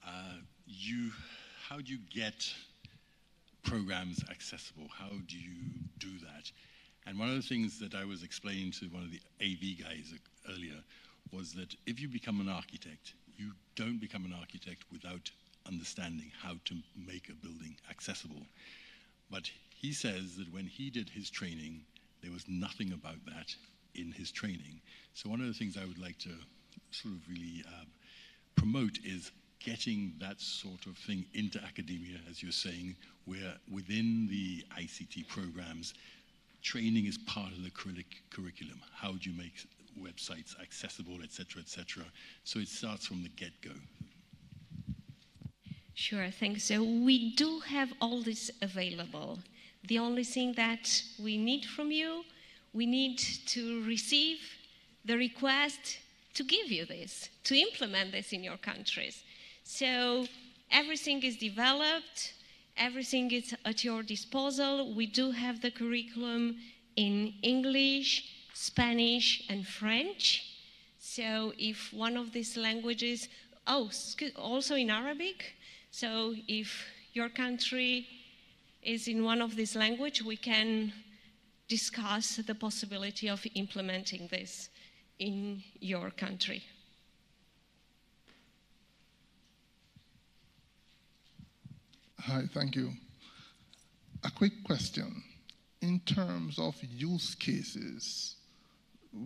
how do you get programs accessible? How do you do that? And one of the things that I was explaining to one of the AV guys earlier was that if you become an architect, you don't become an architect without understanding how to make a building accessible. But he says that when he did his training, there was nothing about that in his training. So one of the things I would like to sort of really promote is getting that sort of thing into academia, as you're saying, where within the ICT programs, training is part of the curriculum. How do you make websites accessible, et cetera, et cetera. So it starts from the get-go. Sure, thanks. So we do have all this available. The only thing that we need from you, we need to receive the request to give you this, to implement this in your countries. So everything is developed, everything is at your disposal. We do have the curriculum in English, Spanish, and French. So if one of these languages, also in Arabic. So if your country is in one of these languages, we can discuss the possibility of implementing this in your country. Hi, thank you. A quick question. In terms of use cases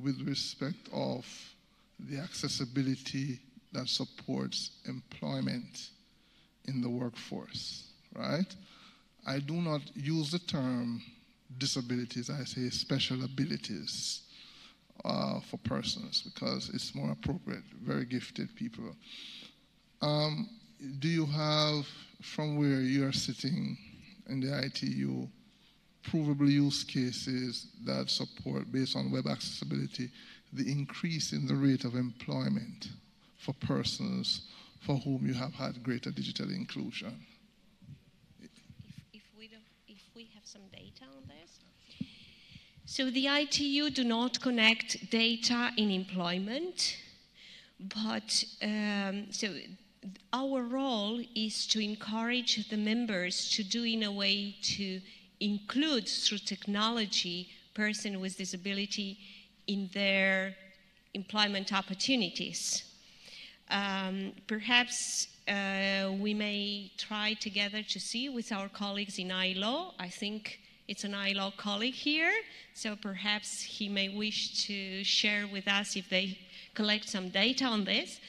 with respect of the accessibility that supports employment in the workforce, right? I do not use the term disabilities, I say special abilities for persons because it's more appropriate, very gifted people. Do you have, from where you are sitting in the ITU, provable use cases that support, based on web accessibility, the increase in the rate of employment for persons for whom you have had greater digital inclusion? If we have some data on this. So the ITU do not connect data in employment. But so our role is to encourage the members to do in a way to include through technology persons with disability in their employment opportunities. Perhaps we may try together to see with our colleagues in ILO. I think it's an ILO colleague here, so perhaps he may wish to share with us if they collect some data on this.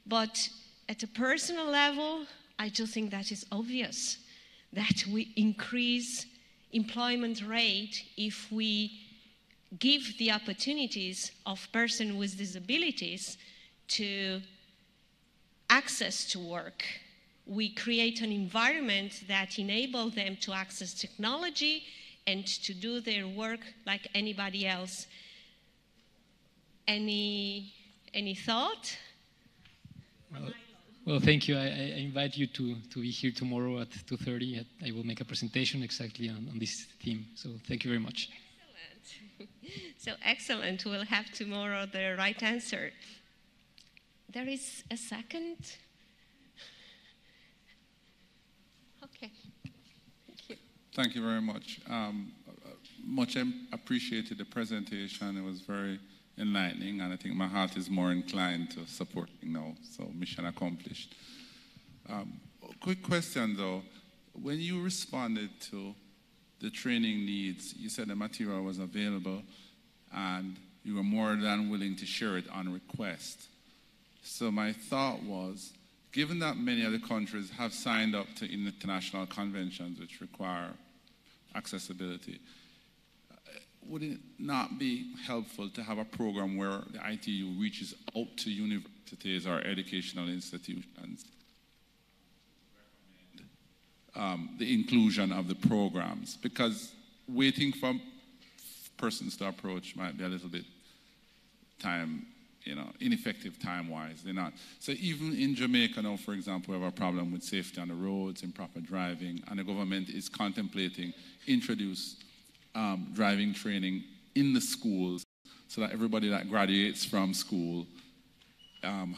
But at a personal level, I do think that is obvious that we increase employment rate if we give the opportunities of persons with disabilities to access to work. We create an environment that enables them to access technology and to do their work like anybody else. Any thought? Well, thank you. I invite you to be here tomorrow at 2:30. I will make a presentation exactly on this theme. So thank you very much. Excellent. So excellent. We'll have tomorrow the right answer. There is a second. Okay. Thank you. Thank you very much. Much appreciated the presentation. It was very enlightening, and I think my heart is more inclined to supporting now. So mission accomplished. Quick question though. When you responded to the training needs, you said the material was available and you were more than willing to share it on request. So my thought was, given that many other countries have signed up to international conventions which require accessibility, would it not be helpful to have a program where the ITU reaches out to universities or educational institutions, the inclusion of the programs? Because waiting for persons to approach might be a little bit ineffective time-wise. They're not. So even in Jamaica now, for example, we have a problem with safety on the roads, improper driving, and the government is contemplating introduce driving training in the schools so that everybody that graduates from school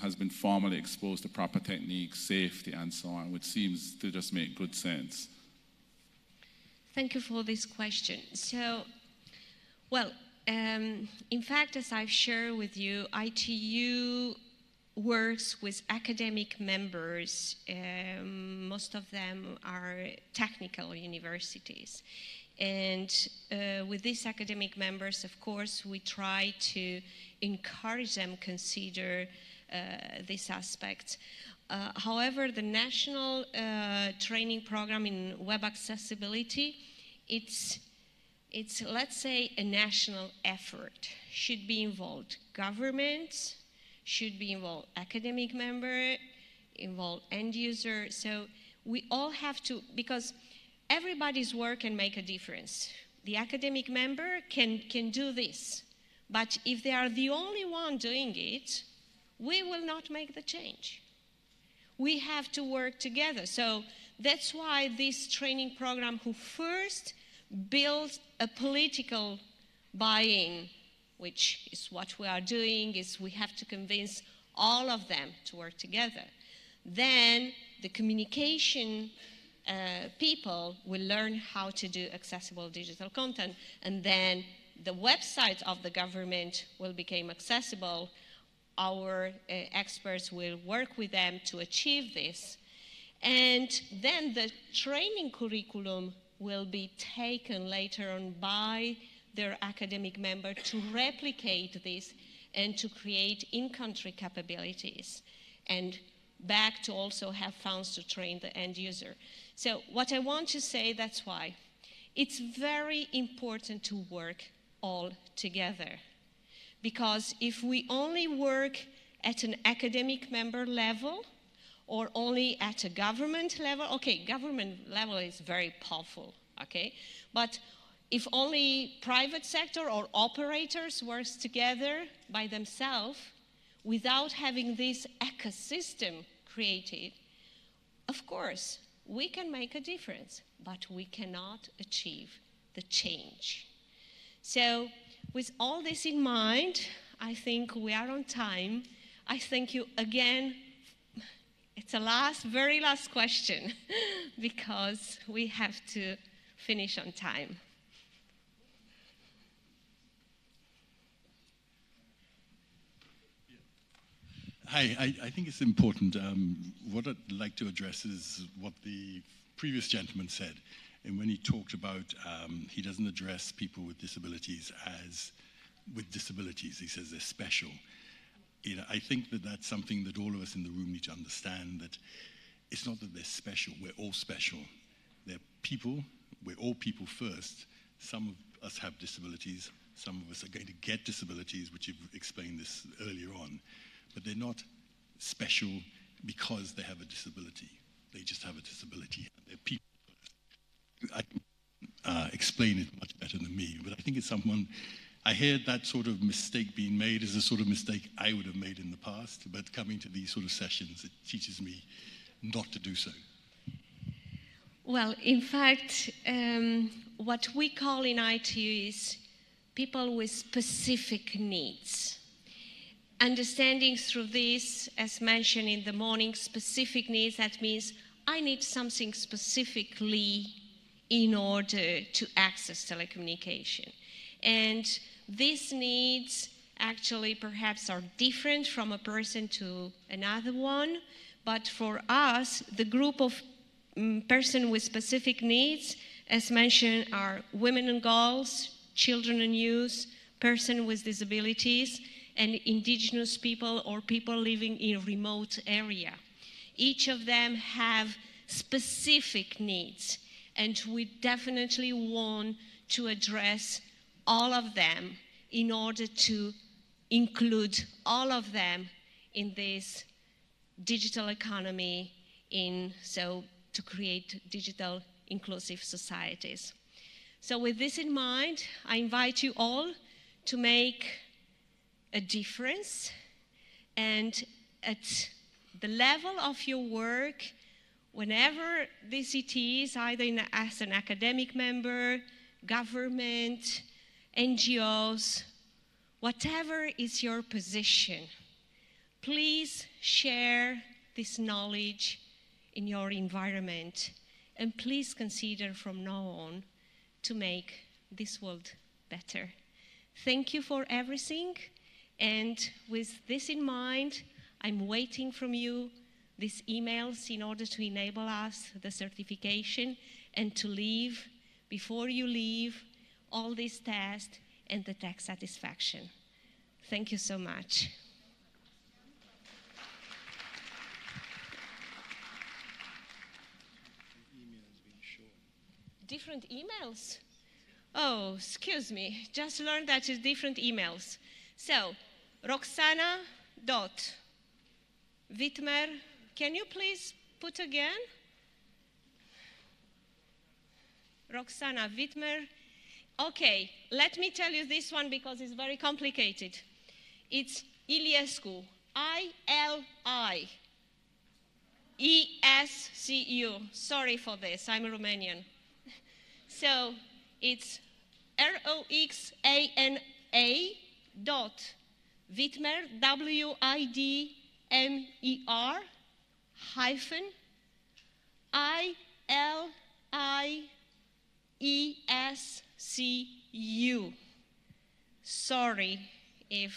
has been formally exposed to proper techniques, safety, and so on, which seems to just make good sense. Thank you for this question. So, well, in fact, as I've shared with you, ITU works with academic members. Most of them are technical universities. And with these academic members, of course, we try to encourage them consider this aspect. However, the national training program in web accessibility, it's, let's say, a national effort. Should be involved governments, should be involved academic member, involved end user. So we all have to, because everybody's work can make a difference. The academic member can do this, but if they are the only one doing it, we will not make the change. We have to work together. So that's why this training program, who first builds a political buy-in, which is what we are doing, is we have to convince all of them to work together. Then the communication people will learn how to do accessible digital content, and then the website of the government will become accessible. Our experts will work with them to achieve this. And then the training curriculum will be taken later on by their academic member to replicate this and to create in-country capabilities, and back to also have funds to train the end user. So what I want to say, that's why it's very important to work all together. Because if we only work at an academic member level or only at a government level, okay, government level is very powerful, okay? But if only private sector or operators work together by themselves without having this ecosystem created, of course, we can make a difference, but we cannot achieve the change. So with all this in mind, I think we are on time. I thank you again. It's a very last question, because we have to finish on time. Hi, I think it's important. What I'd like to address is what the previous gentleman said. And when he talked about, he doesn't address people with disabilities as with disabilities. He says they're special. You know, I think that that's something that all of us in the room need to understand, that it's not that they're special. We're all special. They're people. We're all people first. Some of us have disabilities. Some of us are going to get disabilities, which you've explained this earlier on. But they're not special because they have a disability. They just have a disability. They're people. I can explain it much better than me, but I think it's someone, I heard that sort of mistake being made is a sort of mistake I would have made in the past, but coming to these sort of sessions, it teaches me not to do so. Well, in fact, what we call in ITU is people with specific needs. Understanding through this, as mentioned in the morning, specific needs, that means I need something specifically in order to access telecommunication. And these needs actually perhaps are different from a person to another one, but for us, the group of persons with specific needs, as mentioned, are women and girls, children and youth, persons with disabilities, and indigenous people or people living in a remote area. Each of them have specific needs, and we definitely want to address all of them in order to include all of them in this digital economy, to create digital inclusive societies. So with this in mind, I invite you all to make a difference, and at the level of your work, whenever this it is, either as an academic member, government, NGOs, whatever is your position, please share this knowledge in your environment, and please consider from now on to make this world better. Thank you for everything. And with this in mind, I'm waiting from you these emails in order to enable us the certification and to leave, before you leave, all these tests and the tax satisfaction. Thank you so much. Different emails? Oh, excuse me. Just learned that it's different emails. So, Roxana.Wittmer, can you please put again? Roxana Wittmer. Okay, let me tell you this one because it's very complicated. It's Iliescu, I-L-I-E-S-C-U. Sorry for this, I'm Romanian. So it's Roxana.Wittmer, W-I-D-M-E-R hyphen I-L-I-E-S-C-U. Sorry if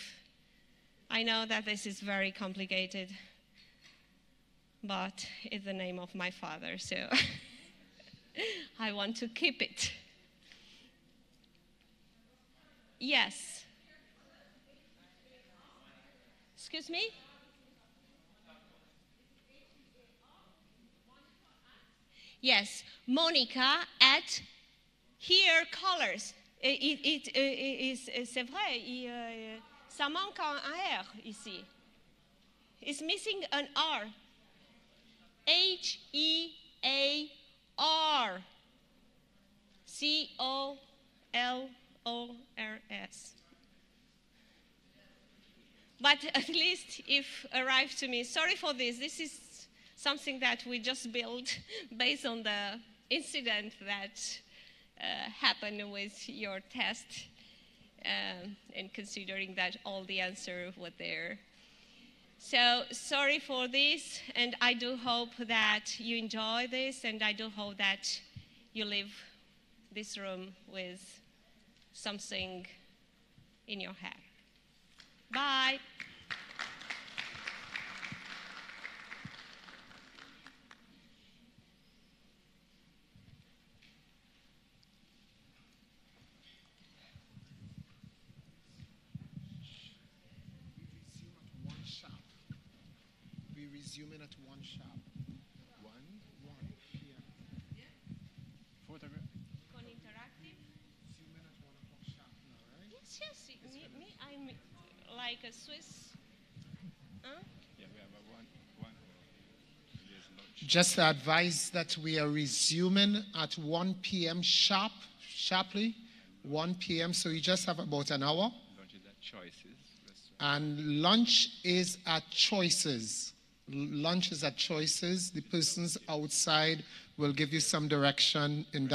I know that this is very complicated, but it's the name of my father, so I want to keep it. Yes. Excuse me? Yes, Monica at Here Colors. C'est vrai, ça manque un R ici. It's missing an R. H-E-A-R. C-O-L-O-R-S. But at least if arrived to me, sorry for this. This is something that we just built based on the incident that happened with your test, and considering that all the answers were there. So sorry for this, and I do hope that you enjoy this, and I do hope that you leave this room with something in your head. Bye. We're resuming at 1 sharp. 1 p.m. Photograph. Con interactive? Resuming at 1 o'clock sharp now, right? Yes, yes. Me, I'm like a Swiss. Huh? Yeah, we have a one. Just to advise that we are resuming at 1 p.m. sharply, 1 p.m. So you just have about an hour. Lunch is at Choices. And lunch is at Choices. Lunch is at Choices. The persons outside will give you some direction in that.